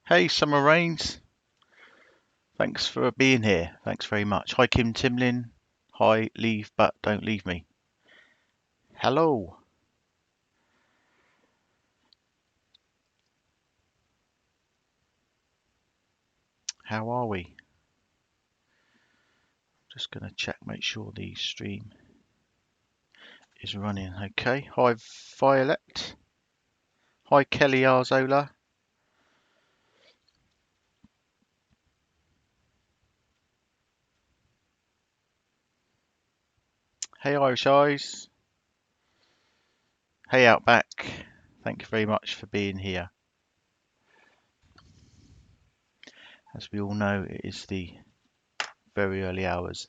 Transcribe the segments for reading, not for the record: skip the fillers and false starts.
Hey, Summer Rains. Thanks for being here. Thanks very much. Hi, Kim Timlin. Hi, leave but don't leave me. Hello. How are we? Just going to check, make sure the stream is running okay. Hi, Violet. Hi, Kelly Arzola. Hey, Irish Eyes. Hey, Outback. Thank you very much for being here. As we all know, it is the very early hours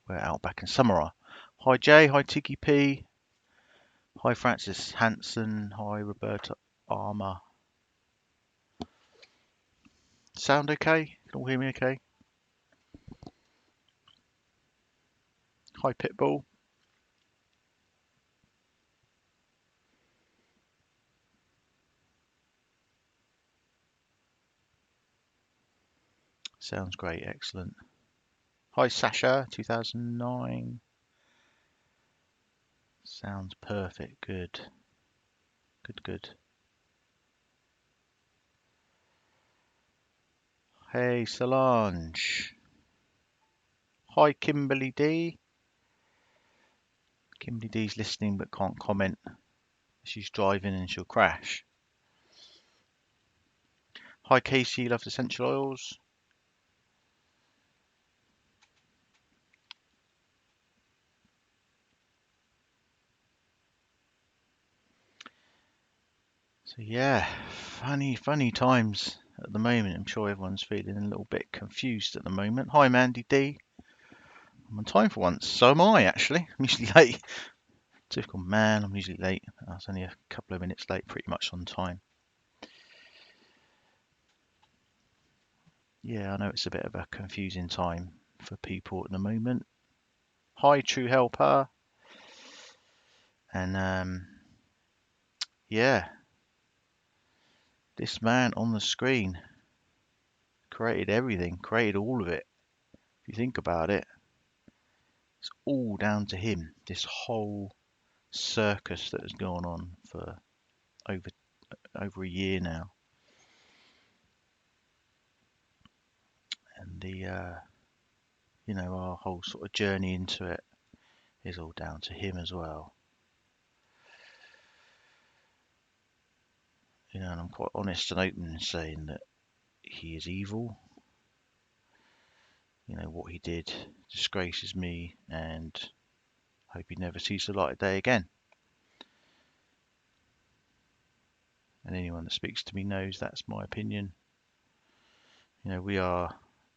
where Outback and Summer are. Hi, Jay. Hi, Tiggy P. Hi, Francis Hanson. Hi, Roberta Armour. Sound okay? Can all hear me okay? Hi, Pitbull. Sounds great, excellent. Hi, Sasha, 2009. Sounds perfect, good. Good, good. Hey, Solange. Hi, Kimberly D. Kimberly D's listening but can't comment. She's driving and she'll crash. Hi, Casey, loves essential oils. So yeah, funny times at the moment. I'm sure everyone's feeling a little bit confused at the moment. Hi, Mandy D. I'm on time for once. So am I, actually. I'm usually late. Typical man, I'm usually late. I was only a couple of minutes late, pretty much on time. Yeah, I know it's a bit of a confusing time for people at the moment. Hi, True Helper. And yeah, this man on the screen created everything, created all of it. If you think about it, it's all down to him. This whole circus that has gone on for over over a year now, and the our whole sort of journey into it is all down to him as well. And I'm quite honest and open in saying that he is evil. What he did disgraces me, and hope he never sees the light of day again. And anyone that speaks to me knows that's my opinion. We are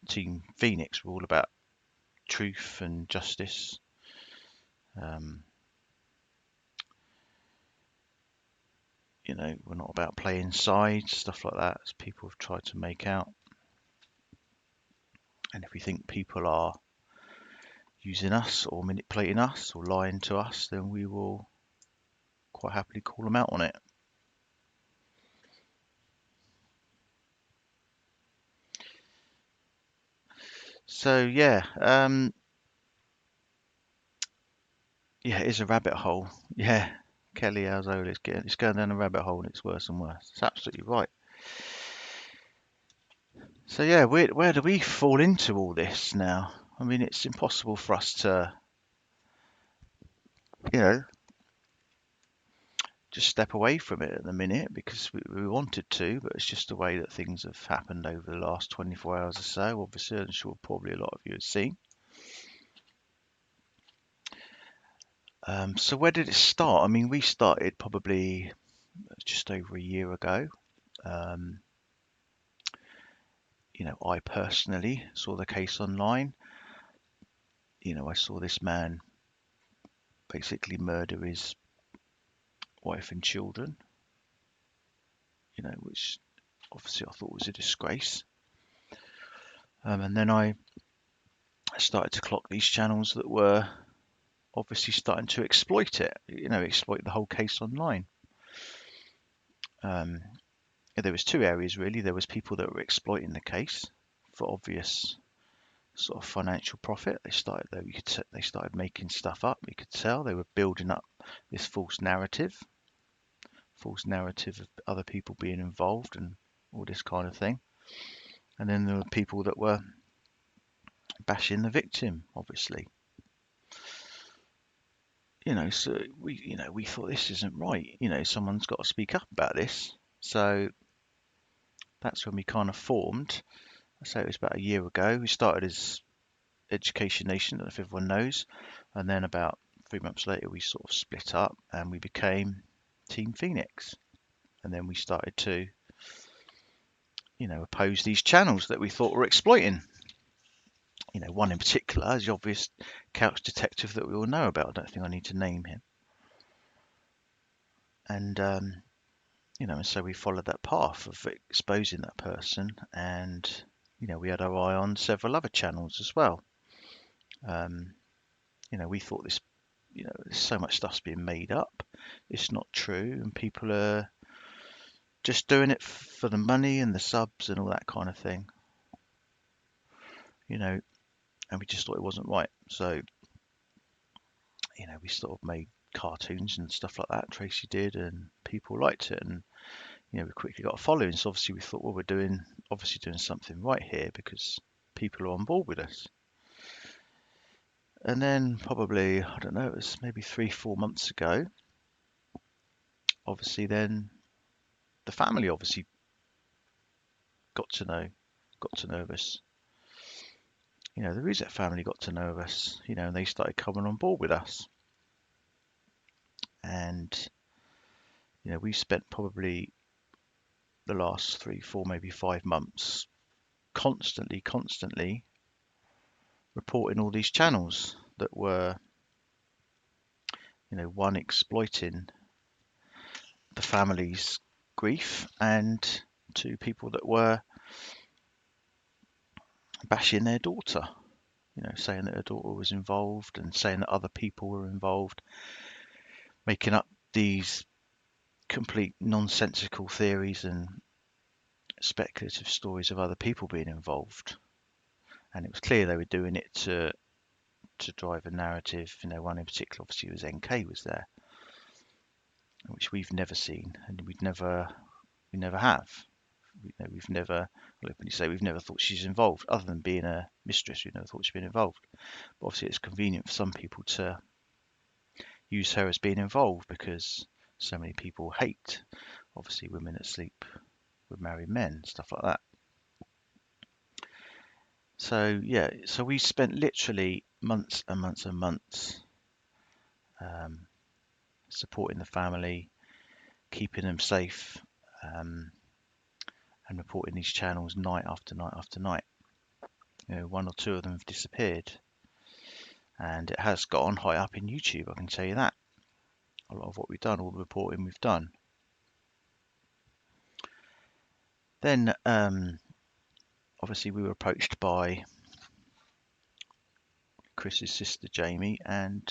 Team Phoenix. We're all about truth and justice. We're not about playing sides, stuff like that, as people have tried to make out. And if we think people are using us or manipulating us or lying to us, then we will quite happily call them out on it. So yeah, it is a rabbit hole. Yeah, Kelly Alzola, it's going down a rabbit hole and it's worse and worse. It's absolutely right. So yeah, where do we fall into all this now? I mean, it's impossible for us to, you know, just step away from it at the minute because we wanted to, but it's just the way that things have happened over the last 24 hours or so. Obviously, I'm sure probably a lot of you have seen. So where did it start? I mean, we started probably just over a year ago. Um, I personally saw the case online. I saw this man basically murder his wife and children, which obviously I thought was a disgrace. And then I started to clock these channels that were obviously starting to exploit it, exploit the whole case online. there was two areas really. There was people that were exploiting the case for obvious sort of financial profit. They started making stuff up. You could tell they were building up this false narrative of other people being involved and all this kind of thing. And then there were people that were bashing the victim, obviously. So we thought this isn't right. Someone's got to speak up about this. So that's when we kind of formed. So it was about a year ago. We started as Education Nation, I don't know if everyone knows, and then about 3 months later we sort of split up and we became Team Phoenix. And then we started to, oppose these channels that we thought were exploiting. One in particular is the obvious couch detective that we all know about. I don't think I need to name him. And and so we followed that path of exposing that person, and we had our eye on several other channels as well. We thought this, there's so much stuff's being made up. It's not true, and people are just doing it for the money and the subs and all that kind of thing. And we just thought it wasn't right. So, we sort of made cartoons and stuff like that. Tracy did, and people liked it, and we quickly got a following. So obviously we thought, well, we're obviously doing something right here because people are on board with us. And then probably, I don't know, it was maybe 3-4 months ago. Obviously, then the family obviously got to know of us. The Rosette family got to know of us, and they started coming on board with us. And, we spent probably the last 3-4, maybe 5 months constantly reporting all these channels that were, one, exploiting the family's grief, and two, people that were bashing their daughter, saying that her daughter was involved and saying that other people were involved, making up these complete nonsensical theories and speculative stories of other people being involved. And it was clear they were doing it to drive a narrative. One in particular, obviously, was NK was there, which we've never seen, and we never have. We've never, well, when you say we've never thought she's involved, other than being a mistress, we've never thought she's been involved. But obviously, it's convenient for some people to use her as being involved because so many people hate, obviously, women that sleep with married men, stuff like that. So yeah, so we spent literally months and months and months supporting the family, keeping them safe, and reporting these channels night after night after night. One or two of them have disappeared, and it has got on high up in YouTube, I can tell you that. A lot of what we've done, all the reporting we've done. Then obviously we were approached by Chris's sister Jamie and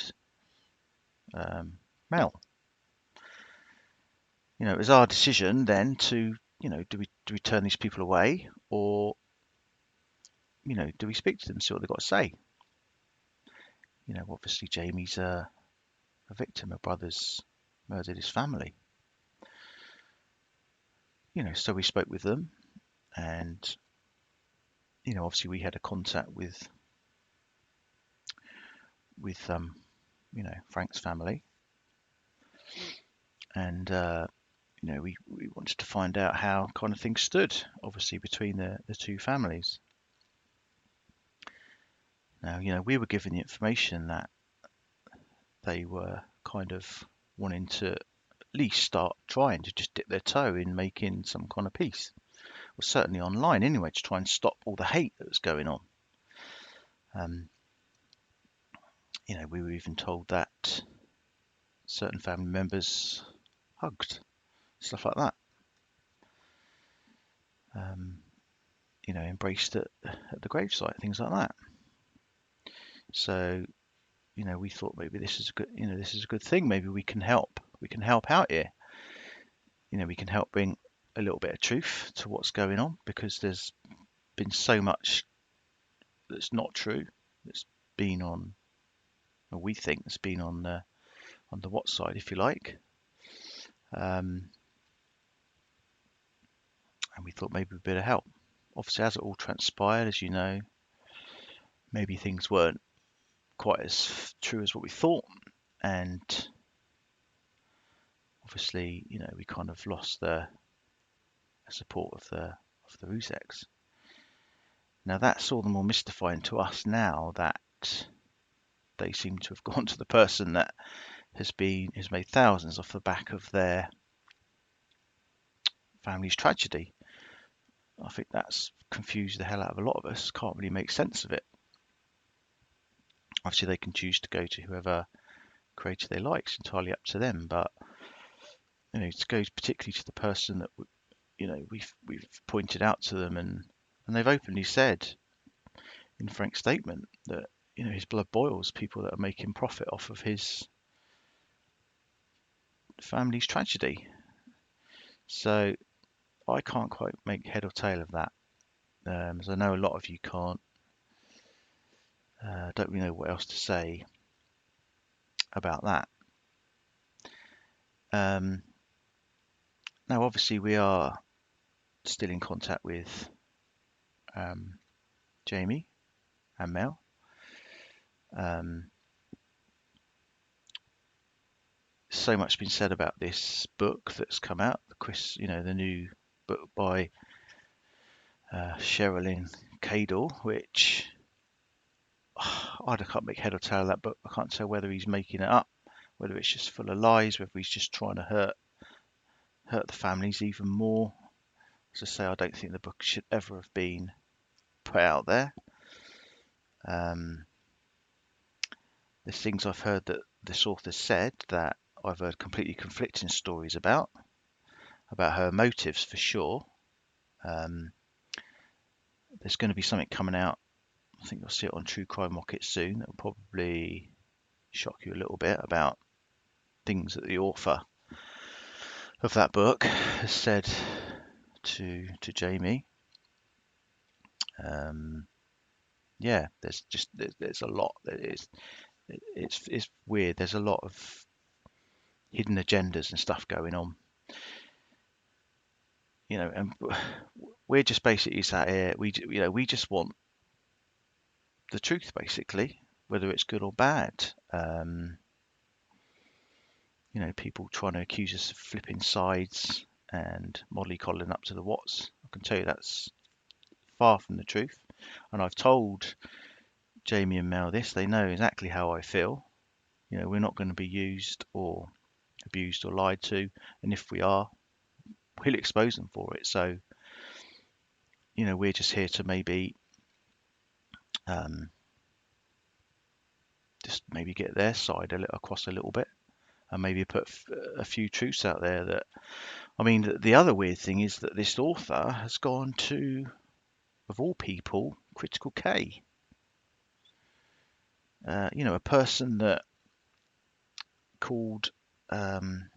Mel. It was our decision then to, do we turn these people away, or do we speak to them, see what they've got to say? Obviously Jamie's a victim. Her brother's murdered his family. So we spoke with them, and obviously we had a contact with Frank's family, and we wanted to find out how kind of things stood, obviously, between the two families. Now, we were given the information that they were kind of wanting to at least start trying to just dip their toe in making some kind of peace. Well, certainly online anyway, to try and stop all the hate that was going on. We were even told that certain family members hugged, stuff like that. Embraced at the gravesite, things like that. So, we thought maybe this is a good thing. Maybe we can help. We can help out here. We can help bring a little bit of truth to what's going on, because there's been so much that's not true that's been on, or we think has been on the what side, if you like. And we thought maybe a bit of help. Obviously, as it all transpired, as you know, maybe things weren't quite as true as what we thought, and obviously, we kind of lost the support of the Rusex. Now that's all the more mystifying to us now that they seem to have gone to the person that has made thousands off the back of their family's tragedy. I think that's confused the hell out of a lot of us. Can't really make sense of it. Obviously, they can choose to go to whoever creator they like. It's entirely up to them. But to go particularly to the person that we've pointed out to them, and they've openly said in frank statement that his blood boils people that are making profit off of his family's tragedy. So I can't quite make head or tail of that. As I know a lot of you can't. Don't really know what else to say about that. Now, obviously, we are still in contact with Jamie and Mel. So much been said about this book that's come out, the new book by Sherilyn Cadle, which I can't make head or tail of that book. I can't tell whether he's making it up, whether it's just full of lies, whether he's just trying to hurt the families even more. As I say, I don't think the book should ever have been put out there. There's things I've heard that this author said that I've heard completely conflicting stories about her motives for sure. There's going to be something coming out. I think you'll see it on True Crime Rocket soon. That will probably shock you a little bit about things that the author of that book has said to Jamie. Yeah, there's a lot. It's weird. There's a lot of hidden agendas and stuff going on. And we're just basically sat here. We just want the truth, basically, whether it's good or bad. People trying to accuse us of flipping sides and mollycoddling up to the Watts. I can tell you that's far from the truth. And I've told Jamie and Mel this. They know exactly how I feel. We're not going to be used or abused or lied to. And if we are, we'll expose them for it. So, we're just here to maybe just maybe get their side across a little bit, and maybe put a few truths out there. That, I mean, the other weird thing is that this author has gone to, of all people, Critical K. A person that called Shanann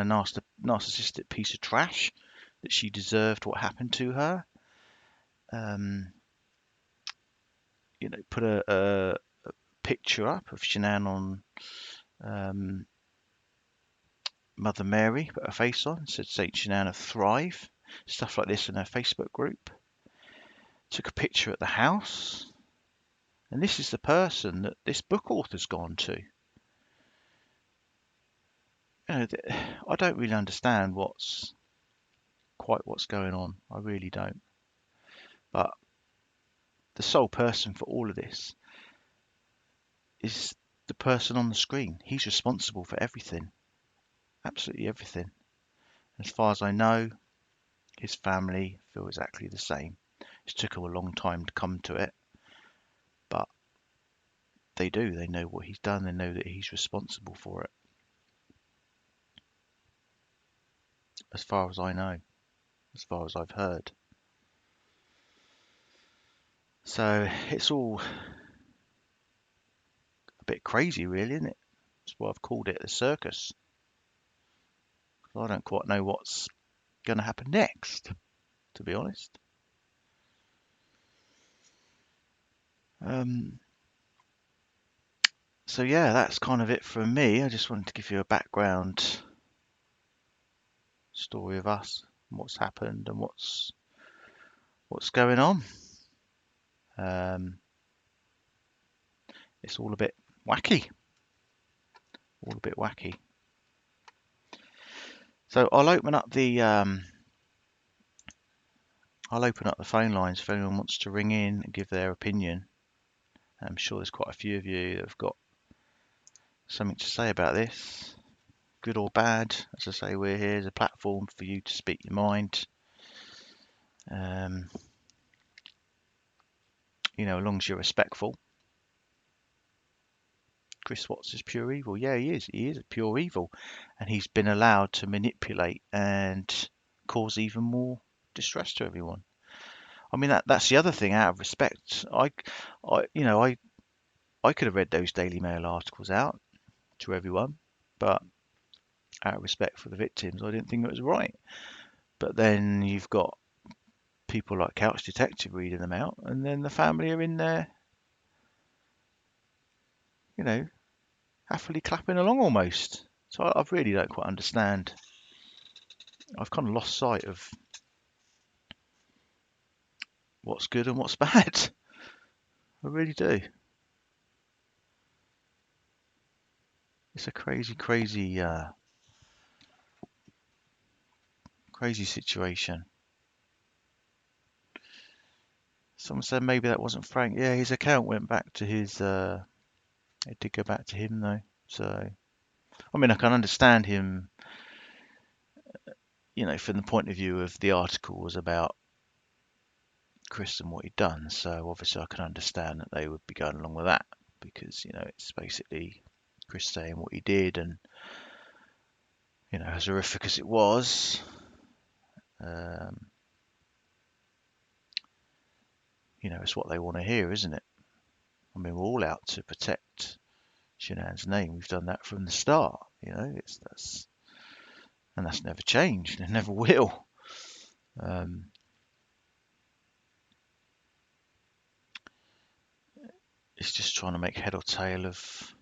a narcissistic piece of trash, that she deserved what happened to her. Put a picture up of Shanann on Mother Mary, put her face on, said Saint Shanann thrive, stuff like this in her Facebook group. Took a picture at the house, and this is the person that this book author's gone to. I don't really understand what's going on. I really don't. But the sole person for all of this is the person on the screen. He's responsible for everything. Absolutely everything. As far as I know, his family feel exactly the same. It took him a long time to come to it, but they do. They know what he's done. They know that he's responsible for it. As far as I know, as far as I've heard. So it's all a bit crazy, really, isn't it? That's why I've called it a circus. I don't quite know what's going to happen next, to be honest. So yeah, that's kind of it from me. I just wanted to give you a background story of us, what's happened, and what's going on. Um, it's all a bit wacky, all a bit wacky. So I'll open up the phone lines if anyone wants to ring in and give their opinion. I'm sure there's quite a few of you that have got something to say about this, good or bad. As I say, we're here as a platform for you to speak your mind. As long as you're respectful. Chris Watts is pure evil. Yeah, he is. He is pure evil, and he's been allowed to manipulate and cause even more distress to everyone. I mean, that's the other thing. Out of respect, I could have read those Daily Mail articles out to everyone, but out of respect for the victims, I didn't think it was right. But then you've got people like Couch Detective reading them out, and then the family are in there, happily clapping along almost. So I really don't quite understand. I've kind of lost sight of what's good and what's bad. I really do. It's a crazy, crazy, crazy situation. Someone said maybe that wasn't Frank. Yeah, his account went back to his. It did go back to him though. So, I mean, I can understand him. From the point of view of the article was about Chris and what he'd done. So obviously, I can understand that they would be going along with that because it's basically Chris saying what he did, and as horrific as it was, it's what they want to hear, isn't it? I mean, we're all out to protect Shanann's name. We've done that from the start. That's never changed and never will. It's just trying to make head or tail of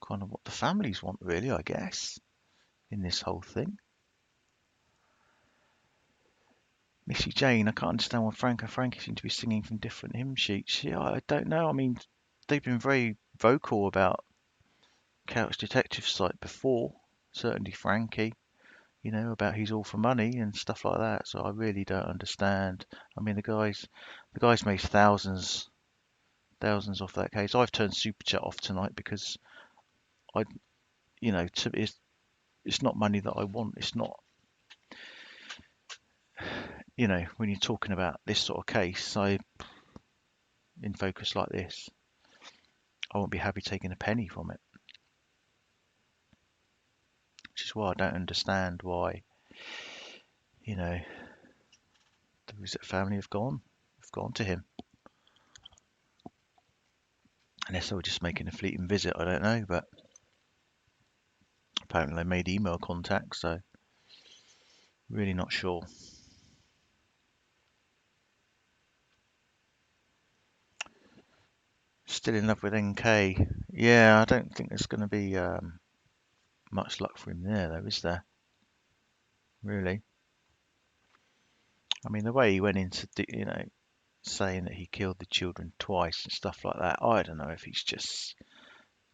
kind of what the families want, really, I guess, in this whole thing. Missy Jane, I can't understand why Frank and Frankie seem to be singing from different hymn sheets. Yeah, I don't know. I mean, they've been very vocal about Couch Detective site before, certainly Frankie, about he's all for money and stuff like that. So I really don't understand. I mean, the guy's made thousands off that case. I've turned Super Chat off tonight because I, it's not money that I want. It's not, when you're talking about this sort of case, in focus like this, I won't be happy taking a penny from it. Which is why I don't understand why, the Rizet family have gone to him. Unless they were just making a fleeting visit, I don't know, but apparently they made email contact, so really not sure. Still in love with NK. Yeah, I don't think there's going to be much luck for him there, though, is there? Really? I mean, the way he went into, saying that he killed the children twice and stuff like that, I don't know if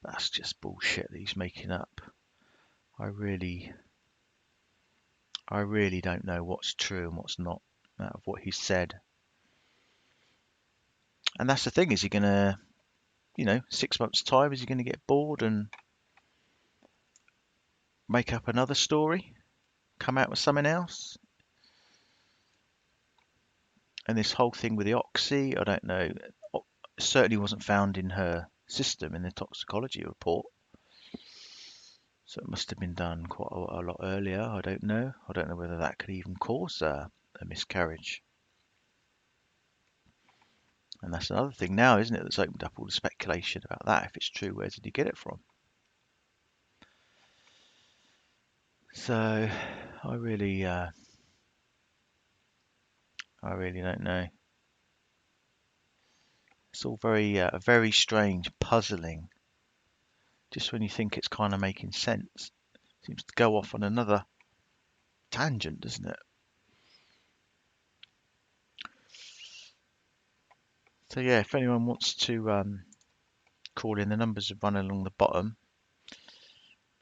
that's just bullshit that he's making up. I really don't know what's true and what's not out of what he said. And that's the thing, is he going to, 6 months' time, is he going to get bored and make up another story? Come out with something else? And this whole thing with the oxy, I don't know. It certainly wasn't found in her system in the toxicology report. So it must have been done quite a lot earlier. I don't know. I don't know whether that could even cause a miscarriage. And that's another thing now, isn't it? That's opened up all the speculation about that. If it's true, where did he get it from? So I really don't know. It's all very strange, puzzling. Just when you think it's kind of making sense, it seems to go off on another tangent, doesn't it? So yeah, if anyone wants to call in, the numbers are running along the bottom.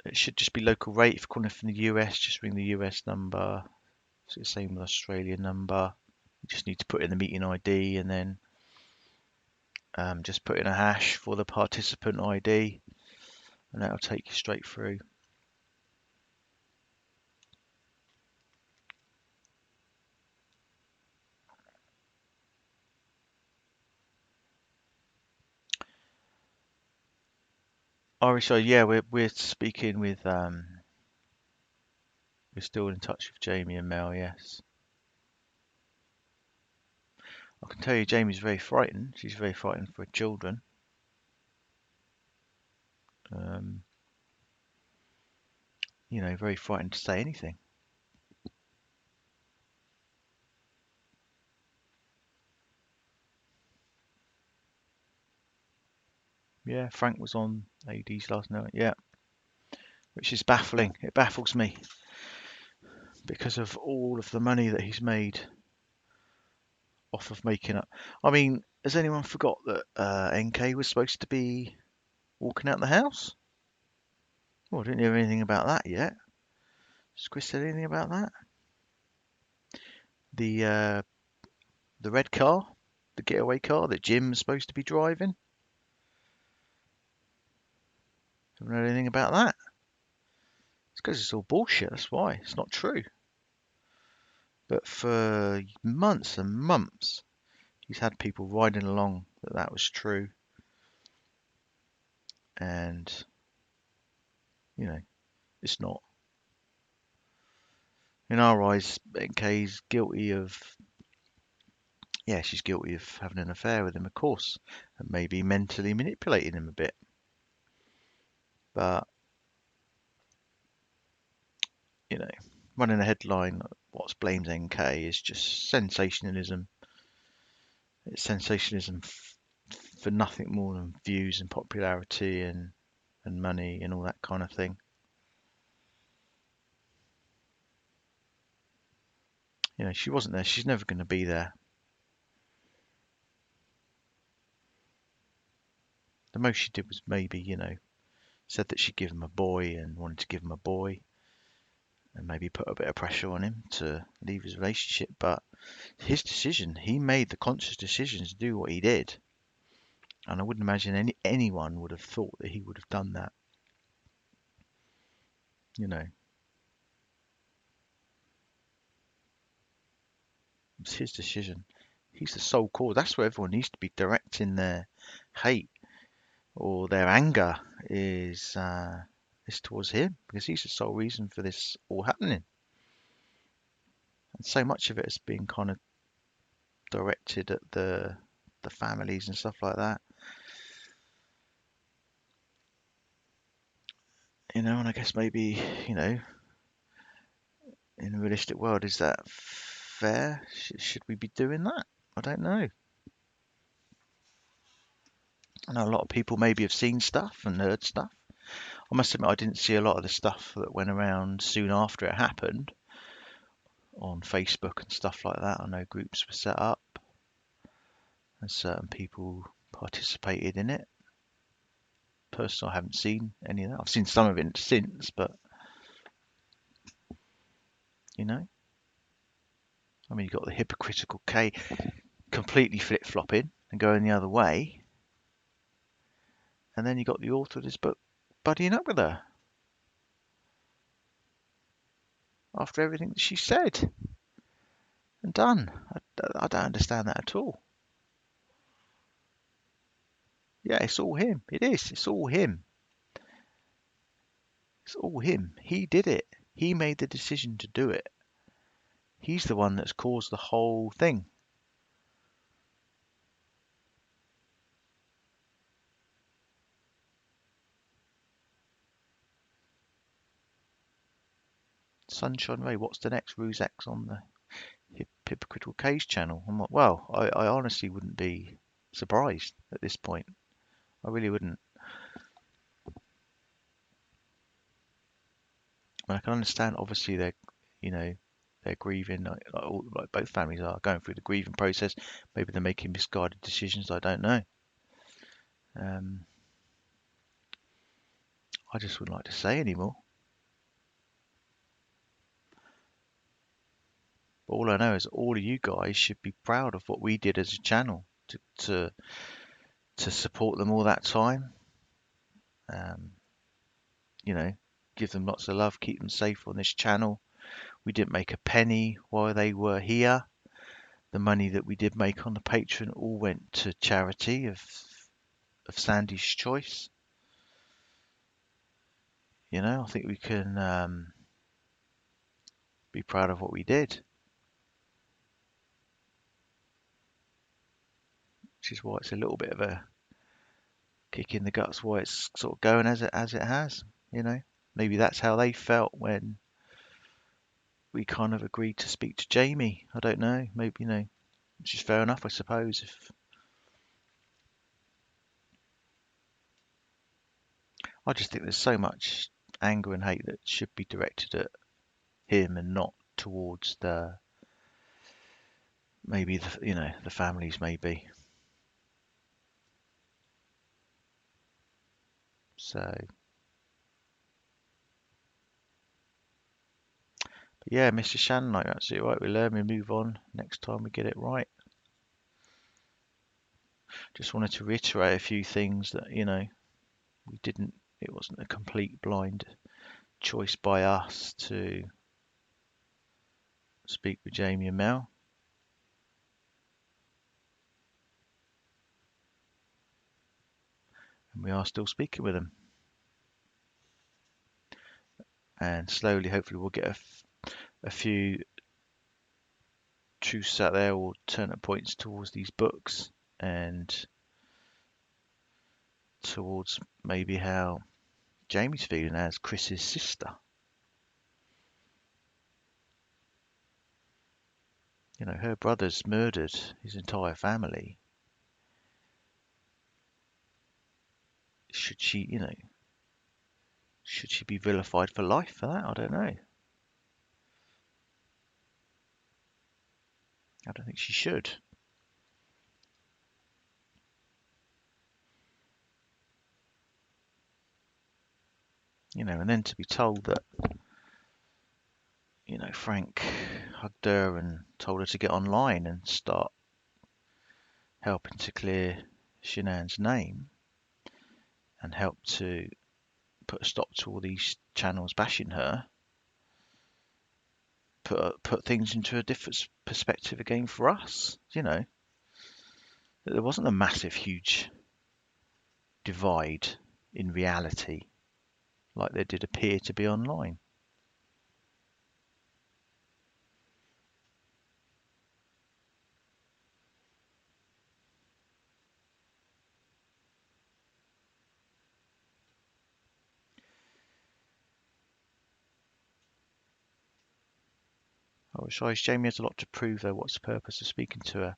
It should just be local rate. If you're calling from the US, just ring the US number. It's the same with Australian number. You just need to put in the meeting ID and then just put in a hash for the participant ID, and that'll take you straight through. Irish, so yeah, we're speaking with we're still in touch with Jamie and Mel. Yes, I can tell you, Jamie's very frightened. She's very frightened for her children. Um, very frightened to say anything. Yeah, Frank was on AD's last night. Yeah, which is baffling. It baffles me because of all of the money that he's made off of making up. I mean, has anyone forgot that NK was supposed to be walking out the house? Oh, I didn't hear anything about that yet. Has Chris said anything about that? The red car, the getaway car that Jim was supposed to be driving. Haven't heard anything about that. It's because it's all bullshit. That's why it's not true. But for months and months, he's had people riding along that was true, and it's not. In our eyes, NK's guilty of, yeah, she's guilty of having an affair with him, of course, and maybe mentally manipulating him a bit. But, you know, running a headline, what's blames NK is just sensationalism. It's sensationalism for nothing more than views and popularity and money and all that kind of thing. She wasn't there. She's never going to be there. The most she did was maybe, said that she'd give him a boy and wanted to give him a boy and maybe put a bit of pressure on him to leave his relationship. But his decision, he made the conscious decision to do what he did. And I wouldn't imagine anyone would have thought that he would have done that. It's his decision. He's the sole cause. That's where everyone needs to be directing their hate or their anger is towards him, because he's the sole reason for this all happening. And so much of it has been kind of directed at the families and stuff like that. And I guess maybe, in a realistic world, is that fair? Should we be doing that? I don't know. I know a lot of people maybe have seen stuff and heard stuff. I must admit, I didn't see a lot of the stuff that went around soon after it happened on Facebook and stuff like that. I know groups were set up and certain people participated in it. Personally, I haven't seen any of that. I've seen some of it since, but I mean, you've got the hypocritical K completely flip-flopping and going the other way, and then you got the author of this book buddying up with her after everything that she said and done. I don't understand that at all. Yeah, it's all him. It is. It's all him. It's all him. He did it. He made the decision to do it. He's the one that's caused the whole thing. Sunshine Ray, what's the next Rusex on the Hypocritical Cage channel? I'm like, well, I honestly wouldn't be surprised at this point. I really wouldn't. I can understand, obviously, you know, they're grieving, like both families are going through the grieving process. Maybe they're making misguided decisions. I don't know. Um, I just wouldn't like to say anymore. But all I know is all of you guys should be proud of what we did as a channel to support them all that time. Um, you know, give them lots of love, keep them safe on this channel. We didn't make a penny while they were here. The money that we did make on the Patreon all went to charity of Sandy's choice. You know, I think we can be proud of what we did, which is why it's a little bit of a kick in the guts why it's sort of going as it has. You know, maybe that's how they felt when we kind of agreed to speak to Jamie. I don't know. Maybe, you know, which is fair enough, I suppose. If I just think there's so much anger and hate that should be directed at him and not towards the families maybe. So, but yeah, Mr. Shannon, like, absolutely right. We learn, we move on. Next time we get it right. Just wanted to reiterate a few things that, you know, we didn't. It wasn't a complete blind choice by us to speak with Jamie and Mel. And we are still speaking with them. And slowly, hopefully, we'll get a few truths out there or turning points towards these books and towards maybe how Jamie's feeling as Chris's sister. You know, her brother's murdered his entire family. Should she, you know, should she be vilified for life for that? I don't know. I don't think she should. You know, and then to be told that, you know, Frank hugged her and told her to get online and start helping to clear Shanann's name and help to put a stop to all these channels bashing her, put things into a different perspective again for us. You know, there wasn't a massive, huge divide in reality like there did appear to be online. I was sure Jamie has a lot to prove, though. What's the purpose of speaking to her?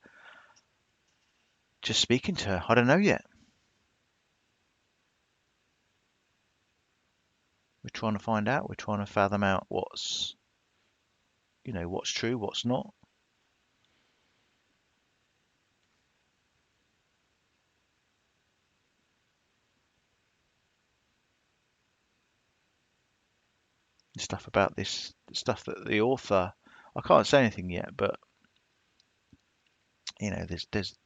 Just speaking to her. I don't know yet. We're trying to find out. We're trying to fathom out what's, you know, what's true, what's not. Stuff about this, stuff that the author, I can't say anything yet, but you know, there's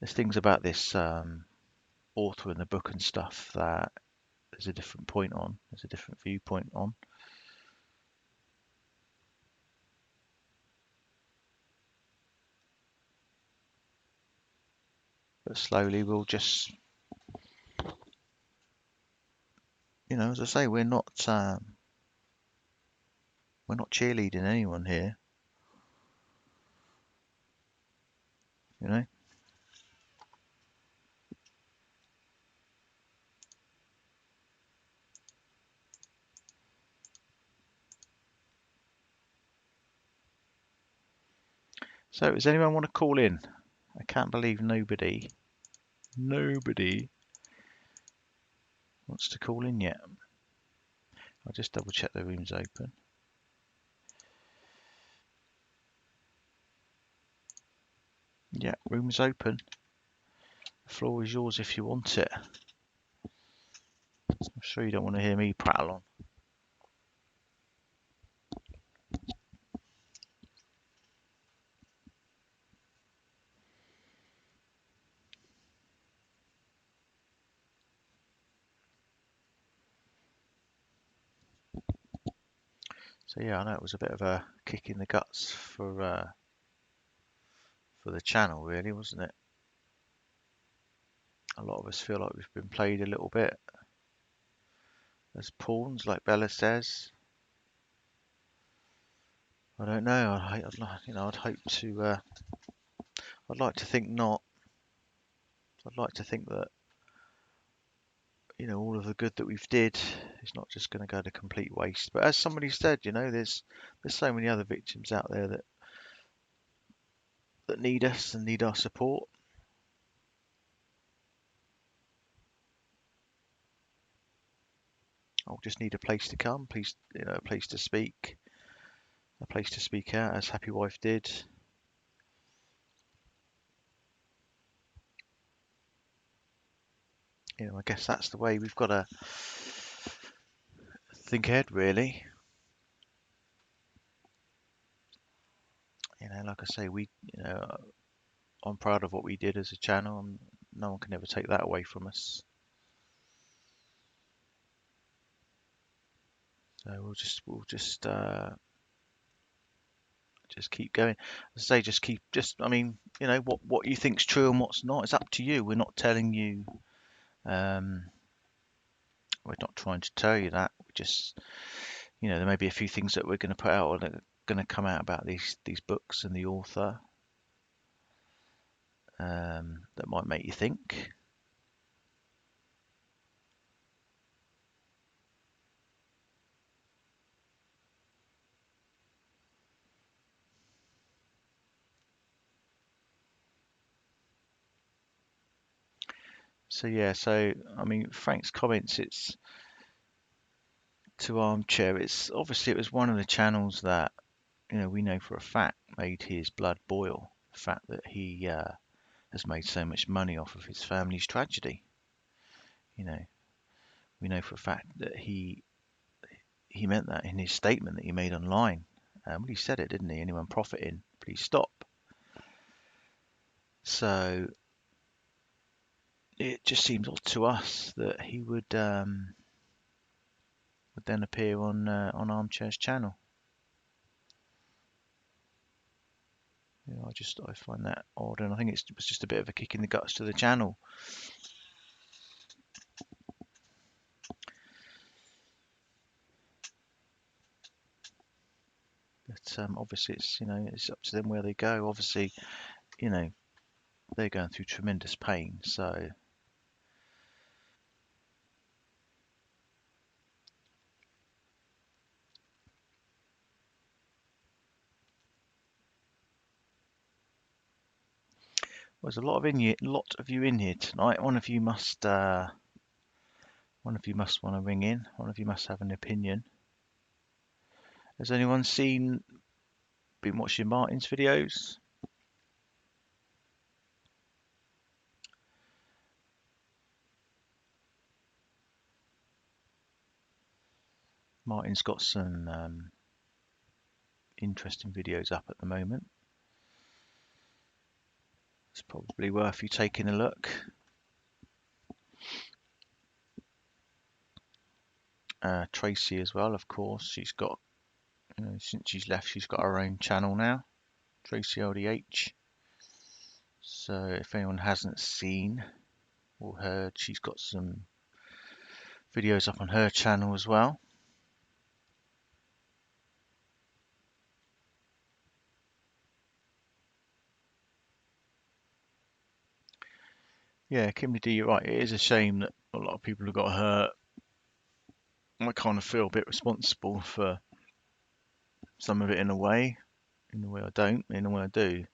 things about this author in the book and stuff that there's a different point on. There's a different viewpoint on. But slowly we'll just, you know, as I say, we're not cheerleading anyone here, you know. So, does anyone want to call in? I can't believe nobody wants to call in yet. I'll just double check the room's open. Yeah, room's open. The floor is yours if you want it. I'm sure you don't want to hear me prattle on. So yeah, I know it was a bit of a kick in the guts for the channel, really, wasn't it? A lot of us feel like we've been played a little bit as pawns, like Bella says. I don't know. I'd hope to. I'd like to think not. I'd like to think that all of the good that we've did is not just going to go to complete waste. But as somebody said, there's so many other victims out there that need us and need our support. I'll just need a place to come, please, a place to speak out, as Happy Wife did. I guess that's the way we've got to think ahead, really. Like I say, I'm proud of what we did as a channel, and no one can ever take that away from us. So we'll just keep going. As I say, what you think's true and what's not, it's up to you. We're not telling you. We're not trying to tell you that. We just, there may be a few things that we're going to put out or that are going to come out about these books and the author that might make you think. So yeah, Frank's comments, it's to Armchair. It was one of the channels that we know for a fact made his blood boil. The fact that he has made so much money off of his family's tragedy. We know for a fact that he meant that in his statement that he made online. Well, he said it, didn't he? Anyone profiting, please stop. So it just seems odd to us that he would then appear on Armchair's channel. I find that odd, and I think it was just a bit of a kick in the guts to the channel. But obviously, it's up to them where they go. Obviously, they're going through tremendous pain. So there's a lot of you in here tonight. One of you must want to ring in. One of you must have an opinion. Has anyone been watching Martin's videos? Martin's got some interesting videos up at the moment. It's probably worth you taking a look. Tracy as well, of course. She's got, since she's left, she's got her own channel now, Tracy LDH. So if anyone hasn't seen or heard, she's got some videos up on her channel as well. Yeah, Kimberly D, you're right. It is a shame that a lot of people have got hurt. I kind of feel a bit responsible for some of it in a way. in a way I don't, in a way I do.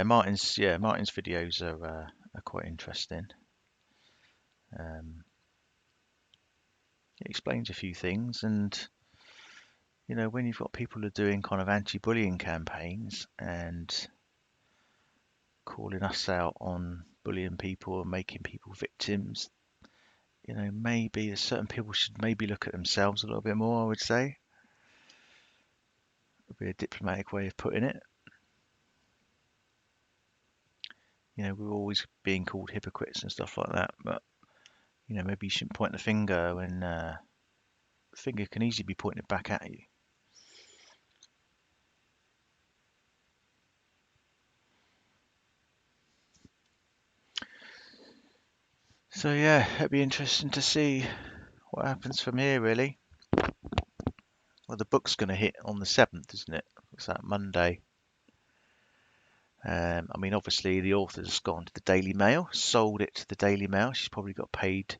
Martin's videos are quite interesting. It explains a few things, and when you've got people who are doing kind of anti-bullying campaigns and calling us out on bullying people and making people victims, maybe certain people should maybe look at themselves a little bit more, I would say. Would be a diplomatic way of putting it. We're always being called hypocrites and stuff like that, but maybe you shouldn't point the finger when the finger can easily be pointed back at you. So yeah, it'd be interesting to see what happens from here, really. Well, the book's going to hit on the 7th, isn't it? It's that Monday. I mean, obviously, the author's gone to the Daily Mail, sold it to the Daily Mail. She's probably got paid,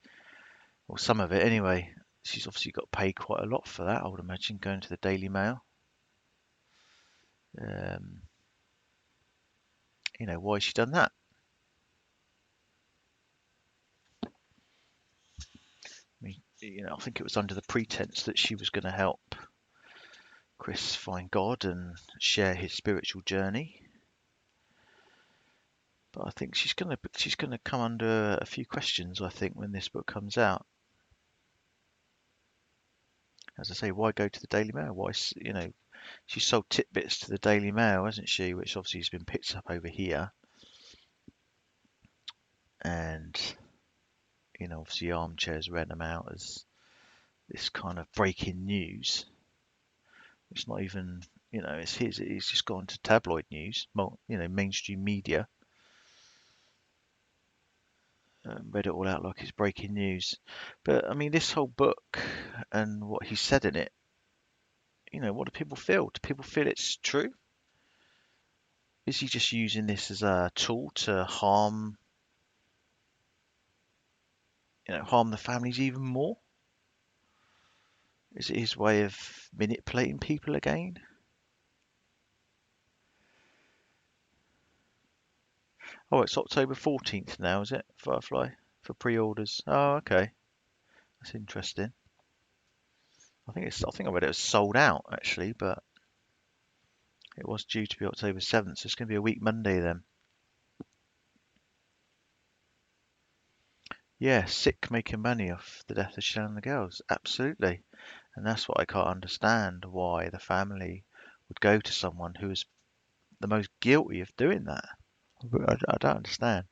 or some of it anyway. She's obviously got paid quite a lot for that, I would imagine, going to the Daily Mail. Why has she done that? I mean, I think it was under the pretense that she was going to help Chris find God and share his spiritual journey. But I think she's gonna come under a few questions, I think, when this book comes out. As I say, why go to the Daily Mail? Why, she sold tidbits to the Daily Mail, hasn't she? Which obviously has been picked up over here. And, obviously Armchair's read them out as this kind of breaking news. It's not even, it's his. It's just gone to tabloid news, mainstream media. Read it all out like it's breaking news. But, I mean, this whole book and what he said in it, what do people feel? Do people feel it's true? Is he just using this as a tool to harm the families even more? Is it his way of manipulating people again? Oh, it's October 14th now, is it? Firefly for pre-orders. Oh, okay. That's interesting. I think I read it was sold out actually, but it was due to be October 7th, so it's going to be a week Monday then. Yeah, sick making money off the death of Shannon and the girls. Absolutely. And that's what I can't understand, why the family would go to someone who is the most guilty of doing that. I don't understand.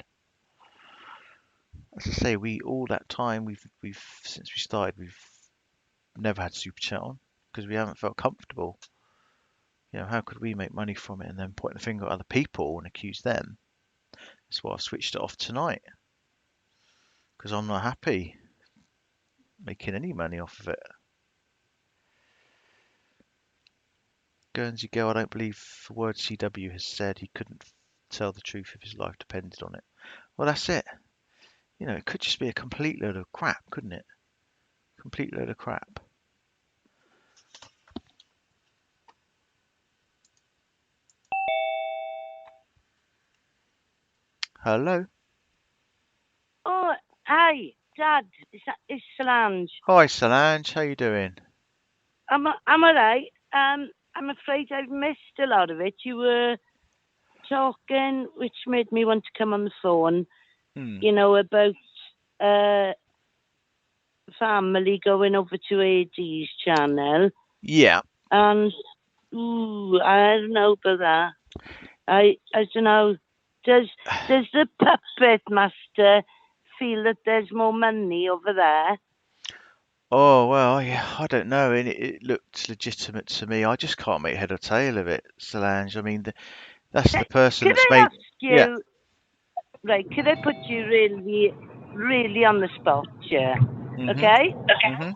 As I say, all that time we've since we started, we've never had Super Chat on because we haven't felt comfortable. How could we make money from it and then point the finger at other people and accuse them? That's why I've switched it off tonight because I'm not happy making any money off of it. Guernsey Girl, I don't believe a word CW has said. He couldn't tell the truth if his life depended on it. Well, that's it. It could just be a complete load of crap, couldn't it? Complete load of crap. Hello. Oh, hi, Dad. It's Solange. Hi, Solange. How you doing? I'm alright. I'm afraid I've missed a lot of it. You were talking, which made me want to come on the phone. About family going over to AD's channel. Yeah. And I don't know about that. I don't know. Does the puppet master feel that there's more money over there? Oh, well, yeah, I don't know. And it looked legitimate to me. I just can't make head or tail of it, Solange. I mean, that's the person Could that's I made. ask Yeah. you, right, could I put you really, really on the spot here? Okay? Mhm.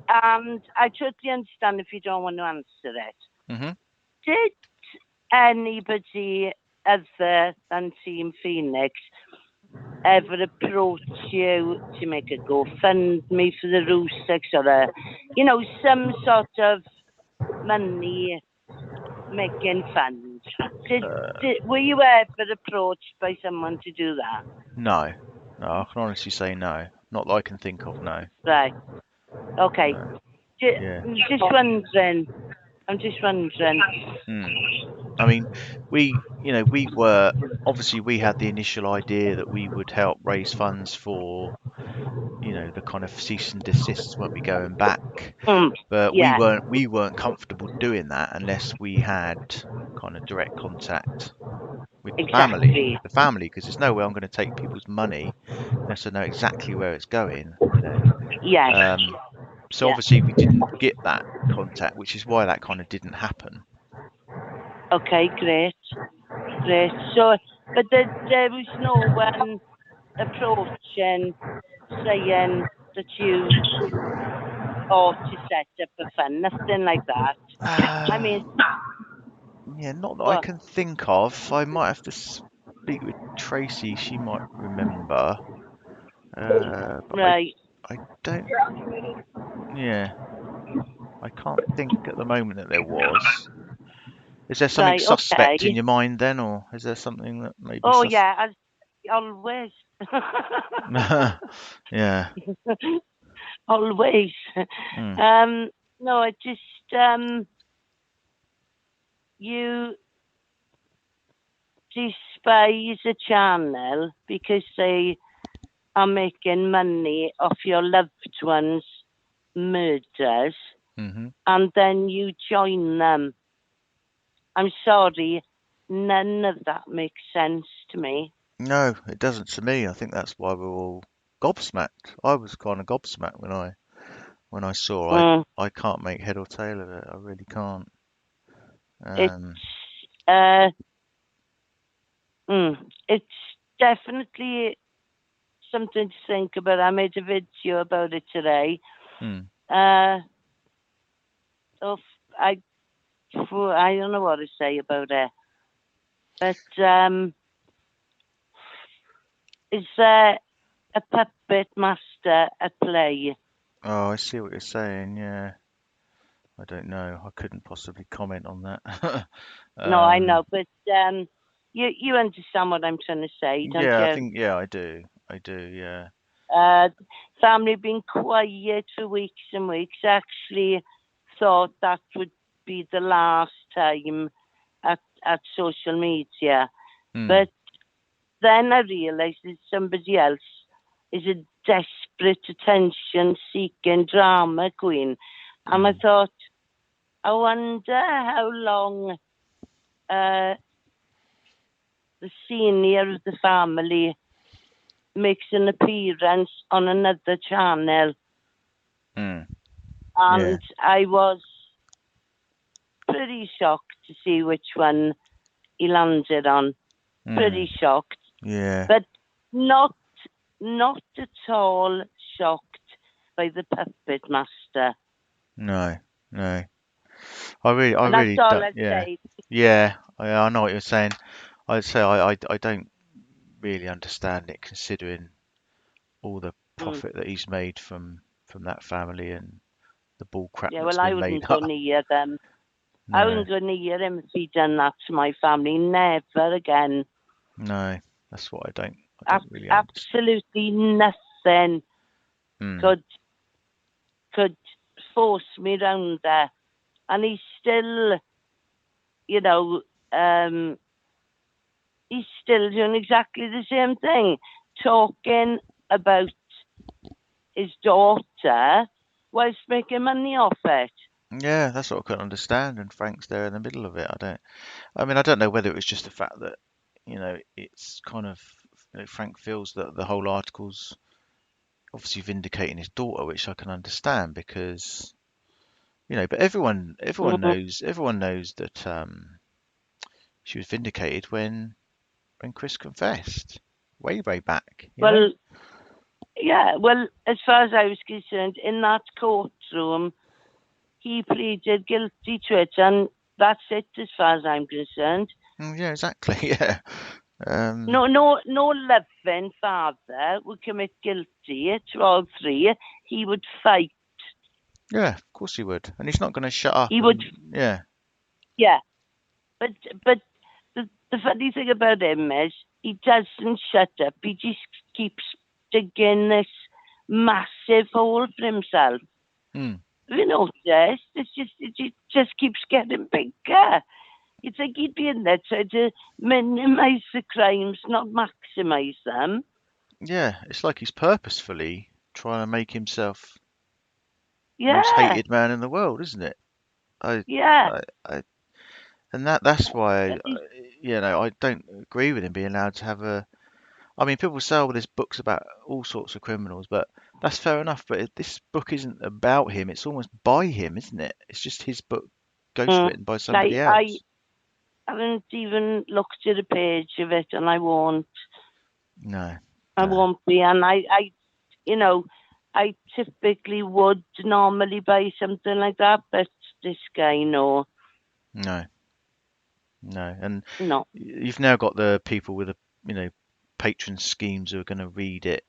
And I totally understand if you don't want to answer it. Mhm. Did anybody other than Team Phoenix ever approach you to make a GoFundMe for the Rustics or some sort of money making fund? Were you ever approached by someone to do that? No, no, I can honestly say no. Not that I can think of, no. Right. Okay. No. Yeah. I'm just wondering. I mean, we were obviously we had the initial idea that we would help raise funds for, the kind of cease and desists won't be going back, but we Yeah, weren't comfortable doing that unless we had kind of direct contact with exactly. the family, because there's no way I'm going to take people's money unless I know exactly where it's going. Yes. So Yeah. obviously we didn't get that contact, which is why that kind of didn't happen. Okay, great. Great. So, but there was no one approaching saying that you ought to set up a fund, nothing like that. I mean, Yeah, not that I what? can think of. I might have to speak with Tracy. She might remember. But Right. I don't. Yeah, I can't think at the moment that there was. Is there something Right, suspect in okay. your mind then, or is there something that maybe Oh, yeah, as always. Yeah. Always. Mm. No, I just, you despise a channel because they are making money off your loved ones' murders, hmm and then you join them. I'm sorry, none of that makes sense to me. No, it doesn't to me. I think that's why we're all gobsmacked. I was kind of gobsmacked when I saw. Mm, I can't make head or tail of it. I really can't. it's Um, uh, it's definitely something to think about. I made a video about it today. mm, Uh, of I I don't know what to say about it, but is there a puppet master at play? oh, I see what you're saying. Yeah, I don't know. I couldn't possibly comment on that. No, I um, know, but you understand what I'm trying to say, don't yeah, I you? think yeah, I do. I do. Yeah. Uh, family been quiet for weeks and weeks. Actually, thought that would be the last time at social media, Mm, but then I realised that somebody else is a desperate attention-seeking drama queen, and I mm, thought, I wonder how long uh, the senior of the family makes an appearance on another channel, mm, yeah. and I was pretty shocked to see which one he landed on. Mm, Pretty shocked, yeah. but not not at all shocked by the puppet master. No. No. I And that's really all don't. I Yeah. say. Yeah. I know what you're saying. I'd say I don't really understand it, considering all the Mm. profit that he's made from that family and the bull crap Yeah, that's well, I been made wouldn't go up. near them. I No, wouldn't go near him if he'd done that to my family. Never again. no, that's what I don't really understand. Absolutely nothing Mm, could could force me round there. And he's still, you know, um, he's still doing exactly the same thing, talking about his daughter whilst making money off it. yeah, that's what I couldn't understand. And Frank's there in the middle of it. I mean, I don't know whether it was just the fact that, it's kind of, Frank feels that the whole article's obviously vindicating his daughter, which I can understand because, but Mm. everyone knows that she was vindicated when Chris confessed way back. Well, yeah, well, as far as I was concerned, in that courtroom, he pleaded guilty to it, and that's it as far as I'm concerned. Yeah, exactly. Yeah, No loving father would commit guilty to all three. He would fight. Yeah, of course he would, and he's not going to shut up. He would, And yeah, yeah. But the funny thing about him is he doesn't shut up. He just keeps digging this massive hole for himself. mm, Have you noticed? It just keeps getting bigger. It's like he'd be in there trying to minimise the crimes, not maximise them. yeah, it's like he's purposefully trying to make himself the most Yeah, hated man in the world, isn't it? I, yeah. I and that's why I don't agree with him being allowed to have a. I mean, people say, "Oh, there's books about all sorts of criminals," but that's fair enough. But this book isn't about him; it's almost by him, isn't it? It's just his book, Mm. ghostwritten by I, somebody I else. haven't even looked at a page of it, and I won't. No, I no, won't be. And you know, I typically would normally buy something like that, but this guy, no, no, no. And no. you've now got the people with the, patron schemes who are going to read it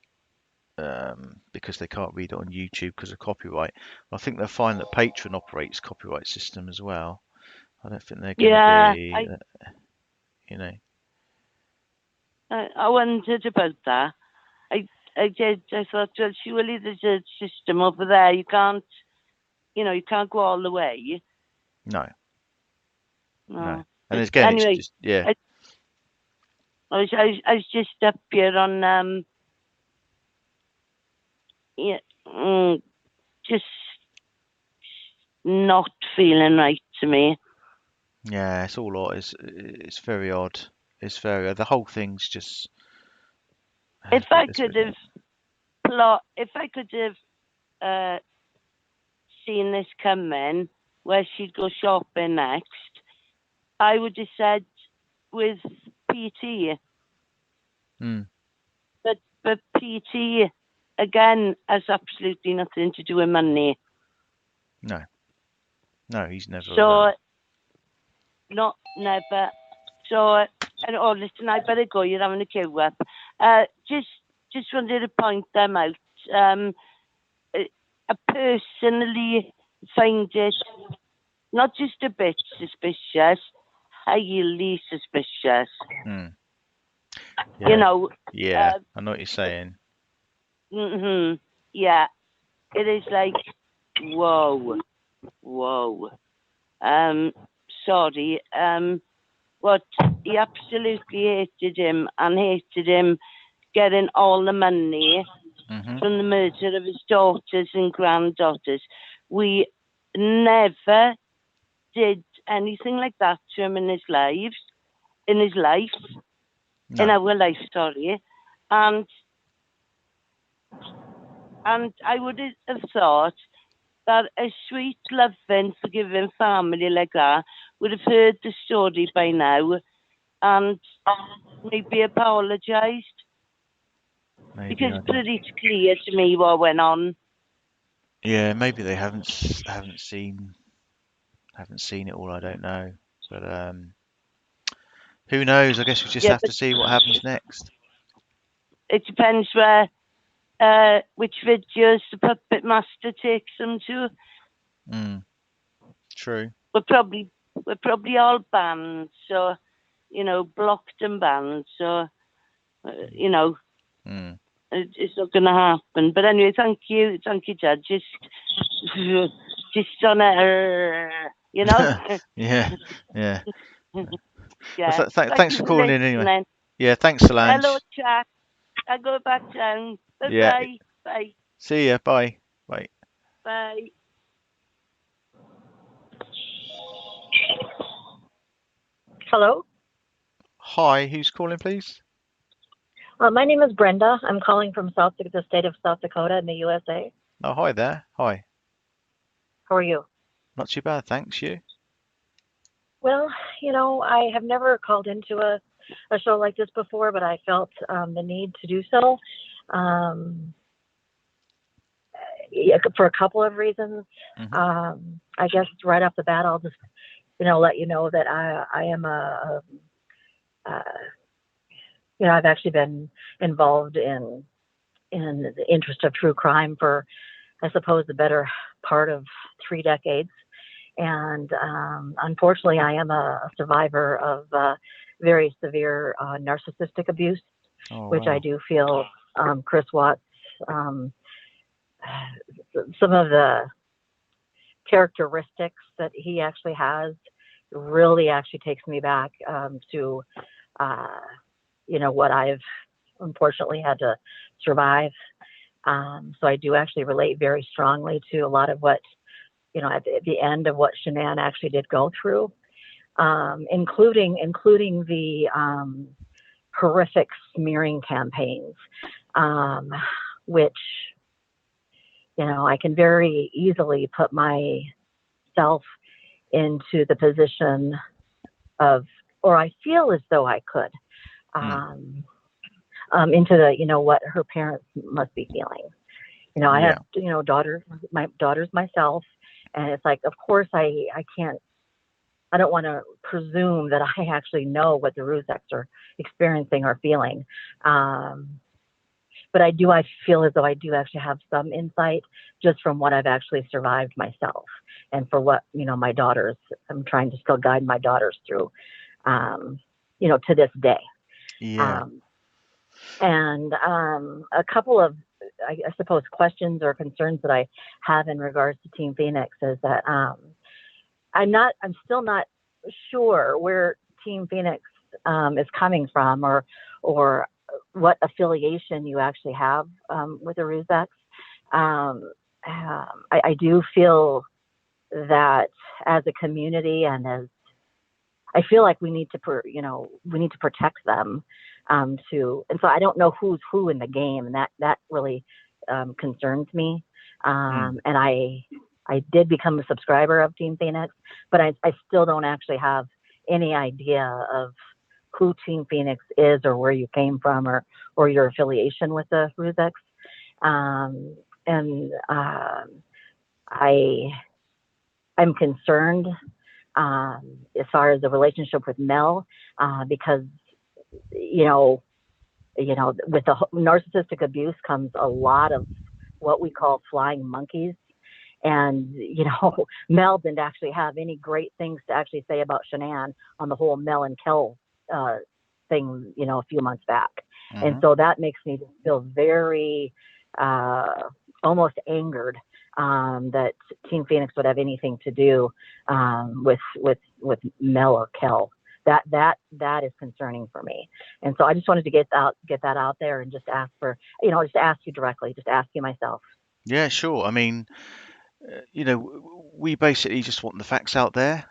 because they can't read it on YouTube because of copyright. I think they'll find that Patreon operates copyright system as well. I don't think they're going to Yeah, be, you know, I wondered about that. I did. I thought, well, surely there's a system over there. You can't go all the way. no, no. No. And But again, it's anyway, just, yeah, I, I was just up here on yeah, just not feeling right to me. yeah, it's all odd. It's very odd. It's very odd. The whole thing's just, If I it's a could bit have odd. if I could have uh, seen this coming, where she'd go shopping next, I would have said with PT, Mm, but PT again has absolutely nothing to do with money. no, no, he's never, So not never. So listen, I better go. You're having a queue up. Just wanted to point them out. I personally find it not just a bit suspicious, highly suspicious. mm, You yeah, know, yeah, uh, I know what you're saying. yeah, it is like, whoa, whoa. Um, sorry. What he absolutely hated him getting all the money Hmm. from the murder of his daughters and granddaughters. We never did anything like that to him in his life, in No, our life, sorry. And I would have thought that a sweet, loving, forgiving family like that would have heard the story by now and maybe apologised, maybe because I it's don't. pretty clear to me what went on. Yeah, maybe they haven't seen it all. I don't know, but who knows? I guess we just Yeah, have but to see what happens next. it depends which videos the puppet master takes them to. Mm, true. We're probably we're probably all banned, so blocked and banned. So you know, Mm. it's not going to happen. But anyway, thank you, Judge. Just on Yeah, yeah. Well, yeah. Thank thanks you for for calling in anyway. listening. Yeah, thanks, Hello, Solange. chat. I go back down. Bye Yeah, bye. Bye see ya. Bye. Bye. bye. Hello. Hi, who's calling, please? My name is Brenda. I'm calling from the state of South Dakota in the USA. Oh, hi there. Hi. How are you? Not too bad, thanks. You? Well, I have never called into a show like this before, but I felt the need to do so yeah, for a couple of reasons. Hmm. I guess right off the bat, I'll just let you know that I am a I've actually been involved in the interest of true crime for, I suppose, the better part of 3 decades. And unfortunately, I am a survivor of very severe narcissistic abuse, Oh which I wow. do feel Chris Watts, um, some of the characteristics that he actually has really actually takes me back to, uh, what I've unfortunately had to survive. So I do actually relate very strongly to a lot of what, at the end of what Shanann actually did go through, including the horrific smearing campaigns, um, which, I can very easily put myself into the position of, or I feel as though I could, Mm. um, into the, what her parents must be feeling. I Yeah. have, daughters, my daughters myself, and it's like, of course, I can't, I don't want to presume that I actually know what the Ruzeks are experiencing or feeling. Um, but I feel as though I do actually have some insight just from what I've actually survived myself, and for what, my daughters, I'm trying to still guide my daughters through, to this day. Yeah. Um, and a couple of, I suppose, questions or concerns that I have in regards to Team Phoenix is that I'm still not sure where Team Phoenix is coming from, or what affiliation you actually have with the Ruzeks. I do feel that as a community, and as I feel like we need to, we need to protect them. And so I don't know who's who in the game, and that really concerns me. Mm. And I did become a subscriber of Team Phoenix, but I still don't actually have any idea of who Team Phoenix is, or where you came from, or your affiliation with the Ruzeks. And I I'm concerned as far as the relationship with Mel, because you know, with the narcissistic abuse comes a lot of what we call flying monkeys. And, Mel didn't actually have any great things to actually say about Shanann on the whole Mel and Kel uh, thing, a few months back. And Mhm. so that makes me feel very uh, almost angered that Team Phoenix would have anything to do with Mel or Kel. That is concerning for me. And so I just wanted to get that out there, and just ask for, just ask you directly, just ask you myself. Yeah, sure. I mean, we basically just want the facts out there.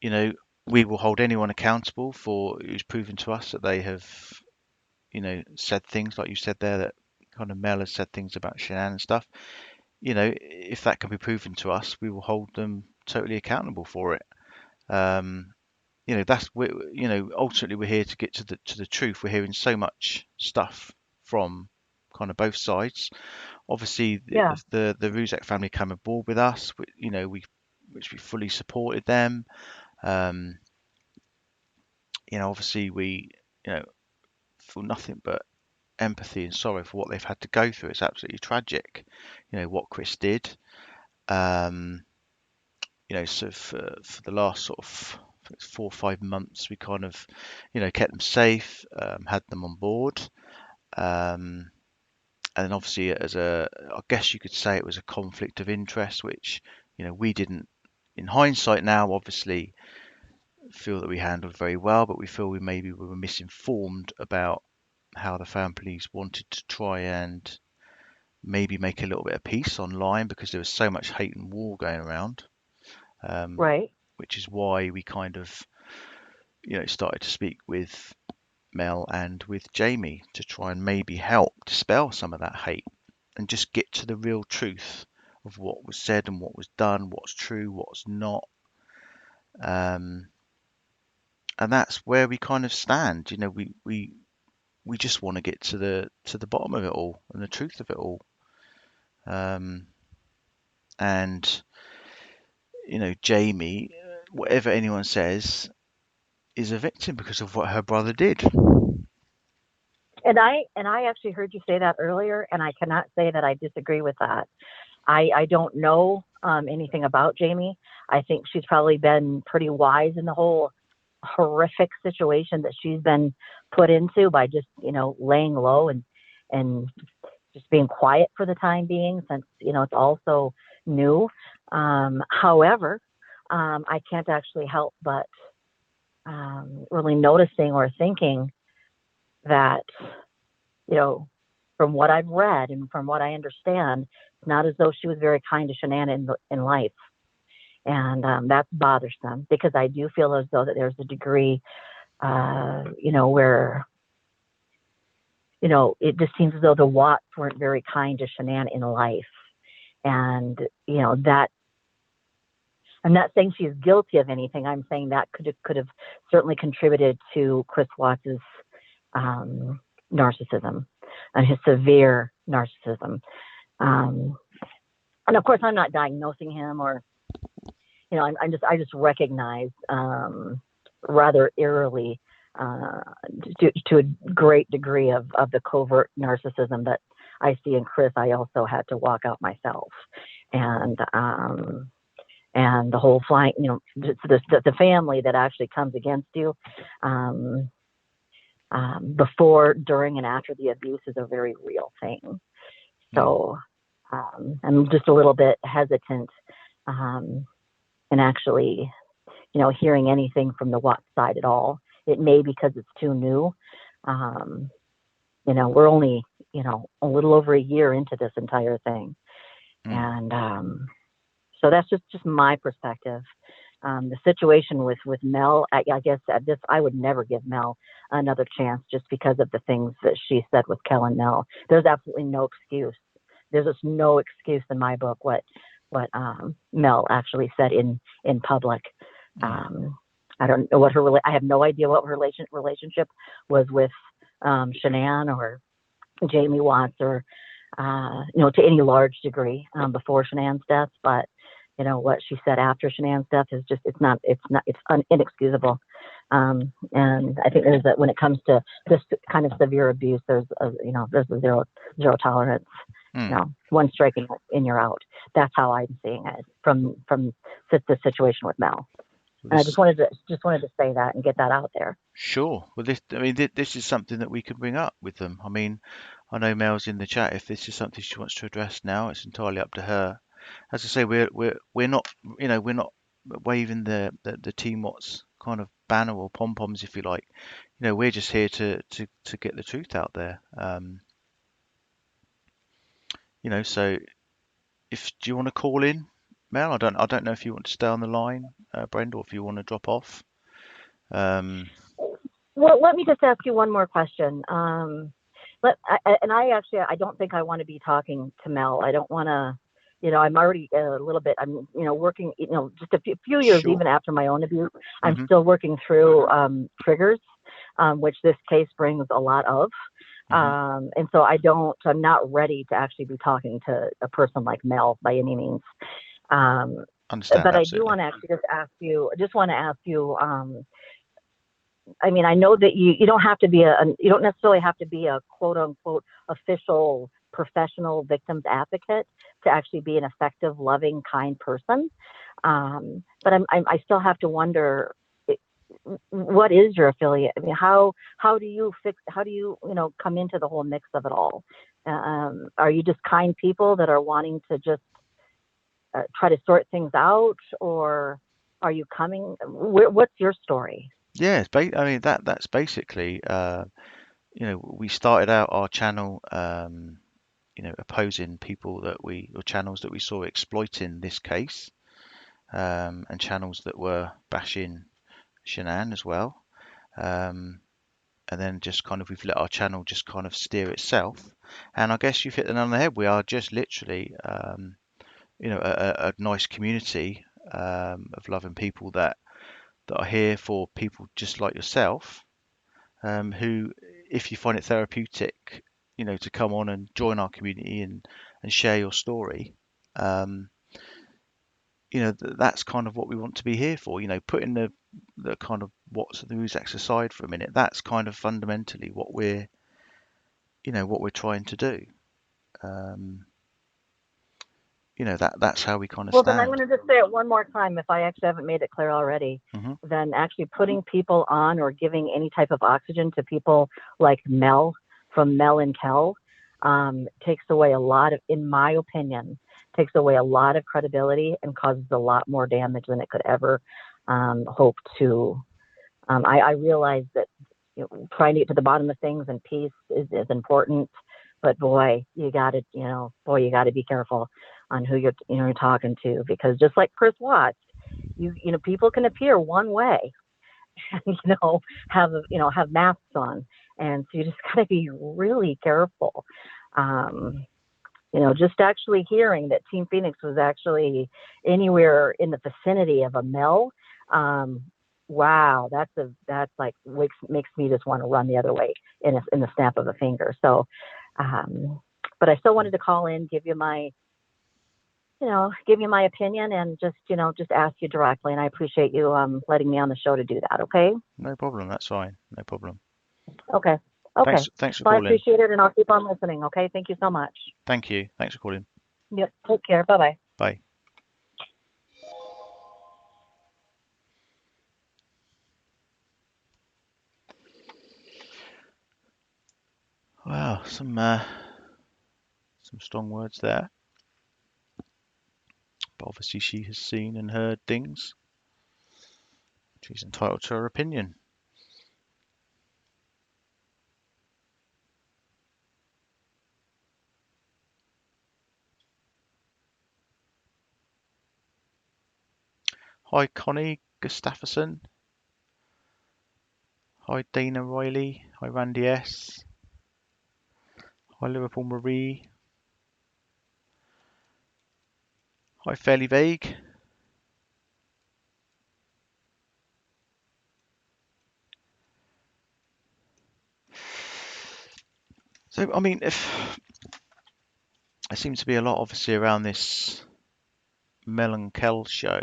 You know, we will hold anyone accountable for who's proven to us that they have, said things like you said there, that kind of Mel has said things about Shanann and stuff. If that can be proven to us, we will hold them totally accountable for it. Um, ultimately we're here to get to the truth. We're hearing so much stuff from kind of both sides. Obviously, Yeah, the Ruzek family came aboard with us. Which we fully supported them. Um, obviously we, you know, feel nothing but empathy and sorrow for what they've had to go through. It's absolutely tragic, what Chris did. Um, so for the last sort of, I think it's 4 or 5 months, we kind of, kept them safe, had them on board. Um, and then obviously I guess you could say it was a conflict of interest, which, we didn't, in hindsight now, obviously feel that we handled very well, but we feel we were misinformed about how the families wanted to try and maybe make a little bit of peace online, because there was so much hate and war going around, um, right. which is why we kind of, started to speak with Mel and with Jamie to try and maybe help dispel some of that hate and just get to the real truth of what was said and what was done, what's true, what's not. Um, and that's where we kind of stand. We just want to get to the bottom of it all and the truth of it all. Um, and Jamie, whatever anyone says, is a victim because of what her brother did. And I actually heard you say that earlier, and I cannot say that I disagree with that. I don't know anything about Jamie. I think she's probably been pretty wise in the whole horrific situation that she's been put into by just, laying low and just being quiet for the time being, since, it's also new. However, I can't actually help but really noticing or thinking that, from what I've read and from what I understand, it's not as though she was very kind to Shanann in life. And that's bothersome, because I do feel as though that there's a degree, where, it just seems as though the Watts weren't very kind to Shanann in life. And, that, I'm not saying she's guilty of anything. I'm saying that could have certainly contributed to Chris Watts's narcissism and his severe narcissism. And of course, I'm not diagnosing him, or, I just recognize rather eerily to a great degree of the covert narcissism that I see in Chris. I also had to walk out myself, and the whole flying, the family that actually comes against you before, during, and after the abuse is a very real thing. So I'm just a little bit hesitant in actually, hearing anything from the Watts side at all. It may because it's too new. We're only, a little over a year into this entire thing. And so that's just my perspective. The situation with Mel, I guess at this, I would never give Mel another chance, just because of the things that she said with Kel and Mel. There's absolutely no excuse. There's just no excuse in my book what Mel actually said in public. I don't know what I have no idea what her relationship was with Shanann or Jamie Watts, or to any large degree before Shanann's death. But what she said after Shanann's death is just, it's inexcusable. And I think there's when it comes to this kind of severe abuse, there's a zero tolerance. One strike and you're out. That's how I'm seeing it from the situation with Mel. And I just wanted to say that and get that out there. Sure. Well, this is something that we can bring up with them. I mean, I know Mel's in the chat. If this is something she wants to address now, it's entirely up to her. As I say, we're not, we're not waving the Team Watts kind of banner or pom poms, if you like. We're just here to get the truth out there. So do you want to call in, Mel? I don't know if you want to stay on the line, Brenda, or if you want to drop off. Well, let me just ask you one more question. I don't think I want to be talking to Mel. I don't want to, I'm already a little bit, I'm, working, just a few years, Sure. Even after my own abuse, I'm still working through triggers, which this case brings a lot of. And so I'm not ready to actually be talking to a person like Mel by any means. Understand, but absolutely. I do want to actually ask you, I mean, I know that you don't have to be you don't necessarily have to be a quote unquote official professional victims advocate to actually be an effective, loving, kind person. But I still have to wonder, what is your affiliate? I mean, how do you come into the whole mix of it all? Are you just kind people that are wanting to just try to sort things out, or are you coming? What's your story? Yeah, that's basically, we started out our channel, opposing people or channels that we saw exploiting this case, and channels that were bashing Shanann as well. And then just kind of, we've let our channel just kind of steer itself. And I guess you've hit the nail on the head. We are just literally, a nice community of loving people that are here for people just like yourself, who, if you find it therapeutic, to come on and join our community and share your story, that's kind of what we want to be here for. Putting the kind of what's the Uzaks aside for a minute, that's kind of fundamentally what we're trying to do. That's how we kind of Well, then I'm stand. going to just say it one more time if I actually haven't made it clear already. Hmm. Then actually putting people on or giving any type of oxygen to people like Mel from Mel and Kel takes away a lot of, in my opinion, takes away a lot of credibility and causes a lot more damage than it could ever hope to. I realize that trying to get to the bottom of things and peace is important, but boy, you got to be careful on who you're talking to, because just like Chris Watts, people can appear one way and have masks on, and so you just got to be really careful. Just actually hearing that Team Phoenix was actually anywhere in the vicinity of a Mel, wow, that's like makes me just want to run the other way in the snap of a finger. So, but I still wanted to call in, give you my opinion, and just ask you directly. And I appreciate you letting me on the show to do that. Okay. No problem. That's fine. No problem. Okay. Okay. Thanks for Well, I calling. appreciate it, and I'll keep on listening. Okay. Thank you so much. Thank you. Thanks for calling. Yep. Take care. Bye-bye. Bye. Wow, some strong words there. But obviously she has seen and heard things. She's entitled to her opinion. Hi, Connie Gustafsson. Hi, Dana Riley. Hi, Randy S. Hi, Liverpool Marie. Hi, Fairly Vague. So, I mean, if there seems to be a lot, obviously, around this Mel and Kel show.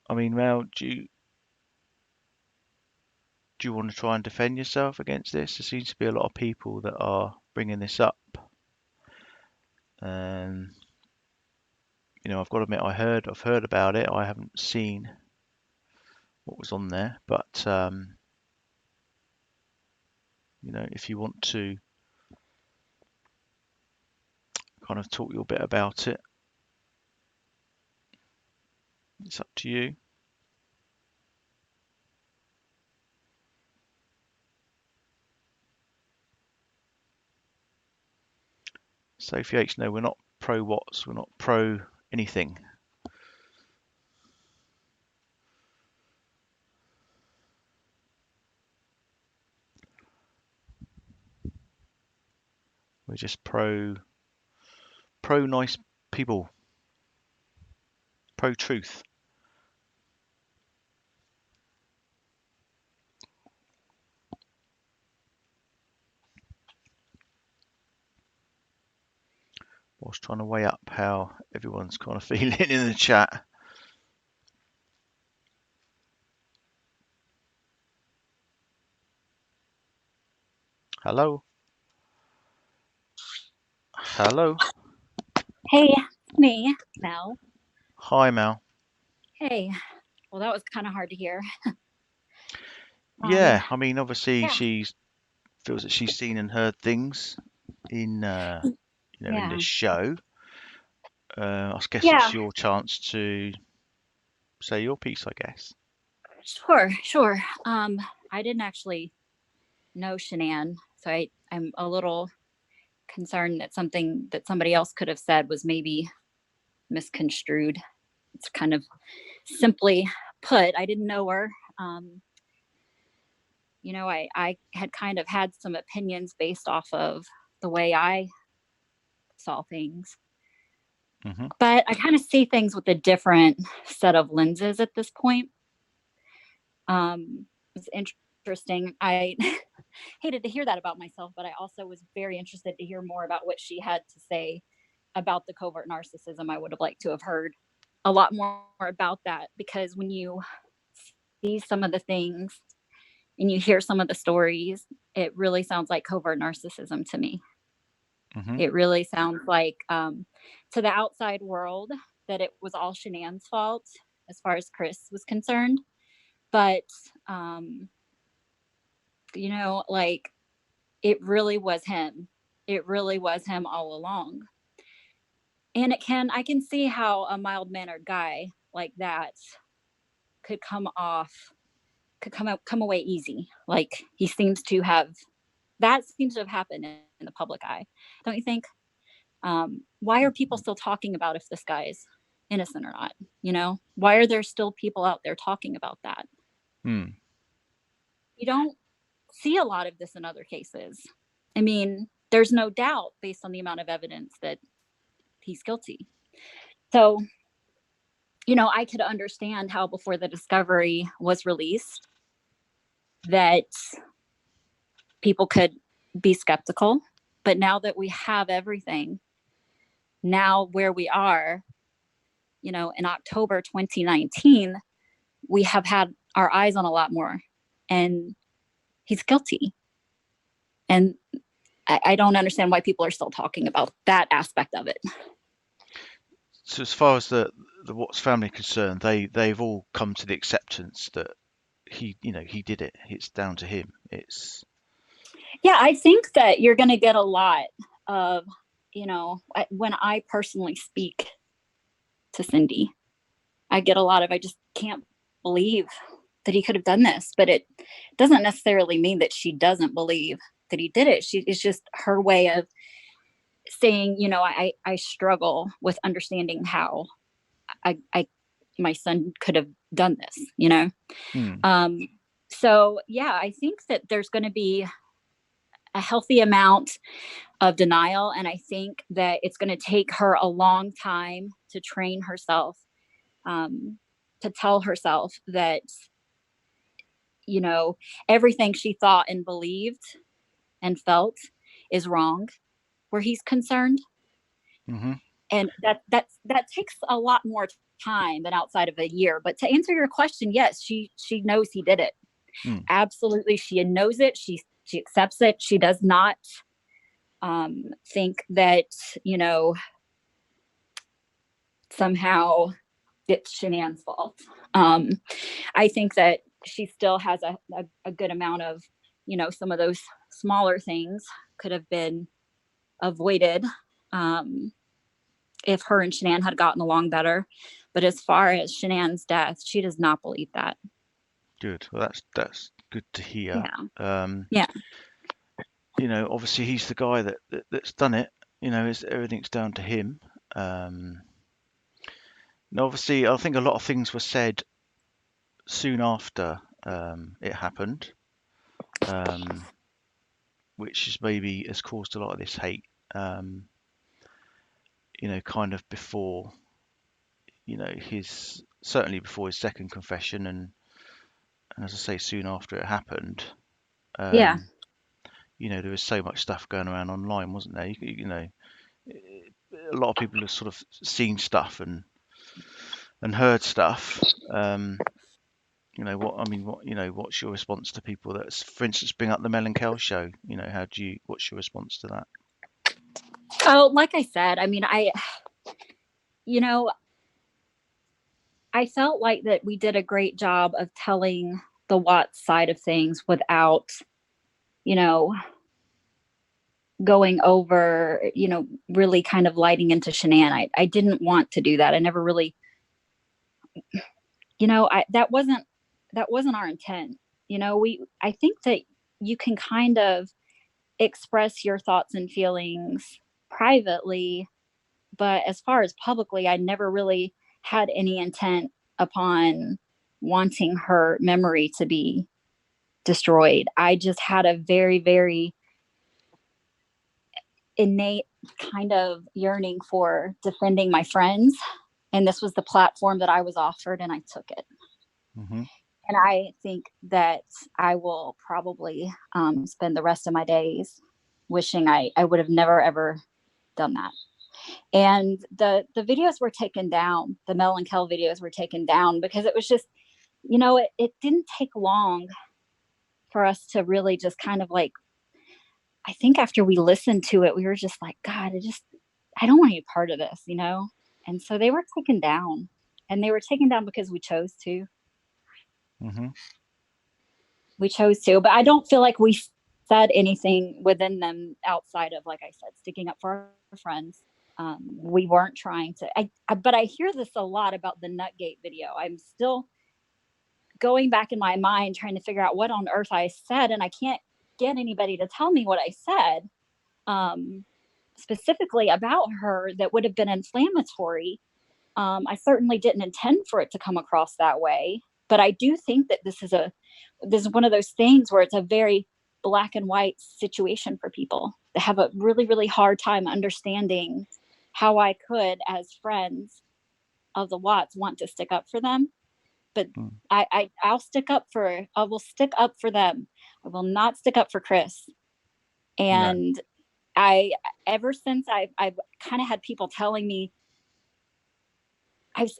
I mean, Mel, do you want to try and defend yourself against this? There seems to be a lot of people that are bringing this up. And I've got to admit, I've heard about it. I haven't seen what was on there, but if you want to kind of talk your bit about it, it's up to you. Sophie H, no, we're not pro Watts. We're not pro anything. We're just pro nice people, pro truth. I was trying to weigh up how everyone's kind of feeling in the chat. Hello? Hello? Hey, me, Mel. Hi, Mel. Hey. Well, that was kind of hard to hear. Yeah, I mean, obviously Yeah. she feels that she's seen and heard things in in this show. I guess it's your chance to say your piece, I guess. Sure. I didn't actually know Shanann, so I'm a little concerned that something that somebody else could have said was maybe misconstrued. It's kind of simply put. I didn't know her. I had kind of had some opinions based off of the way I saw things. Mm-hmm. But I kind of see things with a different set of lenses at this point. It's interesting. I hated to hear that about myself, but I also was very interested to hear more about what she had to say about the covert narcissism. I would have liked to have heard a lot more about that, because when you see some of the things and you hear some of the stories, it really sounds like covert narcissism to me. It really sounds like to the outside world that it was all Shanann's fault as far as Chris was concerned. But, you know, like it really was him. It really was him all along. And I can see how a mild mannered guy like that could come away easy. Like he seems to have, that seems to have happened in the public eye. Don't you think? Why are people still talking about if this guy is innocent or not? You know, why are there still people out there talking about that? You don't see a lot of this in other cases. I mean, there's no doubt based on the amount of evidence that he's guilty. So, you know, I could understand how before the discovery was released that people could be skeptical. But now that we have everything, now where we are, you know, in October 2019, we have had our eyes on a lot more, and he's guilty. And I don't understand why people are still talking about that aspect of it. So as far as the Watts family are concerned, they've all come to the acceptance that he did it. It's down to him. Yeah, I think that you're going to get a lot of, you know, when I personally speak to Cindy, I get a lot of, I just can't believe that he could have done this. But it doesn't necessarily mean that she doesn't believe that he did it. It's just her way of saying, you know, I struggle with understanding how my son could have done this, you know? So yeah, I think that there's going to be a healthy amount of denial. And I think that it's going to take her a long time to train herself, to tell herself that, you know, everything she thought and believed and felt is wrong where he's concerned. And that takes a lot more time than outside of a year. But to answer your question, yes, she knows he did it. Absolutely. She knows it. She accepts it. She does not think that, you know, somehow it's Shanann's fault. I think that she still has a good amount of, you know, some of those smaller things could have been avoided if her and Shanann had gotten along better. But as far as Shanann's death, she does not believe that. Good. Well, that's good to hear. Yeah. You know, obviously he's the guy that's done it. You know, everything's down to him. And obviously, I think a lot of things were said soon after it happened, which is maybe has caused a lot of this hate. You know, kind of before, you know, certainly before his second confession, and as I say, soon after it happened. You know, there was so much stuff going around online, wasn't there? You know, a lot of people have sort of seen stuff and heard stuff. You know, what's your response to people that, for instance, bring up the Mel and Kel show? You know, what's your response to that? Oh, like I said, I mean, you know, I felt like that we did a great job of telling the Watts side of things without, you know, going over, you know, really kind of lighting into Shanann. I didn't want to do that. I never really, you know, that wasn't our intent. You know, I think that you can kind of express your thoughts and feelings privately, but as far as publicly, I never really had any intent upon wanting her memory to be destroyed. I just had a very, very innate kind of yearning for defending my friends. And this was the platform that I was offered, and I took it. And I think that I will probably spend the rest of my days wishing I would have never, ever done that. And the videos were taken down. The Mel and Kel videos were taken down because it was just, it didn't take long for us to really just kind of like, I think after we listened to it, we were just like, God, I don't want to be part of this, And so they were taken down, and they were taken down because we chose to. Mm-hmm. We chose to, but I don't feel like we said anything within them outside of, like I said, sticking up for our friends. We weren't trying to, but I hear this a lot about the Nutgate video. I'm still going back in my mind trying to figure out what on earth I said, and I can't get anybody to tell me what I said specifically about her that would have been inflammatory. I certainly didn't intend for it to come across that way, but I do think that this is one of those things where it's a very black and white situation for people that have a really, really hard time understanding how I could, as friends of the Watts, want to stick up for them. But I will stick up for them. I will not stick up for Chris. And no. Ever since I've kind of had people telling me,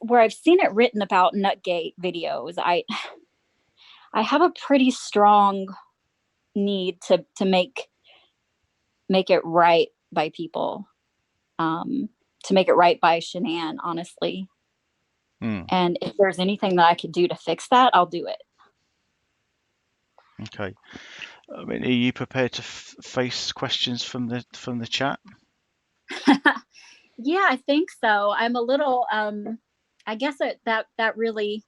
where I've seen it written about Nutgate videos, I have a pretty strong need to make it right by people, to make it right by Shanann, honestly. And if there's anything that I could do to fix that, I'll do it. Okay. I mean, are you prepared to face questions from the chat? Yeah, I think so. I'm a little, I guess that really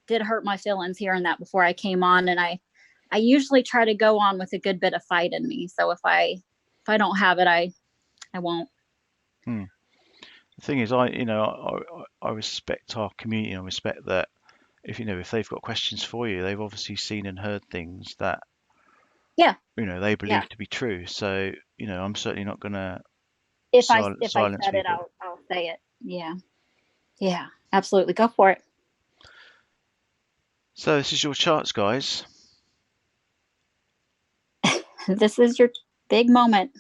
did hurt my feelings hearing that before I came on. And I usually try to go on with a good bit of fight in me. So if I don't have it, I won't. The thing is, I respect our community, and I respect that if they've got questions for you, they've obviously seen and heard things that they believe to be true. So I'm certainly not gonna silence I said people. it, I'll say it. Yeah, absolutely, go for it. So this is your charts, guys. This is your big moment.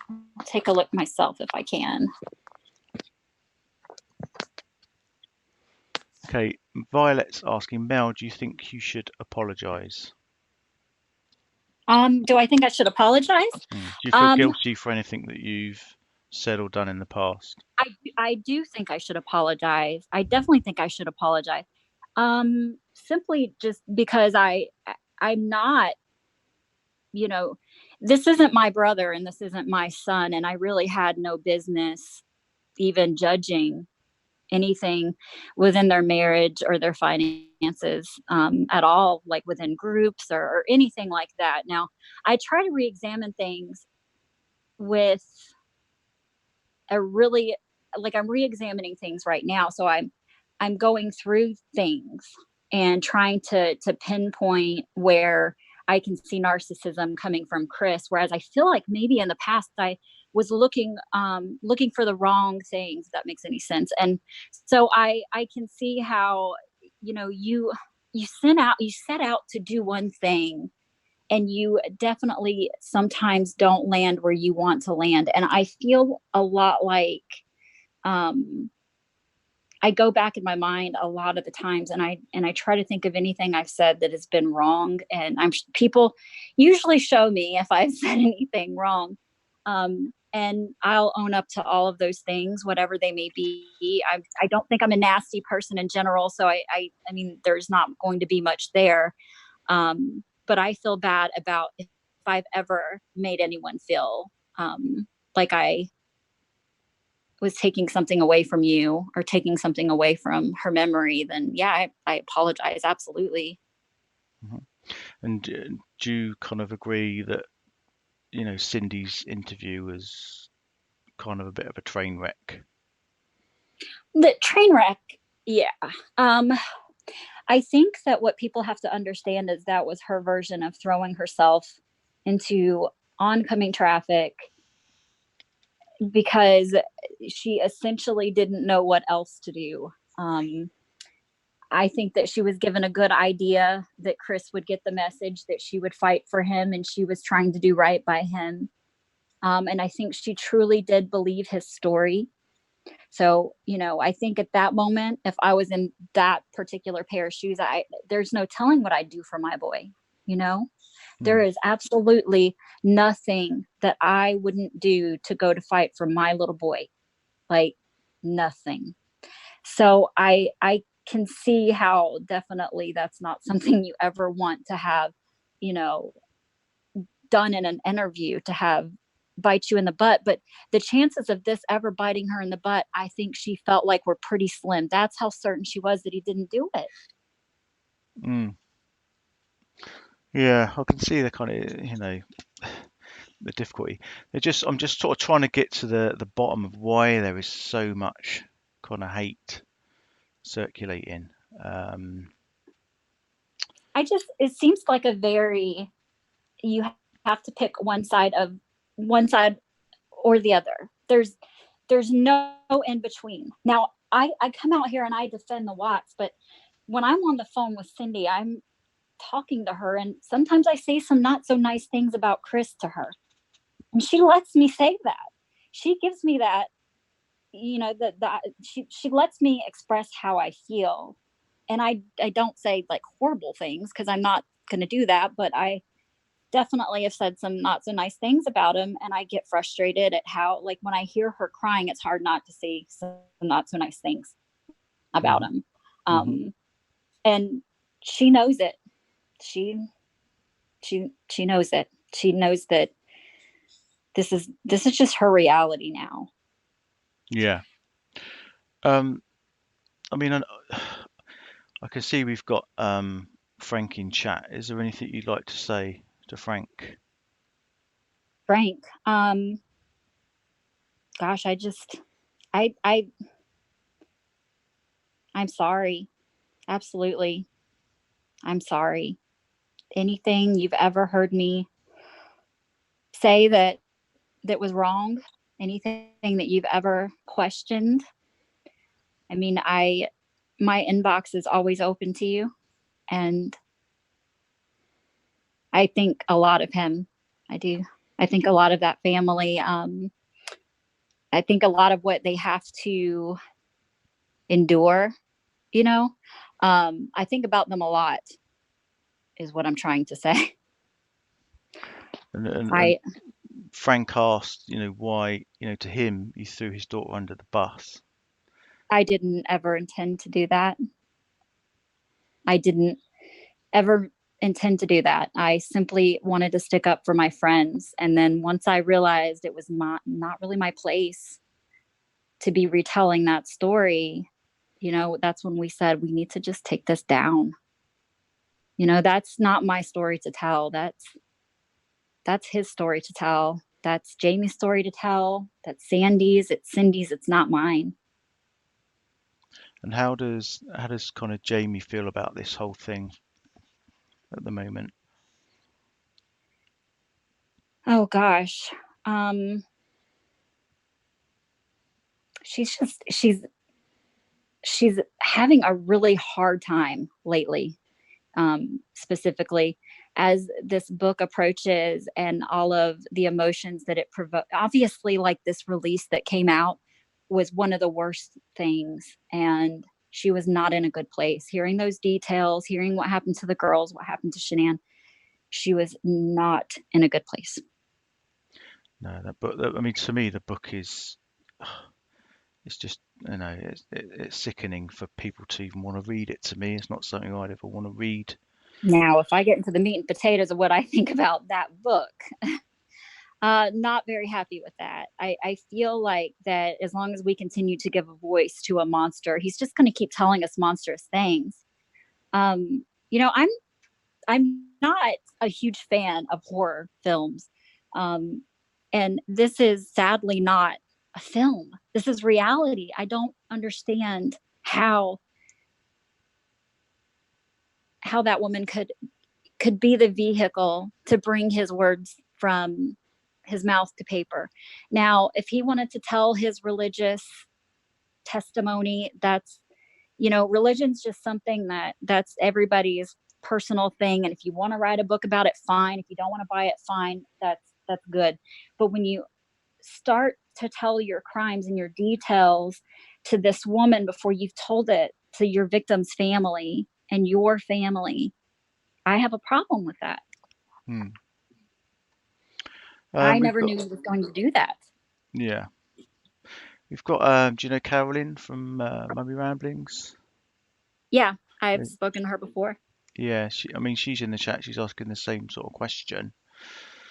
I'll take a look myself if I can. Okay, Violet's asking, Mel, do you think you should apologize? Do I think I should apologize? Do you feel guilty for anything that you've said or done in the past? I do think I should apologize. I definitely think I should apologize. Simply just because I'm not, this isn't my brother and this isn't my son, and I really had no business even judging anything within their marriage or their finances at all, like within groups or anything like that. Now, I try to re-examine things with I'm re-examining things right now. So I'm going through things and trying to pinpoint where I can see narcissism coming from Chris, whereas I feel like maybe in the past I was looking for the wrong things, if that makes any sense. And so I can see how, you set out to do one thing, and you definitely sometimes don't land where you want to land. And I feel a lot like I go back in my mind a lot of the times, and I try to think of anything I've said that has been wrong. And people usually show me if I've said anything wrong. And I'll own up to all of those things, whatever they may be. I don't think I'm a nasty person in general. So I mean, there's not going to be much there. But I feel bad about if I've ever made anyone feel like I was taking something away from you or taking something away from her memory, then yeah, I apologize. Absolutely. Mm-hmm. And do you kind of agree that, Cindy's interview was kind of a bit of a train wreck? The train wreck, yeah. I think that what people have to understand is that was her version of throwing herself into oncoming traffic because she essentially didn't know what else to do. I think that she was given a good idea that Chris would get the message, that she would fight for him, and she was trying to do right by him. And I think she truly did believe his story. So, you know, I think at that moment, if I was in that particular pair of shoes, there's no telling what I'd do for my boy. You know, there is absolutely nothing that I wouldn't do to go to fight for my little boy. Like nothing. So I can see how definitely that's not something you ever want to have, you know, done in an interview, to have bite you in the butt. But the chances of this ever biting her in the butt, I think she felt like were pretty slim. That's how certain she was that he didn't do it. Mm. Yeah, I can see the kind of, you know, the difficulty. I'm just sort of trying to get to the bottom of why there is so much kind of hate circulating. Um, It seems like you have to pick one side or the other. There's no in between. Now, I come out here and I defend the Watts, but when I'm on the phone with Cindy, I'm talking to her, and sometimes I say some not so nice things about Chris to her. And she lets me say that. She gives me that, you know, that she lets me express how I feel. And I don't say like horrible things, because I'm not going to do that, but I definitely have said some not so nice things about him, and I get frustrated at how, like, when I hear her crying, it's hard not to say some not so nice things about him. mhm. And she knows it. She knows it. She knows that this is just her reality now. Yeah. I mean, I can see we've got Frank in chat. Is there anything you'd like to say to Frank? Frank, gosh, I I'm sorry. Absolutely. I'm sorry. Anything you've ever heard me say that was wrong, anything that you've ever questioned. I mean, my inbox is always open to you, and I think a lot of him. I do. I think a lot of that family. I think a lot of what they have to endure. You know, I think about them a lot. Is what I'm trying to say. And I Frank asked, you know, why, you know, to him, you threw his daughter under the bus. I didn't ever intend to do that. I didn't ever intend to do that. I simply wanted to stick up for my friends. And then once I realized it was not really my place to be retelling that story, you know, that's when we said we need to just take this down. You know, that's not my story to tell. That's his story to tell. That's Jamie's story to tell. That's Sandy's. It's Cindy's. It's not mine. And how does kind of Jamie feel about this whole thing at the moment? Oh gosh. Um, she's just she's having a really hard time lately, specifically as this book approaches and all of the emotions that it provoked. Obviously, like this release that came out was one of the worst things. And she was not in a good place. Hearing those details, hearing what happened to the girls, what happened to Shanann, she was not in a good place. No, that book. I mean, to me, the book is. It's just, you know, it's sickening for people to even want to read it. To me, it's not something I'd ever want to read. Now, if I get into the meat and potatoes of what I think about that book, not very happy with that. I feel like that as long as we continue to give a voice to a monster, he's just going to keep telling us monstrous things. You know, I'm not a huge fan of horror films, and this is sadly not a film. This is reality. I don't understand how that woman could be the vehicle to bring his words from his mouth to paper. Now, if he wanted to tell his religious testimony, religion's just something that's everybody's personal thing. And if you want to write a book about it, fine. If you don't want to buy it, fine. That's good. But when you start to tell your crimes and your details to this woman before you've told it to your victim's family and your family, I have a problem with that. Hmm. I We've never got, knew he was going to do that. yeah, we've got, do you know Carolyn from Mummy Ramblings? Yeah, I've spoken to her before. Yeah, I mean, she's in the chat. She's asking the same sort of question.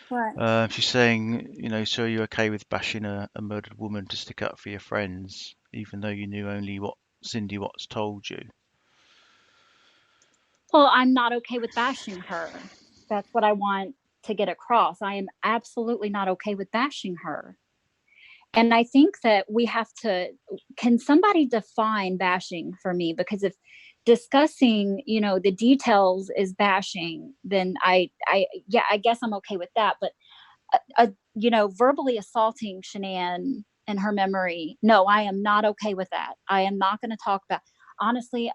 What? She's saying, so are you okay with bashing a murdered woman to stick up for your friends, even though you knew only what Cindy Watts told you? Well, I'm not okay with bashing her. That's what I want to get across. I am absolutely not okay with bashing her. And I think that we have to, can somebody define bashing for me? Because if discussing, the details is bashing, then yeah, I guess I'm okay with that. But, verbally assaulting Shanann and her memory, no, I am not okay with that. I am not going to talk about, honestly,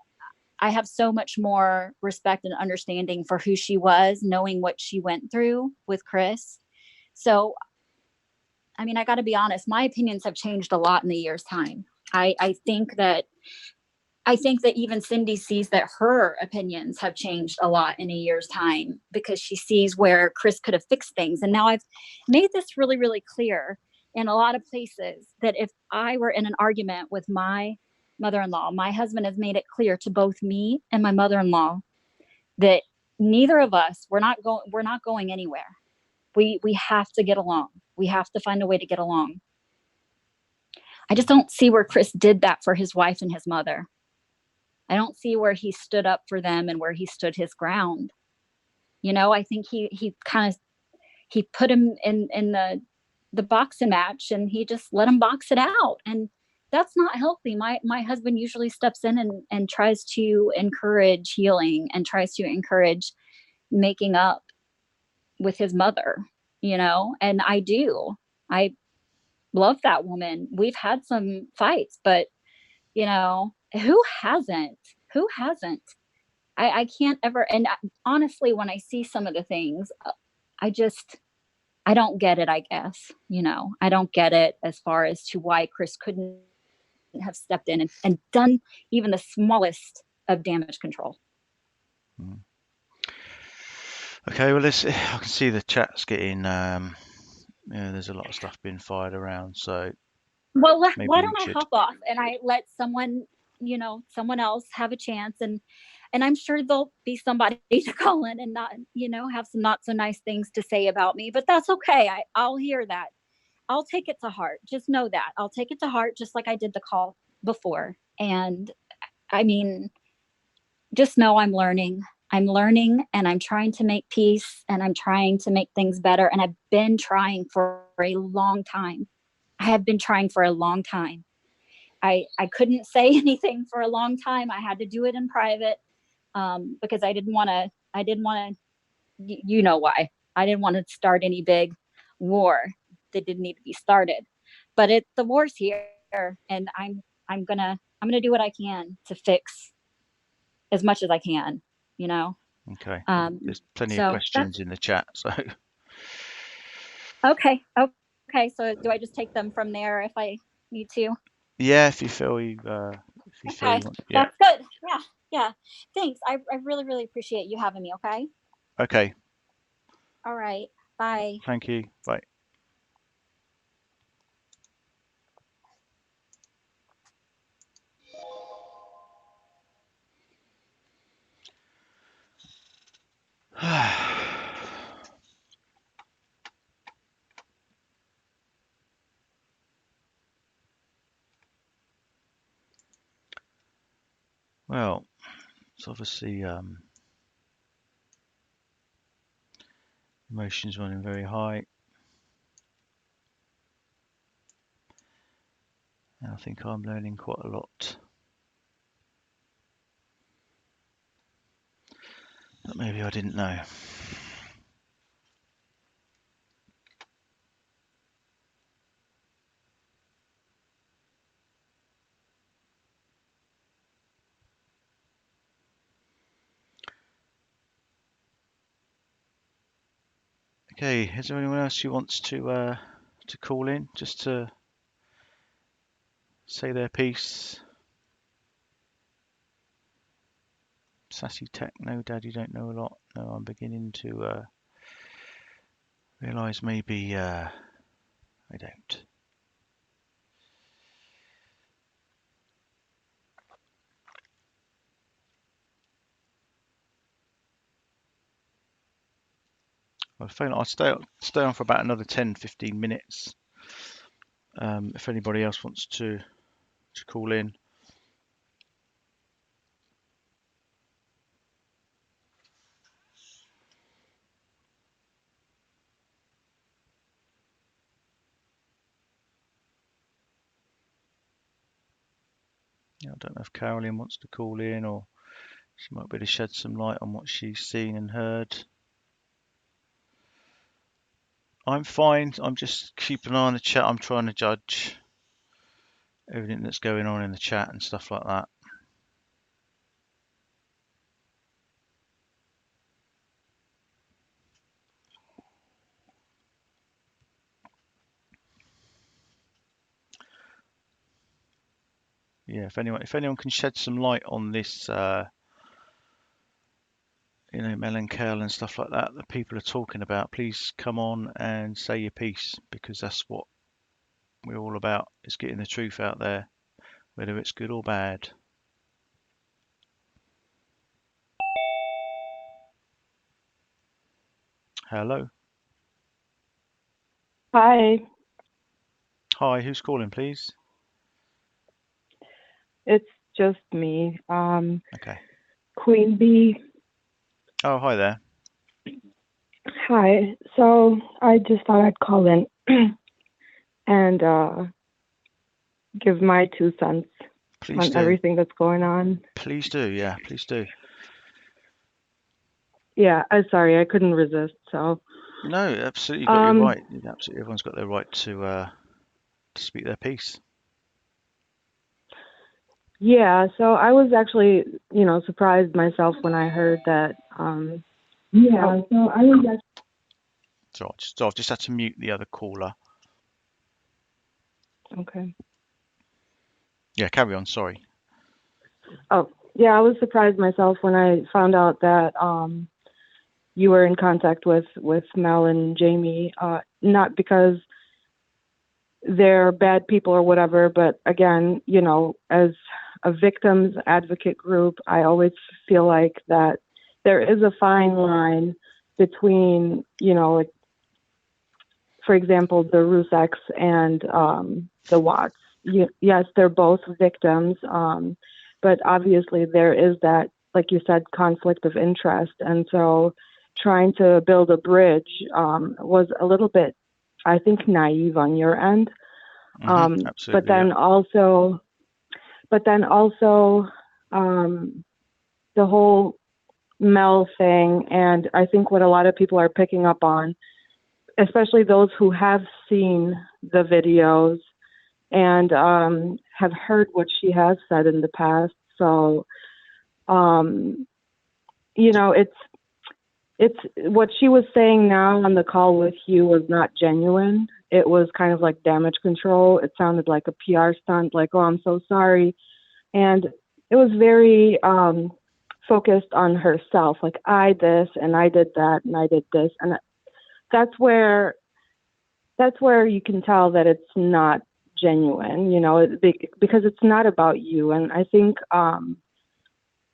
I have so much more respect and understanding for who she was, knowing what she went through with Chris. So, I mean, I got to be honest, my opinions have changed a lot in the year's time. I think that even Cindy sees that her opinions have changed a lot in a year's time because she sees where Chris could have fixed things. And now I've made this really, really clear in a lot of places that if I were in an argument with my mother-in-law, my husband has made it clear to both me and my mother-in-law that neither of us, we're not going anywhere. We have to get along. We have to find a way to get along. I just don't see where Chris did that for his wife and his mother. I don't see where he stood up for them and where he stood his ground. I think he put him in the boxing match and he just let him box it out. And that's not healthy. My husband usually steps in and tries to encourage healing and tries to encourage making up with his mother, and I love that woman. We've had some fights, but who hasn't? Who hasn't? I can't ever. And honestly, when I see some of the things, I don't get it. I guess I don't get it as far as to why Chris couldn't have stepped in and done even the smallest of damage control. Hmm. Okay, well, I can see the chat's getting, there's a lot of stuff being fired around, so well, maybe why we don't I should. hop off and I let someone else have a chance, and I'm sure there'll be somebody to call in and not, have some not so nice things to say about me, but that's okay. I'll hear that. I'll take it to heart. Just know that I'll take it to heart, just like I did the call before. And I mean, just know I'm learning and I'm trying to make peace and I'm trying to make things better. And I've been trying for a long time. I have been trying for a long time. I couldn't say anything for a long time. I had to do it in private because I didn't want to, why. I didn't want to start any big war that didn't need to be started. But the war's here and I'm gonna do what I can to fix as much as I can, Okay, there's plenty of So questions in the chat, so okay. Okay. So do I just take them from there if I need to? yeah, if you feel you Okay. want, yeah. That's good. Yeah. Yeah. Thanks. I really, really appreciate you having me. Okay. Okay, All right. Bye. thank you. Bye. Well, it's obviously emotions running very high. And I think I'm learning quite a lot that maybe I didn't know. Okay, is there anyone else who wants to call in just to say their piece. Sassy Tech, no, Dad, you don't know a lot. No, I'm beginning to realise maybe I don't. I'll stay on for about another 10-15 minutes. If anybody else wants to call in. Yeah, I don't know if Carolyn wants to call in, or she might be able to shed some light on what she's seen and heard. I'm fine. I'm just keeping an eye on the chat. I'm trying to judge everything that's going on in the chat and stuff like that. Yeah, if anyone can shed some light on this, Mel and Kel and stuff like that people are talking about, please come on and say your piece, because that's what we're all about, is getting the truth out there, whether it's good or bad. Hello. Hi, Hi, who's calling, please? it's just me. Okay. Queen Bee. Oh, hi there. Hi. So I just thought I'd call in and give my 2 cents Please on do. everything that's going on. Please do. Yeah, please do. Yeah, I'm sorry, I couldn't resist. So No, absolutely, you've got your right. um, Absolutely, everyone's got their right to speak their piece. yeah, so I was actually, surprised myself when I heard that. Yeah, so I was actually. So I've just had to mute the other caller. Okay. Yeah, carry on. Sorry. Oh, yeah, I was surprised myself when I found out that you were in contact with Mel and Jamie, not because they're bad people or whatever, but again, as a victims advocate group, I always feel like that there is a fine line between, like, for example, the Ruseks and the Watts. Yes, they're both victims, but obviously there is that, like you said, conflict of interest, and so trying to build a bridge was a little bit, I think, naive on your end. Absolutely. But then also, the whole Mel thing, and I think what a lot of people are picking up on, especially those who have seen the videos and have heard what she has said in the past. So, it's what she was saying now on the call with you was not genuine. It was kind of like damage control. It sounded like a PR stunt, like, oh, I'm so sorry. And it was very focused on herself, like, I this and I did that and I did this. And that's where you can tell that it's not genuine, because it's not about you. And I think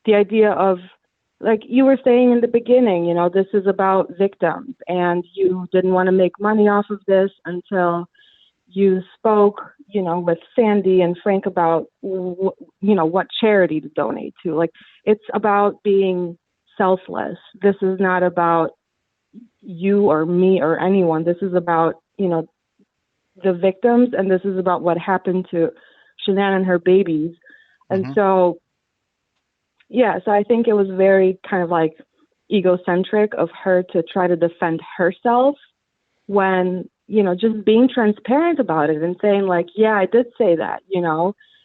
the idea of, like you were saying in the beginning, this is about victims, and you didn't want to make money off of this until you spoke, with Sandy and Frank about, what charity to donate to. Like, it's about being selfless. This is not about you or me or anyone. This is about, the victims, and this is about what happened to Shanann and her babies. And so, yeah, so I think it was very kind of like egocentric of her to try to defend herself when, just being transparent about it and saying, like, yeah, I did say that,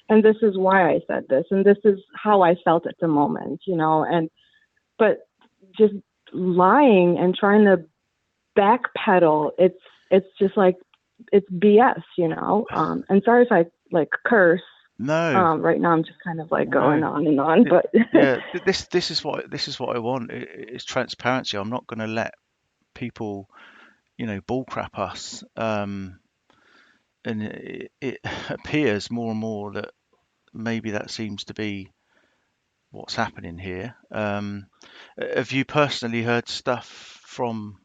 and this is why I said this, and this is how I felt at the moment, but just lying and trying to backpedal, it's just like, it's BS, and sorry if I like curse, No, Right now I'm just kind of like no. going on and on, but Yeah, this is what I want. It's transparency. I'm not going to let people, bullcrap us. And it appears more and more that maybe that seems to be what's happening here. Have you personally heard stuff from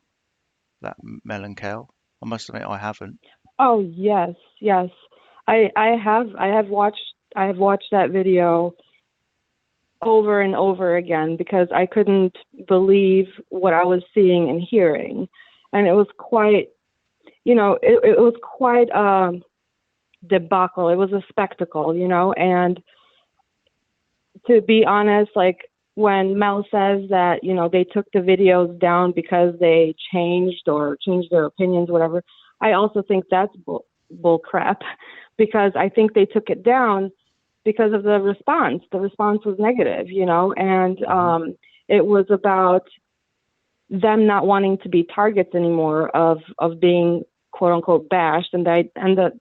that Melancholy? I must admit I haven't. oh yes, yes. I have watched that video over and over again because I couldn't believe what I was seeing and hearing. And it was quite, it was quite a debacle. It was a spectacle, and to be honest, like when Mel says that, they took the videos down because they changed their opinions, whatever, I also think that's bull crap because I think they took it down because of the response. The response was negative, and it was about them not wanting to be targets anymore of being quote unquote bashed, and the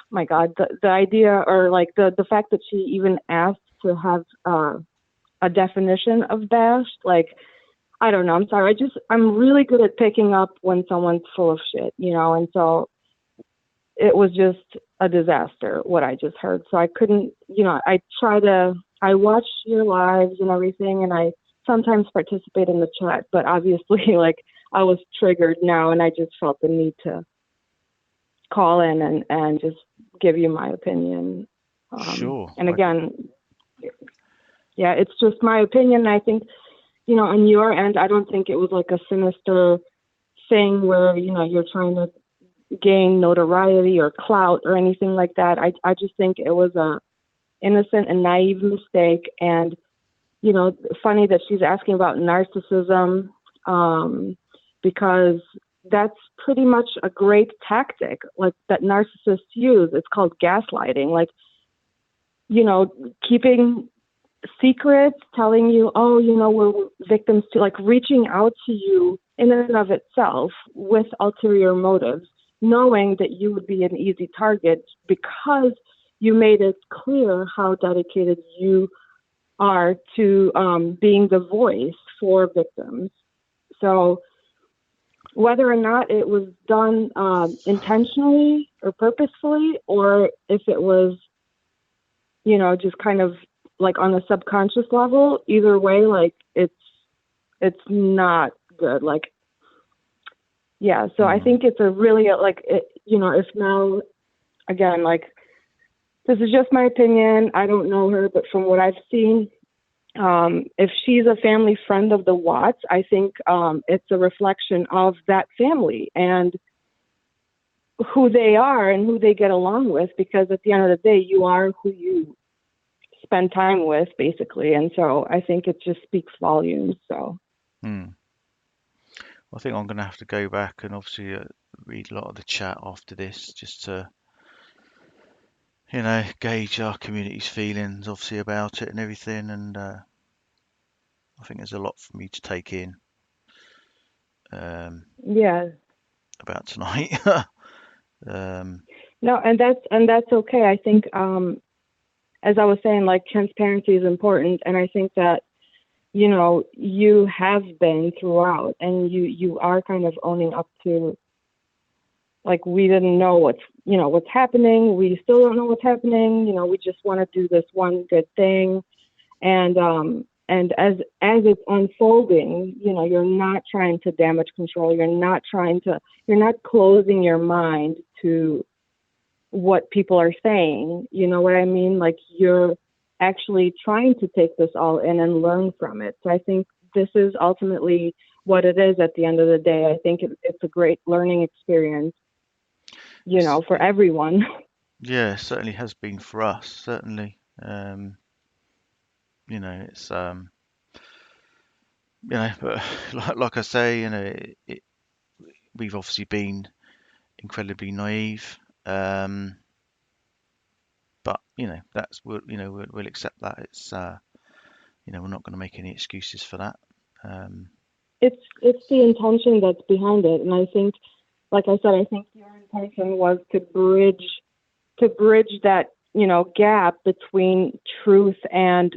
my God, the idea or like the fact that she even asked to have a definition of bashed, like I don't know. I'm sorry. I'm really good at picking up when someone's full of shit, and so it was just a disaster what I just heard. So I couldn't, I watch your lives and everything, and I sometimes participate in the chat, but obviously, like, I was triggered now, and I just felt the need to call in and just give you my opinion. Sure. And again, yeah, it's just my opinion. I think, on your end, I don't think it was like a sinister thing where, you're trying to gain notoriety or clout or anything like that. I just think it was a innocent and naive mistake. And, funny that she's asking about narcissism, because that's pretty much a great tactic, like that narcissists use. It's called gaslighting, like, keeping secrets, telling you, oh, we're victims to, like, reaching out to you in and of itself with ulterior motives, knowing that you would be an easy target because you made it clear how dedicated you are to being the voice for victims. So whether or not it was done intentionally or purposefully, or if it was, just kind of like on a subconscious level, either way, like it's not good. Like, yeah. So I think it's a really if now, again, like, this is just my opinion. I don't know her, but from what I've seen, if she's a family friend of the Watts, I think it's a reflection of that family and who they are and who they get along with, because at the end of the day, you are who you spend time with, basically. And so I think it just speaks volumes. So I think I'm going to have to go back and obviously read a lot of the chat after this just to, gauge our community's feelings obviously about it and everything. And I think there's a lot for me to take in yeah. about tonight. No, and that's okay. I think as I was saying, like, transparency is important, and I think that you have been throughout, and you are kind of owning up to, like, we didn't know what's happening. We still don't know what's happening. We just want to do this one good thing, and as it's unfolding, you're not trying to damage control. You're not closing your mind to what people are saying. You know what I mean? Like, you're actually trying to take this all in and learn from it. So I think this is ultimately what it is at the end of the day. I think it's a great learning experience, for everyone. Yeah, it certainly has been for us, certainly. It's but like I say, we've obviously been incredibly naive. But that's we'll accept that. It's we're not going to make any excuses for that. It's the intention that's behind it, and I think, like I said, I think your intention was to bridge that gap between truth and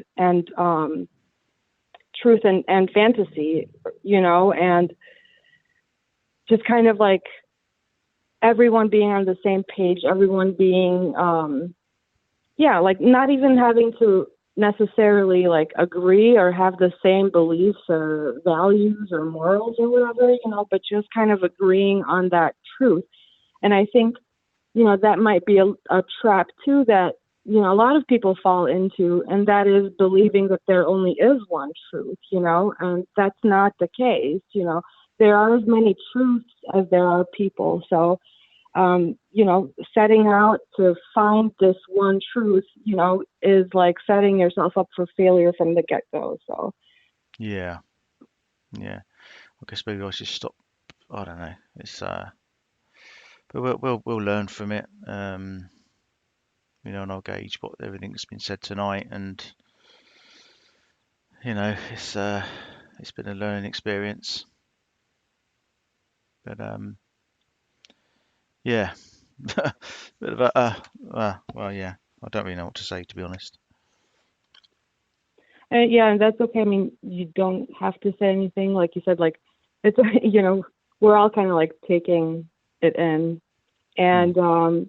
truth and fantasy, and just kind of like everyone being on the same page, everyone being, like not even having to necessarily like agree or have the same beliefs or values or morals or whatever, but just kind of agreeing on that truth. And I think, that might be a trap too that, a lot of people fall into, and that is believing that there only is one truth, and that's not the case. There are as many truths as there are people. So, setting out to find this one truth, is like setting yourself up for failure from the get-go. So, Yeah. I guess maybe I should stop. I don't know. It's but we'll learn from it. And I'll gauge what everything's been said tonight, and it's been a learning experience. But yeah, bit of a well, yeah. I don't really know what to say, to be honest. yeah, and that's okay. I mean, you don't have to say anything. Like you said, like it's, we're all kind of like taking it in, and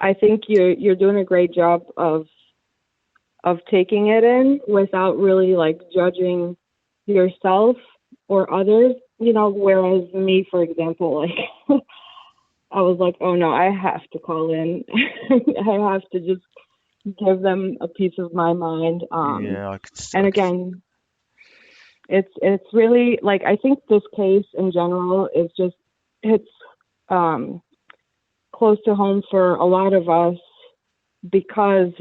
I think you're doing a great job of taking it in without really like judging yourself or others, whereas me, for example, like I was like, oh no, I have to call in. I have to just give them a piece of my mind. Yeah, and again, it's really like, I think this case in general is just, it's close to home for a lot of us because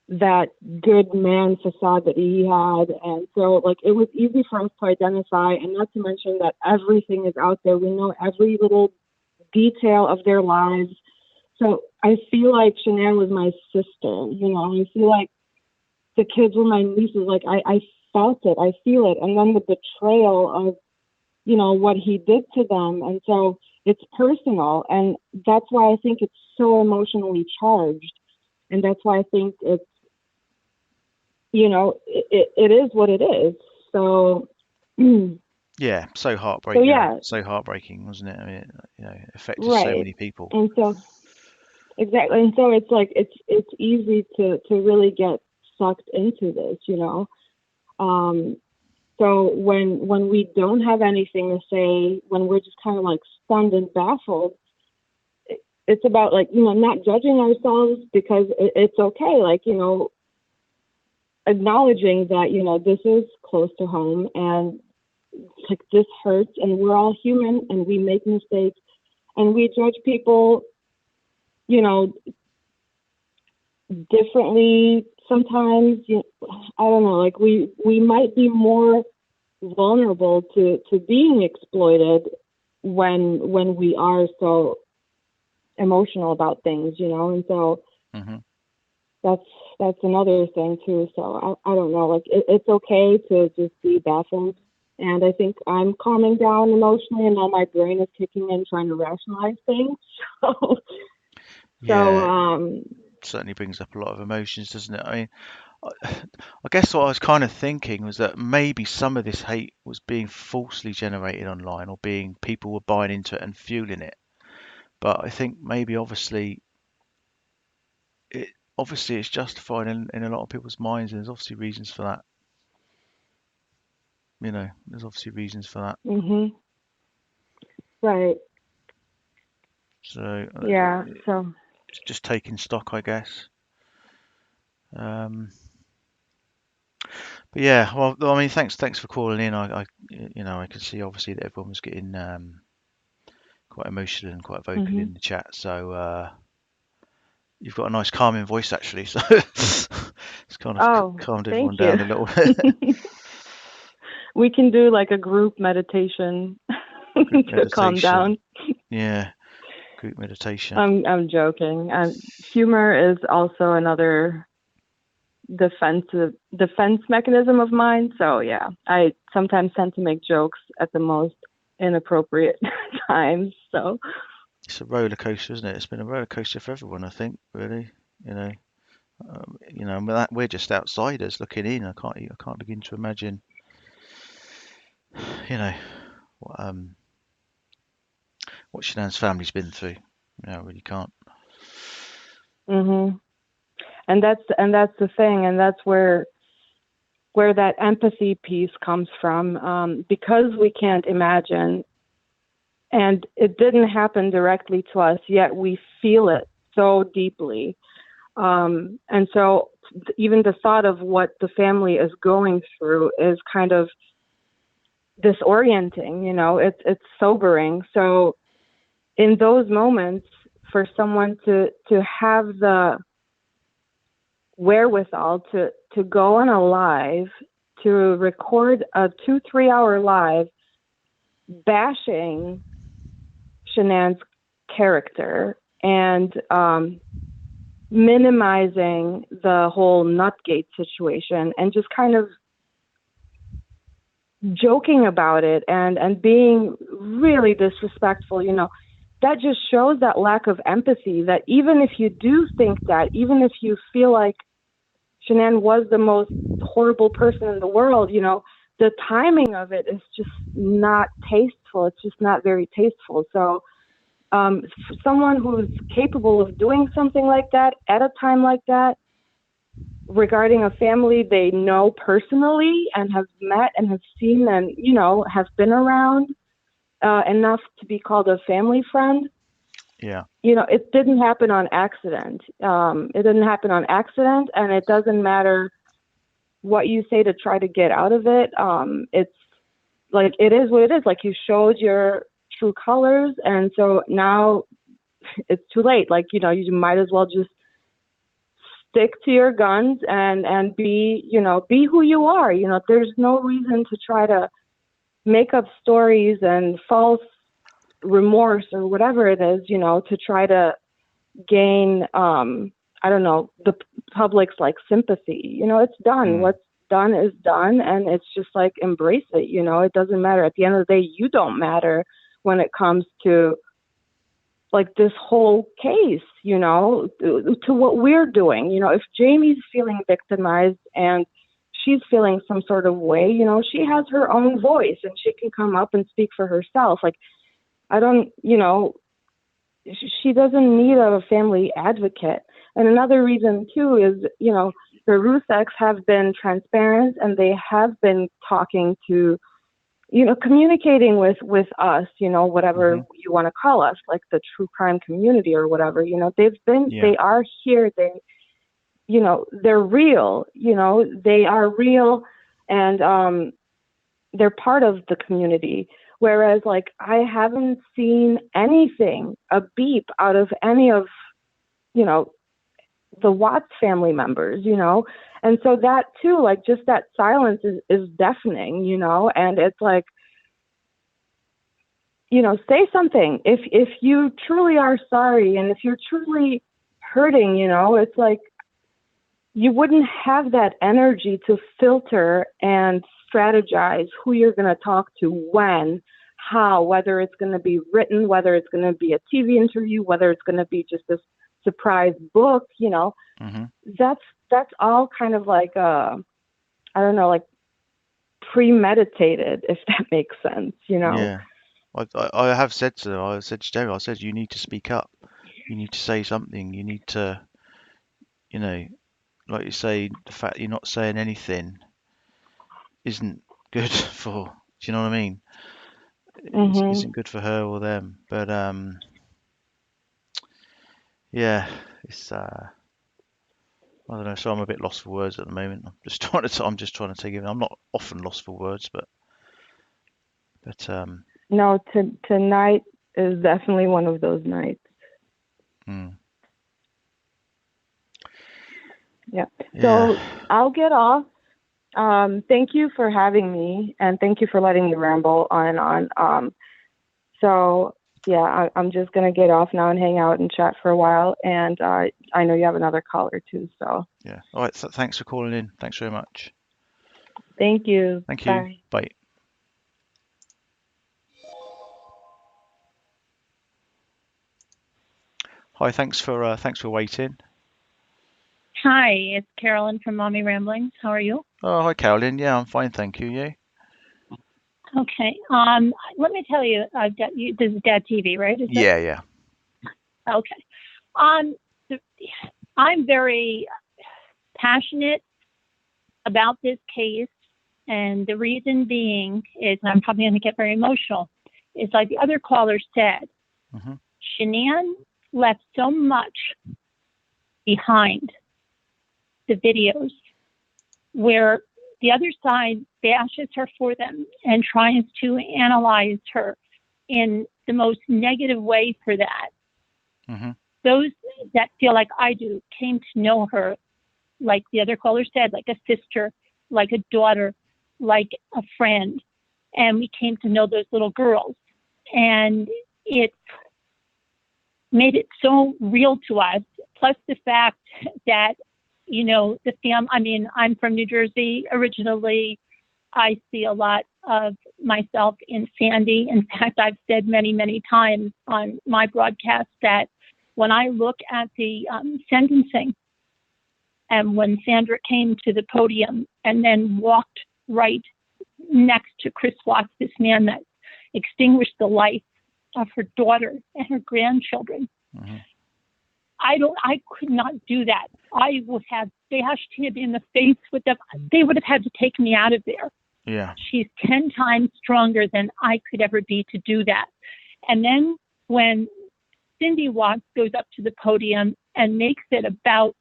that good man facade that he had. And so like it was easy for us to identify, and not to mention that everything is out there. We know every little detail of their lives. So I feel like Shanann was my sister, I feel like the kids were my nieces. Like I felt it, I feel it. And then the betrayal of, what he did to them. And so it's personal. And that's why I think it's so emotionally charged. And that's why I think it's, it is what it is. So, yeah, so heartbreaking. So, yeah. So heartbreaking, wasn't it? I mean, it affected Right. so many people. And so, exactly. And so it's like, it's easy to really get sucked into this, So when we don't have anything to say, when we're just kind of like stunned and baffled, it's about like, not judging ourselves, because it's okay. Like, acknowledging that, this is close to home, and like this hurts, and we're all human, and we make mistakes, and we judge people, differently sometimes. I don't know, like we might be more vulnerable to being exploited when we are so emotional about things, and so that's another thing too. So I don't know, like it's okay to just be baffled, and I think I'm calming down emotionally, and now my brain is kicking in trying to rationalize things. Certainly brings up a lot of emotions, doesn't it? I mean, I guess what I was kind of thinking was that maybe some of this hate was being falsely generated online, or people were buying into it and fueling it. But I think maybe obviously it's justified in a lot of people's minds, and there's obviously reasons for that. There's obviously reasons for that. Right. So yeah. So just taking stock, I guess. But yeah, well, I mean, thanks for calling in. I can see obviously that everyone was getting quite emotional and quite vocal in the chat. So you've got a nice calming voice, actually. So it's kind of calmed everyone down a little bit. We can do like a group meditation to calm down. Yeah, group meditation. I'm joking. Humor is also another defense mechanism of mine. So yeah, I sometimes tend to make jokes at the most inappropriate times. So it's a roller coaster, isn't it? It's been a roller coaster for everyone, I think, really. But we're just outsiders looking in. I can't begin to imagine, you know, what what Shanann's family's been through. I really can't. Mhm. And that's the thing, and that's where that empathy piece comes from, because we can't imagine, and it didn't happen directly to us, yet we feel it so deeply. And so even the thought of what the family is going through is kind of disorienting, it's sobering. So in those moments, for someone to have the wherewithal to go on a live, to record a 2-3 hour live bashing Shanann's character and minimizing the whole Nutgate situation and just kind of joking about it and being really disrespectful, that just shows that lack of empathy, that even if you do think that, even if you feel like Shanann was the most horrible person in the world, the timing of it is just not tasteful. It's just not very tasteful. So someone who's capable of doing something like that at a time like that, regarding a family they know personally and have met and have seen and, have been around enough to be called a family friend. Yeah. It didn't happen on accident. It didn't happen on accident, and it doesn't matter what you say to try to get out of it. It's like, it is what it is. Like, you showed your true colors, and so now it's too late. Like, you might as well just stick to your guns and be who you are. There's no reason to try to make up stories and false remorse or whatever it is, to try to gain, I don't know, the public's like sympathy. It's done. What's done is done, and it's just like, embrace it. It doesn't matter. At the end of the day, you don't matter when it comes to like this whole case, to what we're doing. If Jamie's feeling victimized and she's feeling some sort of way, she has her own voice and she can come up and speak for herself. Like, I don't, she doesn't need a family advocate. And another reason too is, the Ruseks have been transparent and they have been talking to, communicating with us, whatever you want to call us, like the true crime community or whatever, they've been, they are here. They, they're real, they are real, and they're part of the community. Whereas, like, I haven't seen anything, a beep out of any of, the Watts family members, and so that too, like, just that silence is deafening, and it's like, say something. If you truly are sorry and if you're truly hurting, it's like, you wouldn't have that energy to filter and strategize who you're going to talk to, when, how, whether it's going to be written, whether it's going to be a TV interview, whether it's going to be just a surprise book, that's all kind of like, I don't know, like premeditated, if that makes sense, Yeah. I have said to her, I said to Jerry, I said, you need to speak up. You need to say something. You need to, like you say, the fact you're not saying anything isn't good for, do you know what I mean? Isn't good for her or them. But yeah, it's I don't know. So I'm a bit lost for words at the moment. I'm just trying to take it. I'm not often lost for words, but no, tonight is definitely one of those nights. Yeah. So I'll get off. Thank you for having me, and thank you for letting me ramble on and on. So yeah, I'm just gonna get off now and hang out and chat for a while. And I know you have another caller too. So yeah. All right. Thanks for calling in. Thanks very much. Thank you. Thank you. Bye. Bye. Hi, thanks for waiting. Hi, it's Carolyn from Mommy Ramblings. How are you? Oh, hi, Carolyn. Yeah, I'm fine, thank you. You? Okay. Let me tell you, I've got you. This is Dad TV, right? Is Yeah, yeah. it? Okay. I'm very passionate about this case, and the reason being is, and I'm probably going to get very emotional, is like the other caller said, hmm Shanann left so much behind the videos where the other side bashes her for them and tries to analyze her in the most negative way for that. hmm Those that feel like I do came to know her, like the other caller said, like a sister, like a daughter, like a friend. And we came to know those little girls. And it made it so real to us. Plus the fact that, I'm from New Jersey originally. I see a lot of myself in Sandy. In fact, I've said many, many times on my broadcast that when I look at the sentencing and when Sandra came to the podium and then walked right next to Chris Watts, this man that extinguished the life of her daughter and her grandchildren, hmm I could not do that. I would have bashed him in the face with them. They would have had to take me out of there. Yeah. She's 10 times stronger than I could ever be to do that. And then when Cindy Watts goes up to the podium and makes it about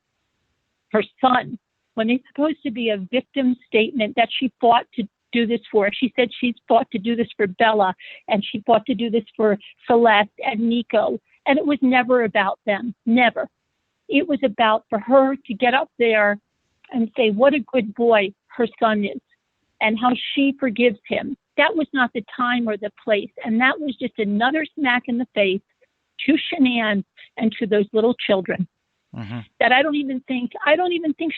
her son, when it's supposed to be a victim statement that she fought to do this for. She said she's fought to do this for Bella, and she fought to do this for Celeste and Nico. And it was never about them, never. It was about for her to get up there and say what a good boy her son is and how she forgives him. That was not the time or the place. And that was just another smack in the face to Shanann and to those little children. hmm That I don't even think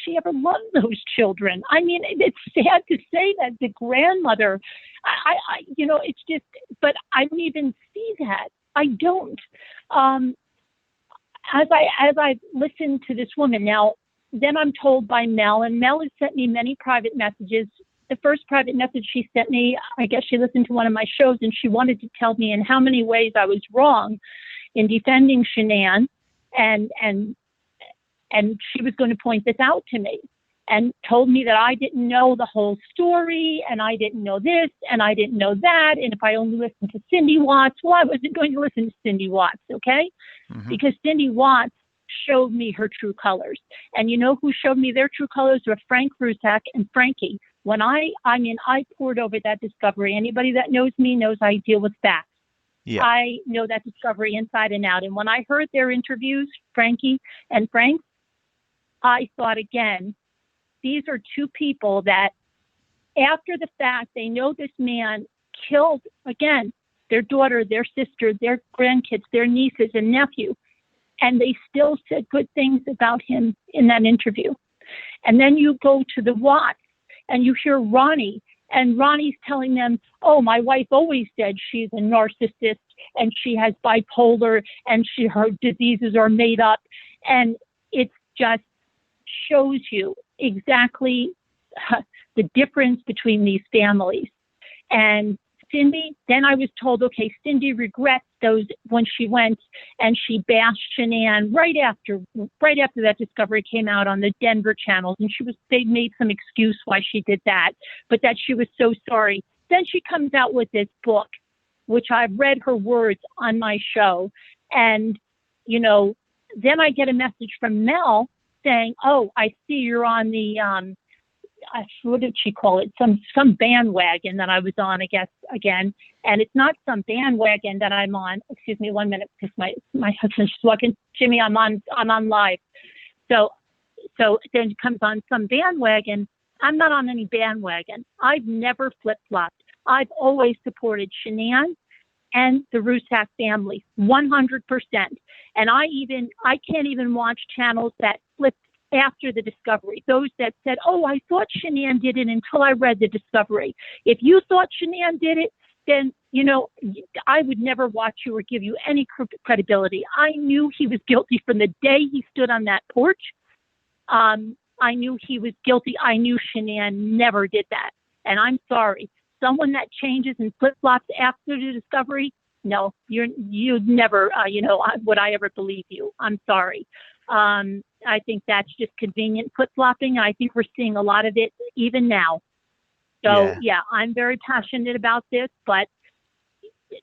she ever loved those children. I mean, it's sad to say that the grandmother, it's just, but I don't even see that. I don't. As I listen to this woman now, then I'm told by Mel, and Mel has sent me many private messages. The first private message she sent me, I guess she listened to one of my shows, and she wanted to tell me in how many ways I was wrong in defending Shanann, and she was going to point this out to me, and told me that I didn't know the whole story, and I didn't know this, and I didn't know that, and if I only listened to Cindy Watts, well, I wasn't going to listen to Cindy Watts, okay? hmm Because Cindy Watts showed me her true colors. And you know who showed me their true colors were Frank Rusak and Frankie. When I poured over that discovery. Anybody that knows me knows I deal with facts. Yeah. I know that discovery inside and out. And when I heard their interviews, Frankie and Frank, I thought again, these are two people that after the fact, they know this man killed, again, their daughter, their sister, their grandkids, their nieces and nephew. And they still said good things about him in that interview. And then you go to the Watts and you hear Ronnie, and Ronnie's telling them, oh, my wife always said she's a narcissist and she has bipolar and her diseases are made up. And it just shows you exactly the difference between these families. And Cindy, then I was told, okay, Cindy regrets those when she went and she bashed Shanann right after that discovery came out on the Denver channels, and they made some excuse why she did that, but that she was so sorry. Then she comes out with this book, which I've read her words on my show, and then I get a message from Mel saying, oh, I see you're on the what did she call it? Some bandwagon that I was on, I guess, again. And it's not some bandwagon that I'm on. Excuse me 1 minute, because my husband's just walking. Jimmy, I'm on live. So then it comes on some bandwagon. I'm not on any bandwagon. I've never flip-flopped. I've always supported Shanann and the Rusak family, 100%. And I can't even watch channels that flip after the discovery. Those that said, oh, I thought Shanann did it until I read the discovery. If you thought Shanann did it, then, I would never watch you or give you any credibility. I knew he was guilty from the day he stood on that porch. I knew he was guilty. I knew Shanann never did that. And I'm sorry. Someone that changes and flip-flops after the discovery, no, you'd never, would I ever believe you? I'm sorry. I think that's just convenient flip-flopping. I think we're seeing a lot of it even now. So, yeah, I'm very passionate about this, but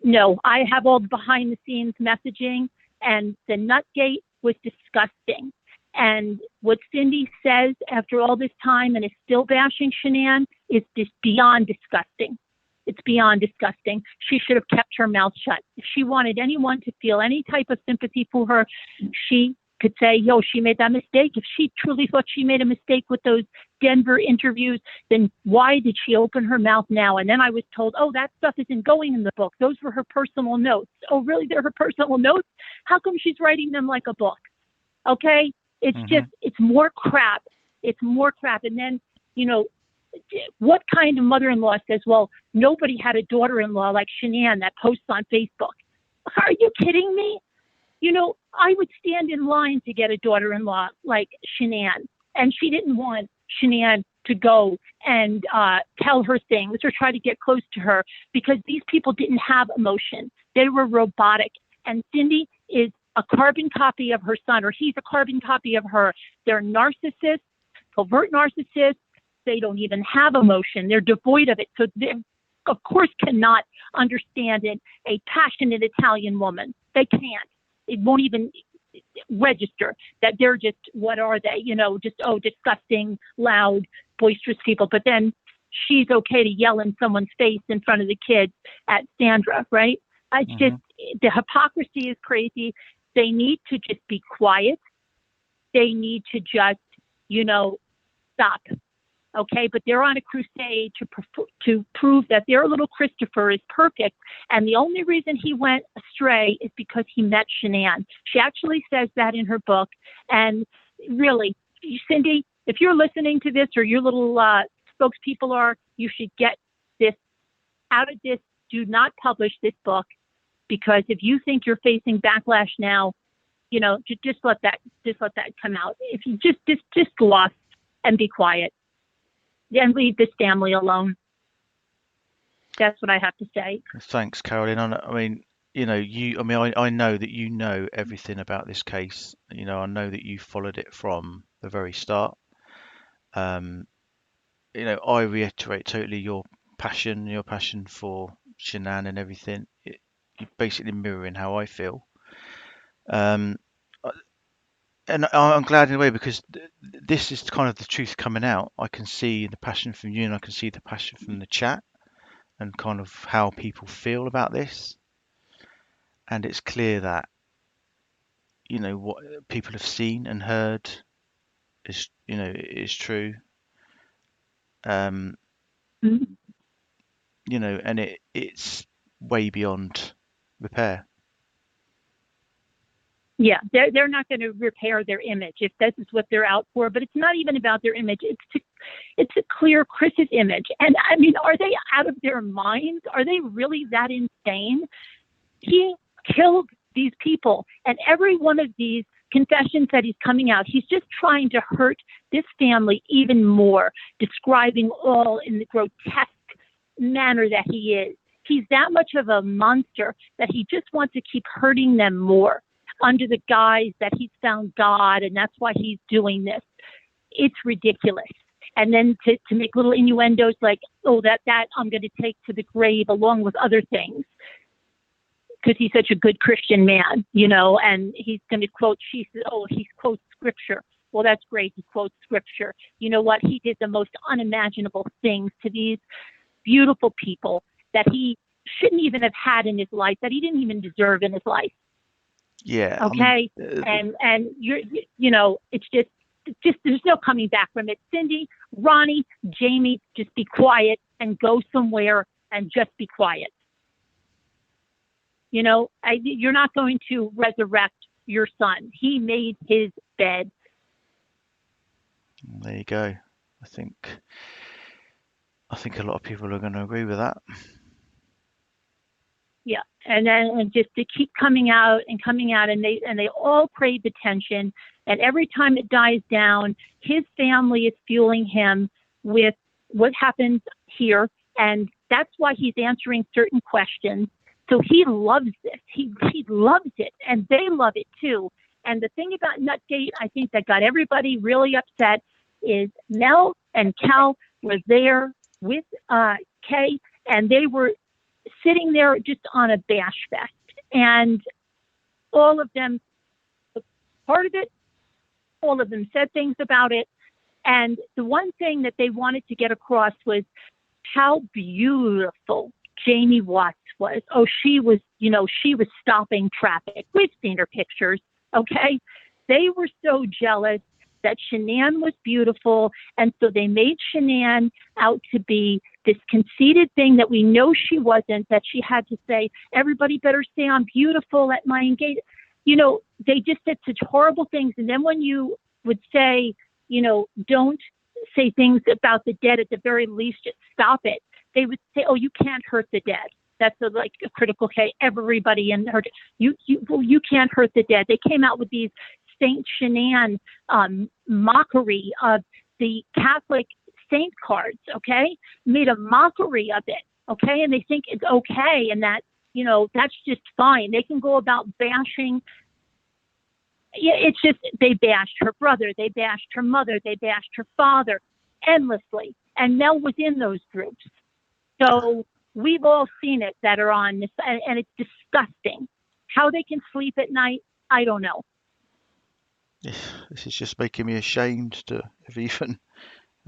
no, I have all the behind-the-scenes messaging, and the Nutgate was disgusting. And what Cindy says after all this time and is still bashing Shanann is just beyond disgusting. It's beyond disgusting. She should have kept her mouth shut. If she wanted anyone to feel any type of sympathy for her, she could say, she made that mistake. If she truly thought she made a mistake with those Denver interviews, then why did she open her mouth now? And then I was told, that stuff isn't going in the book. Those were her personal notes. Oh, really? They're her personal notes? How come she's writing them like a book? Okay? It's just, it's more crap. It's more crap. And then, what kind of mother-in-law says, well, nobody had a daughter-in-law like Shanann that posts on Facebook? Are you kidding me? I would stand in line to get a daughter-in-law like Shanann, and she didn't want Shanann to go and tell her things or try to get close to her because these people didn't have emotion. They were robotic. And Cindy is a carbon copy of her son, or he's a carbon copy of her. They're narcissists, covert narcissists. They don't even have emotion. They're devoid of it. So they, of course, cannot understand it. A passionate Italian woman. They can't. It won't even register that they're just, what are they? Disgusting, loud, boisterous people. But then she's okay to yell in someone's face in front of the kids at Sandra, right? It's just, the hypocrisy is crazy. They need to just be quiet. They need to just, stop. Okay, but they're on a crusade to prove that their little Christopher is perfect. And the only reason he went astray is because he met Shanann. She actually says that in her book. And really, Cindy, if you're listening to this, or your little spokespeople are, you should get this out of this. Do not publish this book, because if you think you're facing backlash now, just let that come out. If you just go off and be quiet. And leave this family alone. That's what I have to say. Thanks, Caroline. I know that you know everything about this case. I know that you followed it from the very start. I reiterate totally your passion for Shanann and everything. You're basically mirroring how I feel. And I'm glad in a way, because this is kind of the truth coming out. I can see the passion from you, and I can see the passion from the chat, and kind of how people feel about this. And it's clear that what people have seen and heard is true. And it's way beyond repair. Yeah, they're not going to repair their image if this is what they're out for. But it's not even about their image. It's to clear Chris's image. And I mean, are they out of their minds? Are they really that insane? He killed these people, and every one of these confessions that he's coming out, he's just trying to hurt this family even more, describing all in the grotesque manner that he is. He's that much of a monster that he just wants to keep hurting them more, under the guise that he's found God and that's why he's doing this. It's ridiculous. And then to make little innuendos like, that I'm going to take to the grave along with other things, because he's such a good Christian man, and he's going to quote, he quotes scripture. Well, that's great. He quotes scripture. You know what? He did the most unimaginable things to these beautiful people that he shouldn't even have had in his life, that he didn't even deserve in his life. Yeah. Okay. And it's just there's no coming back from it. Cindy, Ronnie, Jamie, just be quiet and go somewhere and just be quiet. You're not going to resurrect your son. He made his bed. There you go. I think a lot of people are going to agree with that. and just to keep coming out, and they all crave attention. And every time it dies down, his family is fueling him with what happens here, and that's why he's answering certain questions. So he loves this. He loves it, and they love it too. And the thing about Nutgate, I think that got everybody really upset, is Mel and Cal were there with Kay, and they were sitting there just on a bash fest, and all of them took part of it. All of them said things about it, and the one thing that they wanted to get across was how beautiful Jamie Watts was. Oh, she was stopping traffic. We've seen her pictures, okay? They were so jealous that Shanann was beautiful, and so they made Shanann out to be this conceited thing that we know she wasn't, that she had to say, everybody better say I'm beautiful at my engagement. They just said such horrible things. And then when you would say, don't say things about the dead, at the very least, just stop it. They would say, oh, you can't hurt the dead. That's a critical case. Everybody in her, you can't hurt the dead. They came out with these Saint Shanann mockery of the Catholic saint cards, okay? Made a mockery of it, okay? And they think it's okay, and that, that's just fine. They can go about bashing. Yeah, it's just, they bashed her brother, they bashed her mother, they bashed her father endlessly. And Mel was in those groups. So we've all seen it that are on this, and it's disgusting. How they can sleep at night, I don't know. This is just making me ashamed to have even.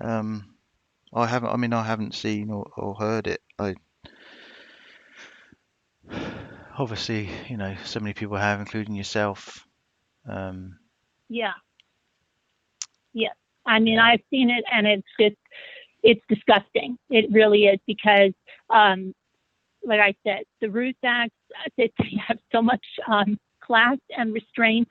I haven't seen or heard it. Obviously, so many people have, including yourself. Yeah. I mean, I've seen it, and it's disgusting. It really is, because, like I said, the Rusaks, they have so much class and restraint,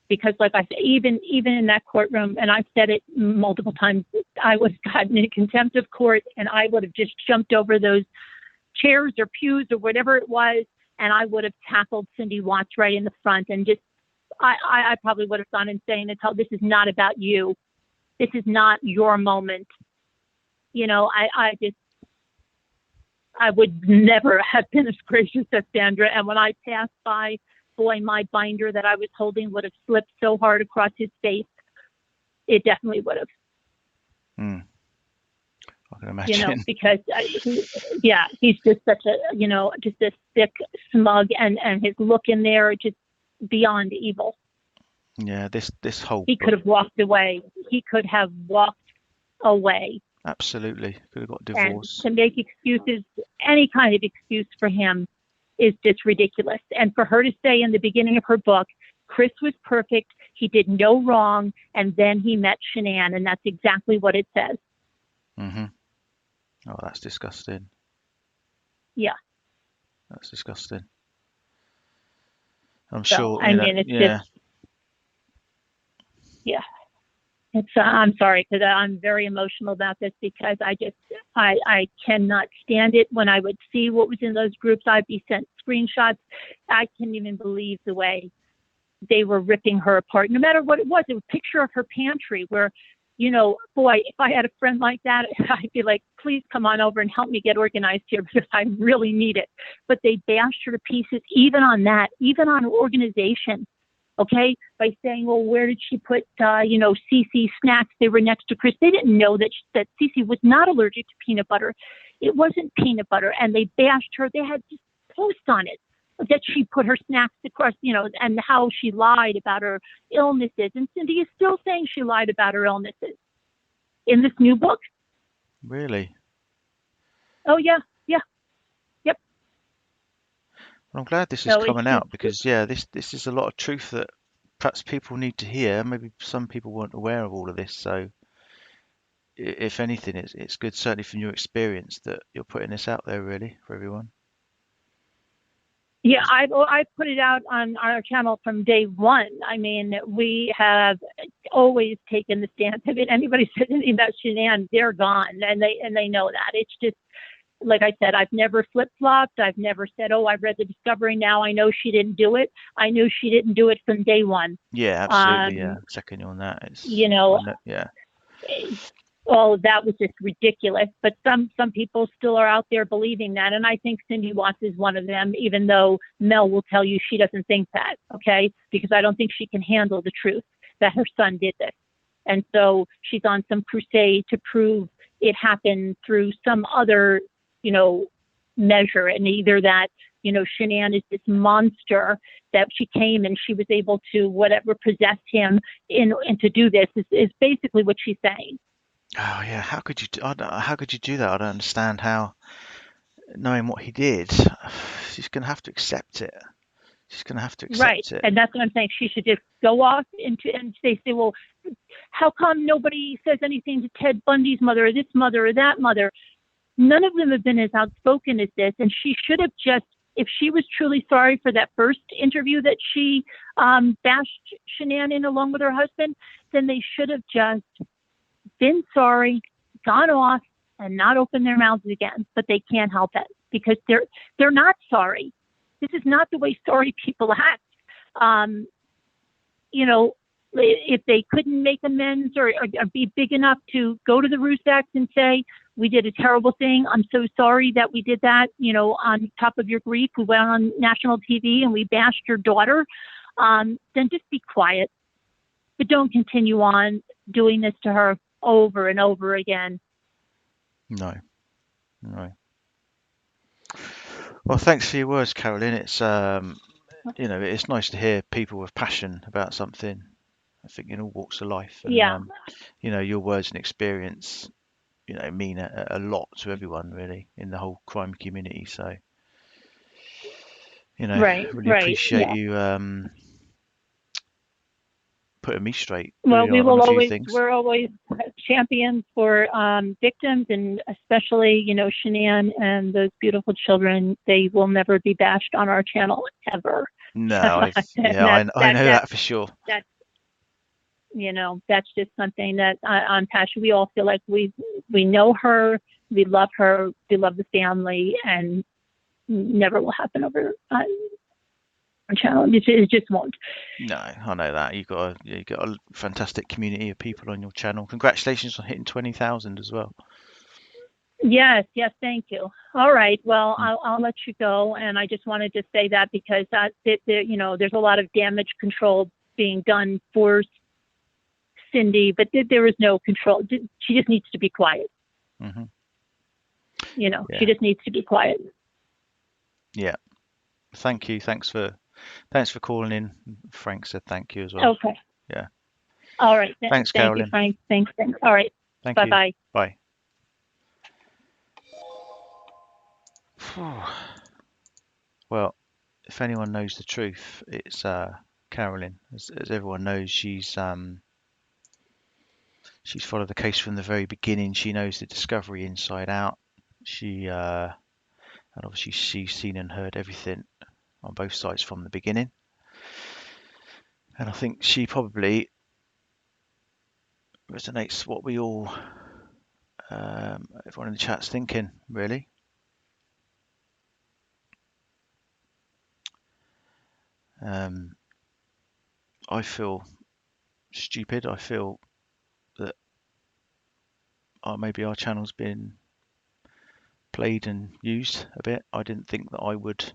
because, like I said, even in that courtroom, and I've said it multiple times, I would have gotten in contempt of court, and I would have just jumped over those chairs or pews or whatever it was, and I would have tackled Cindy Watts right in the front, and just, I probably would have gone insane and told, this is not about you. This is not your moment. I would never have been as gracious as Sandra. And when I passed by, boy, my binder that I was holding would have slipped so hard across his face. It definitely would have. I can imagine. Because he's just such a, just a thick, smug, and his look in there, just beyond evil. Yeah, this whole He could have walked away. He could have walked away. Absolutely. Could have got divorced. And to make excuses, any kind of excuse for him, is just ridiculous. And for her to say in the beginning of her book, Chris was perfect, he did no wrong, and then he met Shanann, and that's exactly what it says. Mm-hmm. Oh, that's disgusting. Yeah. That's disgusting. I'm So, sure. I mean, it's just, yeah. It's, I'm sorry, because I'm very emotional about this, because I cannot stand it. When I would see what was in those groups, I'd be sent screenshots. I can't even believe the way they were ripping her apart, no matter what it was. It was a picture of her pantry where, boy, if I had a friend like that, I'd be like, please come on over and help me get organized here, because I really need it. But they bashed her to pieces, even on that, even on organization. Okay, by saying, well, where did she put, Cece snacks? They were next to Chris. They didn't know that Cece was not allergic to peanut butter. It wasn't peanut butter, and they bashed her. They had just posts on it that she put her snacks across, and how she lied about her illnesses. And Cindy is still saying she lied about her illnesses in this new book. Really? Oh, yeah. Yep. I'm glad this is coming out, because this is a lot of truth that perhaps people need to hear. Maybe some people weren't aware of all of this. So if anything, it's good, certainly from your experience, that you're putting this out there really for everyone. Yeah, I put it out on our channel from day one. I mean, we have always taken the stance. If anybody says anything about Shanann, they're gone, and they know that. It's just, like I said, I've never flip-flopped. I've never said, oh, I've read the discovery, now I know she didn't do it. I knew she didn't do it from day one. Yeah, absolutely. Yeah, second you on that. It's yeah. Well, that was just ridiculous. But some people still are out there believing that, and I think Cindy Watts is one of them. Even though Mel will tell you she doesn't think that, okay? Because I don't think she can handle the truth that her son did this, and so she's on some crusade to prove it happened through some other, measure, and either that, Shanann is this monster that she came and she was able to whatever possess him and to do this is basically what she's saying. Oh yeah, how could you do that? I don't understand how, knowing what he did, she's gonna have to accept it. She's gonna have to accept it. And that's what I'm saying. She should just go off and they say, well, how come nobody says anything to Ted Bundy's mother or this mother or that mother? None of them have been as outspoken as this, and she should have just, if she was truly sorry for that first interview that she bashed Shanann in along with her husband, then they should have just been sorry, gone off, and not opened their mouths again. But they can't help it because they're not sorry. This is not the way sorry people act. If they couldn't make amends or be big enough to go to the Rusaks and say, we did a terrible thing, I'm so sorry that we did that, on top of your grief, we went on national TV and we bashed your daughter, then just be quiet. But don't continue on doing this to her over and over again. No. Well, thanks for your words, Carolyn. It's it's nice to hear people with passion about something. I think in all walks of life, and your words and experience, mean a lot to everyone really in the whole crime community. So, really appreciate you putting me straight. Well, really on a few things. We're always champions for victims, and especially, Shanann and those beautiful children. They will never be bashed on our channel ever. No, I know that for sure. That's just something that I'm passionate. We all feel like we know her, we love her, we love the family, and never will happen over on channel. It just won't. No, I know that. You got a fantastic community of people on your channel. Congratulations on hitting 20,000 as well. Yes, thank you. All right, well, I'll let you go, and I just wanted to say that because there's a lot of damage control being done for Cindy, but there is no control. She just needs to be quiet. Mm-hmm. She just needs to be quiet. Yeah. Thank you. Thanks for calling in. Frank said thank you as well. Okay. Yeah. All right. Thanks, Thank Carolyn. you, Frank. Thanks. All right. Thank you. Bye. Bye. Well, if anyone knows the truth, it's Carolyn. As everyone knows, she's followed the case from the very beginning. She knows the discovery inside out. And obviously she's seen and heard everything on both sides from the beginning. And I think she probably resonates what we all, everyone in the chat's thinking, really. I feel stupid. I feel that maybe our channel's been played and used a bit. I didn't think that I would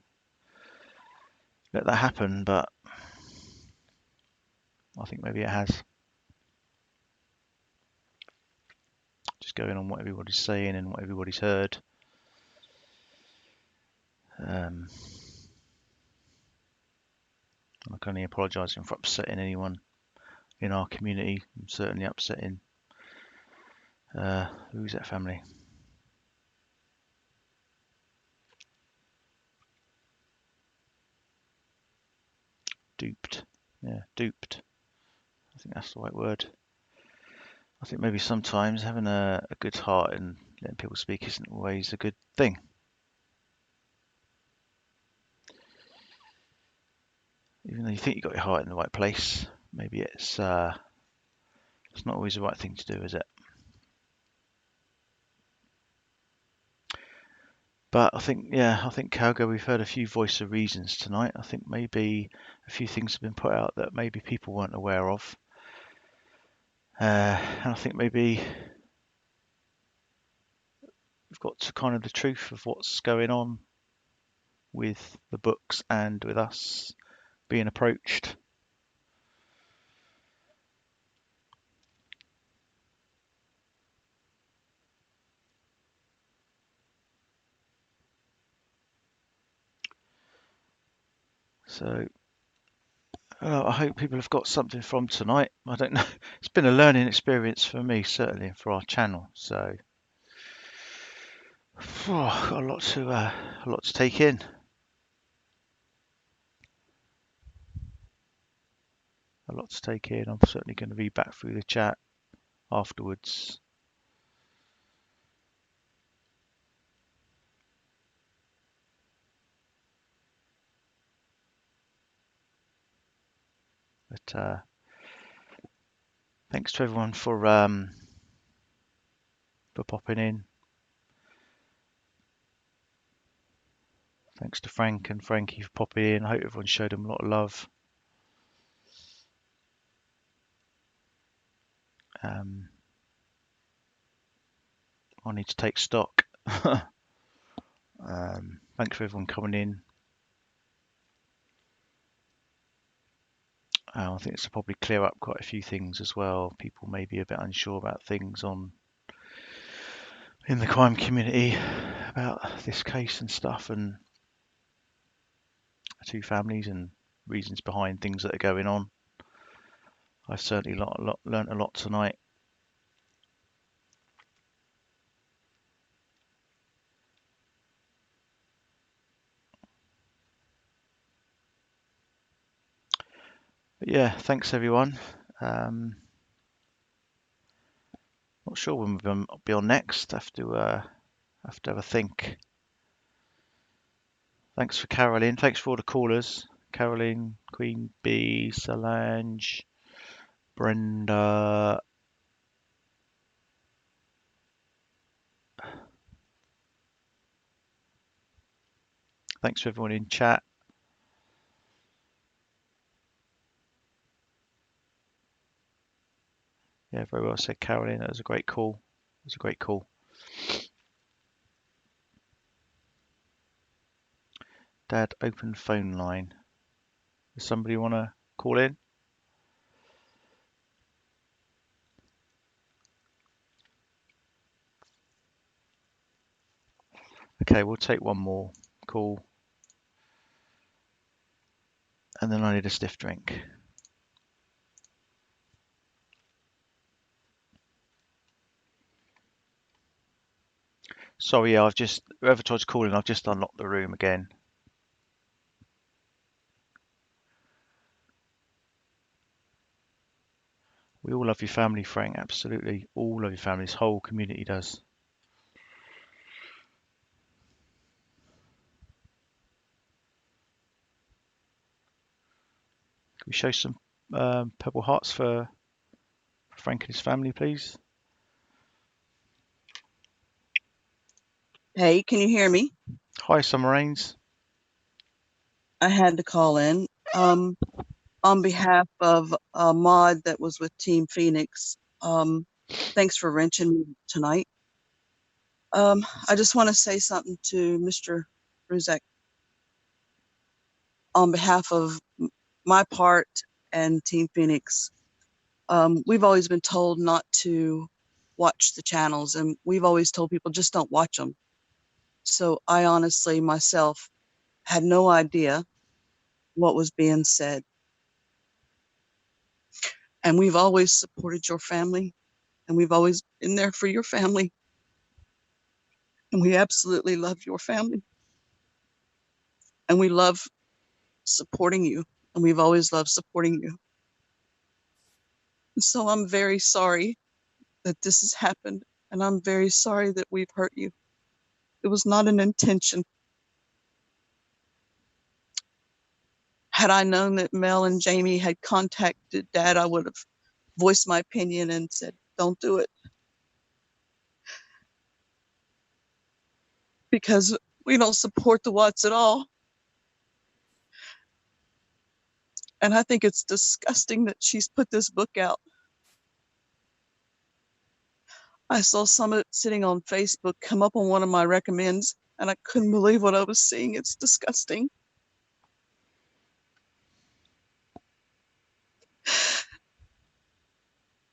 let that happen, but I think maybe it has. Just going on what everybody's saying and what everybody's heard. I can only apologise for upsetting anyone in our community. I'm certainly upsetting who's that family. Duped. Yeah, duped. I think that's the right word. I think maybe sometimes having a good heart and letting people speak isn't always a good thing. Even though you think you got your heart in the right place, maybe it's not always the right thing to do, is it? But I think, yeah, I think, Helga, we've heard a few voice of reasons tonight. I think maybe a few things have been put out that maybe people weren't aware of. And I think maybe we've got to kind of the truth of what's going on with the books and with us being approached. So I hope people have got something from tonight. I don't know. It's been a learning experience for me, certainly, and for our channel. So got a lot to take in. A lot to take in. I'm certainly going to read back through the chat afterwards. But thanks to everyone for popping in. Thanks to Frank and Frankie for popping in. I hope everyone showed them a lot of love. I need to take stock. Thanks for everyone coming in. I think it's probably clear up quite a few things as well. People may be a bit unsure about things in the crime community about this case and stuff, and two families and reasons behind things that are going on. I've certainly learnt a lot tonight. But yeah, thanks everyone. Not sure when we'll be on next. Have to have a think. Thanks for Caroline. Thanks for all the callers. Caroline, Queen Bee, Solange, Brenda. Thanks for everyone in chat. Yeah, very well said, Caroline. That was a great call. It was a great call. Dad, open phone line. Does somebody want to call in? Okay, we'll take one more call. And then I need a stiff drink. Sorry, yeah, whoever tried to call in, I've just unlocked the room again. We all love your family, Frank. Absolutely. All love your family. This whole community does. Can we show some purple hearts for Frank and his family, please? Hey, can you hear me? Hi, Summer Rains. I had to call in. On behalf of a mod that was with Team Phoenix, thanks for wrenching me tonight. I just want to say something to Mr. Ruzek. On behalf of my part and Team Phoenix, we've always been told not to watch the channels, and we've always told people just don't watch them. So I honestly myself had no idea what was being said. And we've always supported your family, and we've always been there for your family. And we absolutely love your family. And we love supporting you, and we've always loved supporting you. So I'm very sorry that this has happened, and I'm very sorry that we've hurt you. It was not an intention. Had I known that Mel and Jamie had contacted Dad, I would have voiced my opinion and said, don't do it. Because We don't support the Watts at all. And I think it's disgusting that she's put this book out. I saw some of it sitting on Facebook come up on one of my recommends, and I couldn't believe what I was seeing. It's disgusting.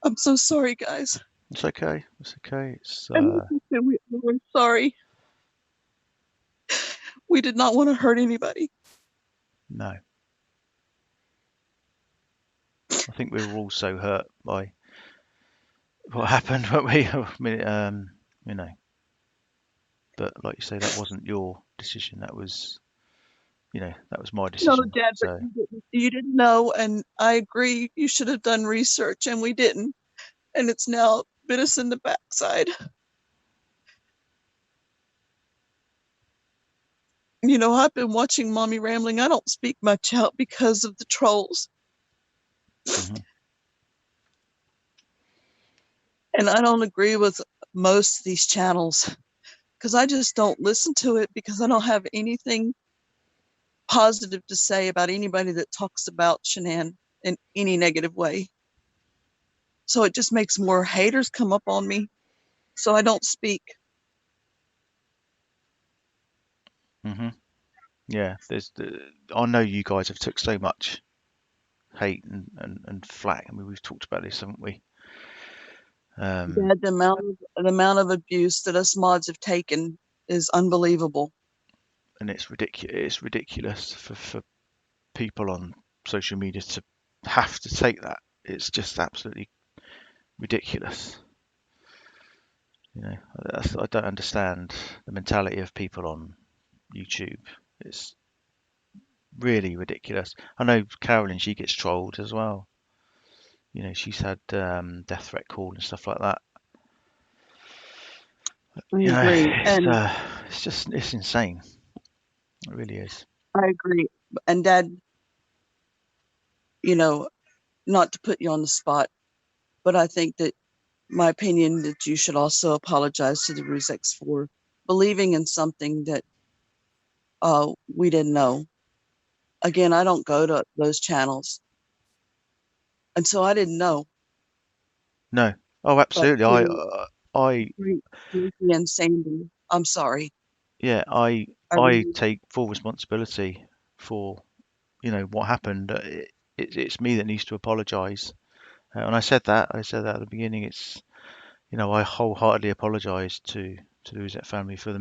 I'm so sorry, guys. It's okay. It's okay. And we're sorry. We did not want to hurt anybody. No. I think we were all so hurt by what happened, weren't we? I mean, you know, but like you say, that wasn't your decision. That was, that was my No, decision. Dad, but So you didn't know, and I agree. You should have done research, and we didn't. And it's now bit us in the backside. You know, I've been watching Mommy Rambling. I don't speak much out because of the trolls. mhm. And I don't agree with most of these channels because I just don't listen to it because I don't have anything positive to say about anybody that talks about Shanann in any negative way. So it just makes more haters come up on me. So I don't speak. Mhm. Yeah, I know you guys have took so much hate and flack. I mean, we've talked about this, haven't we? Dad, the amount of abuse that us mods have taken is unbelievable. And it's ridiculous. It's ridiculous for people on social media to have to take that. It's just absolutely ridiculous. I don't understand the mentality of people on YouTube. It's really ridiculous. I know Carolyn, she gets trolled as well. She's had death threat call and stuff like that. I agree. And It's insane. It really is. I agree. And Dad, not to put you on the spot, but I think that my opinion that you should also apologize to the Rusex for believing in something that we didn't know. Again, I don't go to those channels, and so I didn't know. No. Oh, But absolutely. and Sandy, I'm sorry. Yeah, I really, take full responsibility for what happened. It's me that needs to apologise. And I said that. I said that at the beginning. It's I wholeheartedly apologise to the Rosette family for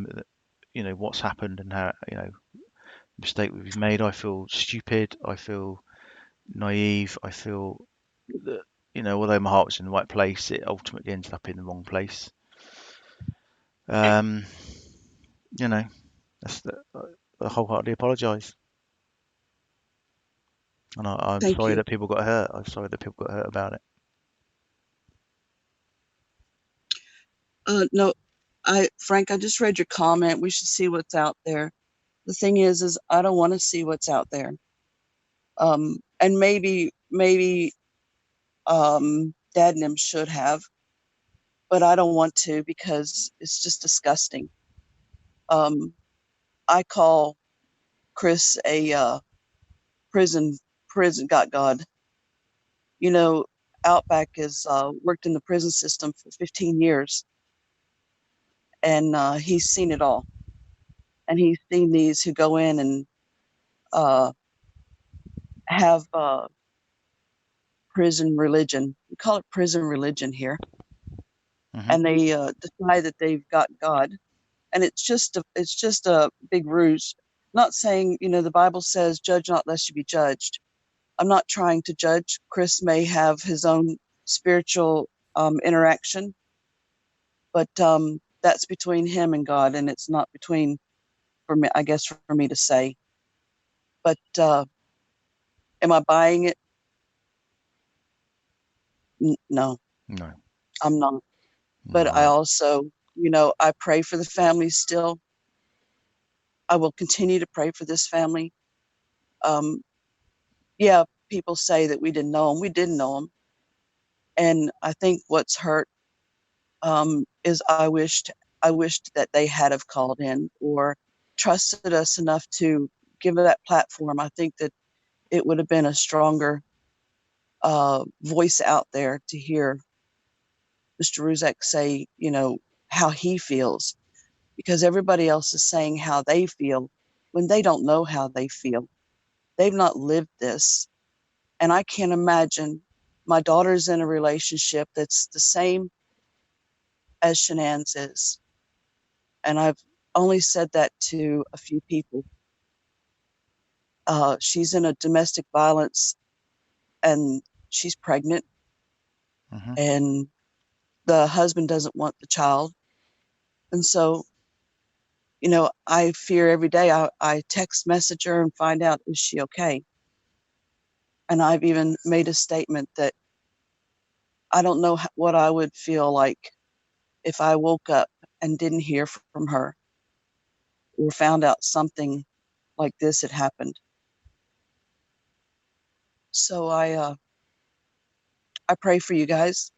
what's happened and how mistake we've made. I feel stupid. I feel naive. I feel that although my heart was in the right place, it ultimately ended up in the wrong place. Um, that's I wholeheartedly apologise. And I'm thank sorry you. that people got hurt. I'm sorry that people got hurt about it. No, Frank, I just read your comment. We should see what's out there. The thing is I don't want to see what's out there. And maybe Dad and him should have, but I don't want to because it's just disgusting. I call Chris a prison got God. Outback has worked in the prison system for 15 years, and he's seen it all. And he's seen these who go in and have prison religion. We call it prison religion here. Mm-hmm. And they decide that they've got God, and it's just a big ruse. Not saying, the Bible says, "Judge not, lest you be judged." I'm not trying to judge. Chris may have his own spiritual interaction, but that's between him and God, and it's not between for me. I guess for me to say. But am I buying it? No, No. I'm not. But No. I also, I pray for the family still. I will continue to pray for this family. Yeah, people say that we didn't know him. We didn't know him. And I think what's hurt is I wished that they had have called in, or trusted us enough to give her that platform, I think that it would have been a stronger voice out there to hear Mr. Ruzek say, how he feels, because everybody else is saying how they feel when they don't know how they feel. They've not lived this. And I can't imagine my daughter's in a relationship that's the same as Shanann's is. And I've only said that to a few people. She's in a domestic violence and she's pregnant, Hmm. and the husband doesn't want the child. And so, I fear every day I text message her and find out, is she okay? And I've even made a statement that I don't know what I would feel like if I woke up and didn't hear from her or found out something like this had happened. So I pray for you guys,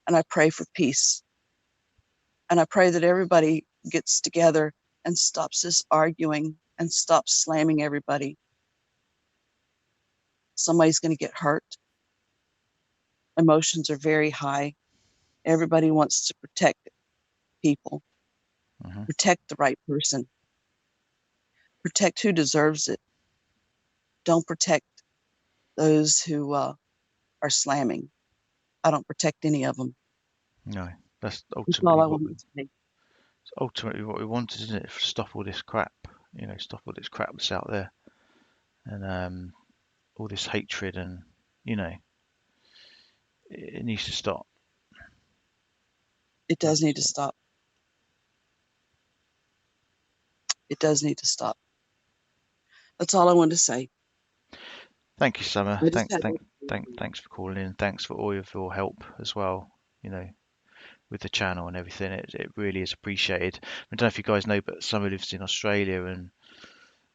and I pray for peace, and I pray that everybody gets together and stops this arguing and stops slamming everybody. Somebody's going to get hurt. Emotions are very high. Everybody wants to protect people, Hmm. protect the right person, protect who deserves it. Don't protect those who are slamming. I don't protect any of them. No, that's That's all ultimately I what wanted to say. we wanted, isn't it? Stop all this crap, stop all this crap that's out there, and all this hatred, and it needs to stop. It does need to stop. It does need to stop. That's all I wanted to say. Thank you, Summer. I just had Thanks for calling in. Thanks for all of your help as well. With the channel and everything, it really is appreciated. I don't know if you guys know, but Summer lives in Australia, and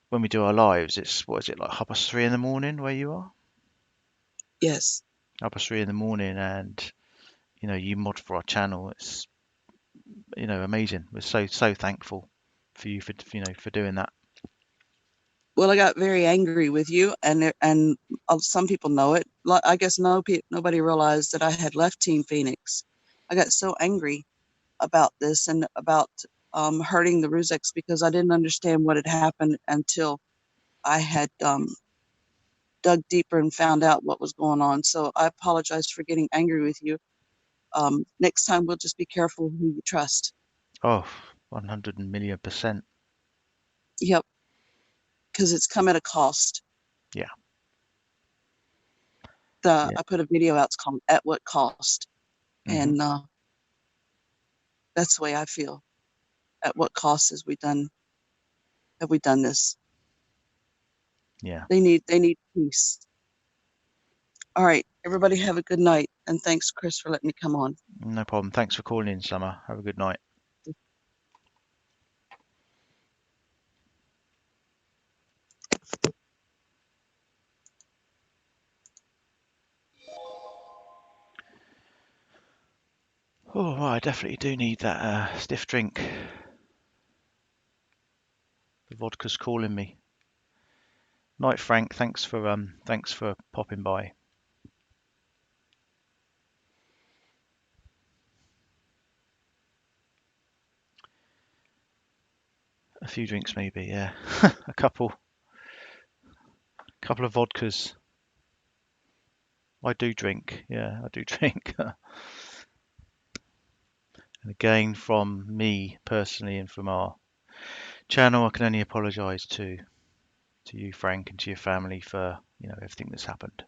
when we do our lives, it's what is it like 3:30 in the morning where you are? Yes. 3:30 in the morning, and you mod for our channel. It's amazing. We're so thankful for you for doing that. Well, I got very angry with you, and some people know it. I guess nobody realized that I had left Team Phoenix. I got so angry about this and about hurting the Ruzeks because I didn't understand what had happened until I had dug deeper and found out what was going on. So I apologize for getting angry with you. Next time, we'll just be careful who you trust. Oh, 100,000,000%. Yep. Because it's come at a cost. Yeah. I put a video out. It's called "At What Cost," Hmm. and that's the way I feel. At what cost have we done this? Yeah. They need peace. All right, everybody have a good night, and thanks, Chris, for letting me come on. No problem. Thanks for calling in, Summer. Have a good night. Oh, well, I definitely do need that stiff drink. The vodka's calling me. Night, Frank. Thanks for popping by. A few drinks, maybe. Yeah, a couple of vodkas. I do drink. Yeah, I do drink. And again, from me personally and from our channel, I can only apologise to you, Frank, and to your family for everything that's happened.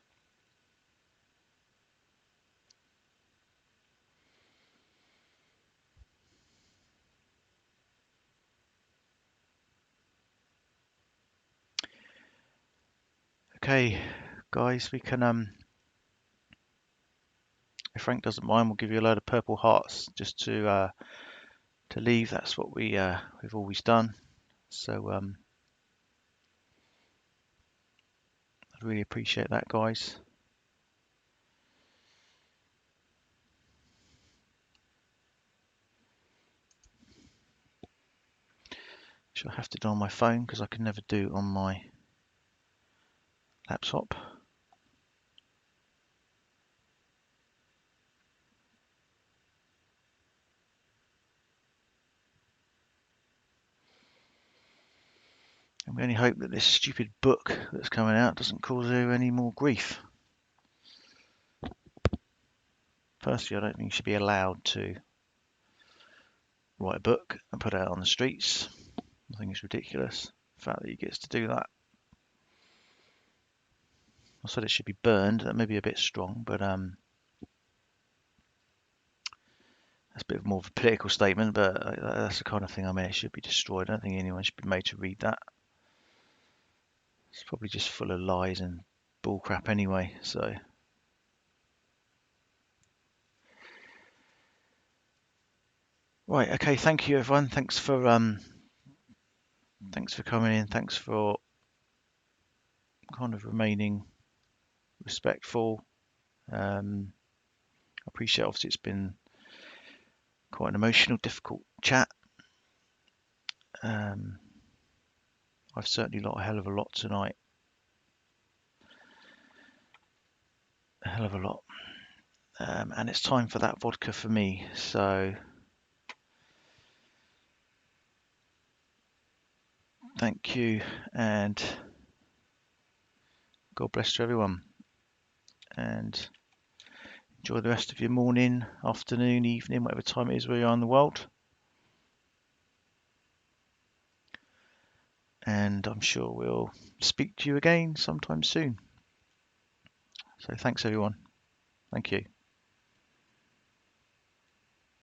Okay, guys, we can if Frank doesn't mind, we'll give you a load of purple hearts just to leave. That's what we've always done. So I'd really appreciate that, guys. which I have to do on my phone because I can never do on my laptop. And we only hope that this stupid book that's coming out doesn't cause you any more grief. Firstly, I don't think you should be allowed to write a book and put it out on the streets. I think it's ridiculous, the fact that he gets to do that. I said it should be burned. That may be a bit strong, but that's a bit more of a political statement, but that's the kind of thing, I mean, it should be destroyed. I don't think anyone should be made to read that. It's probably just full of lies and bullcrap anyway, so. Right, okay, thank you everyone. Thanks for coming in. Thanks for kind of remaining respectful. I appreciate, obviously it's been quite an emotional, difficult chat. I've certainly learnt a hell of a lot tonight. A hell of a lot. And it's time for that vodka for me, so thank you and God bless to everyone, and enjoy the rest of your morning, afternoon, evening, whatever time it is where you are in the world. And I'm sure we'll speak to you again sometime soon. So thanks everyone. Thank you.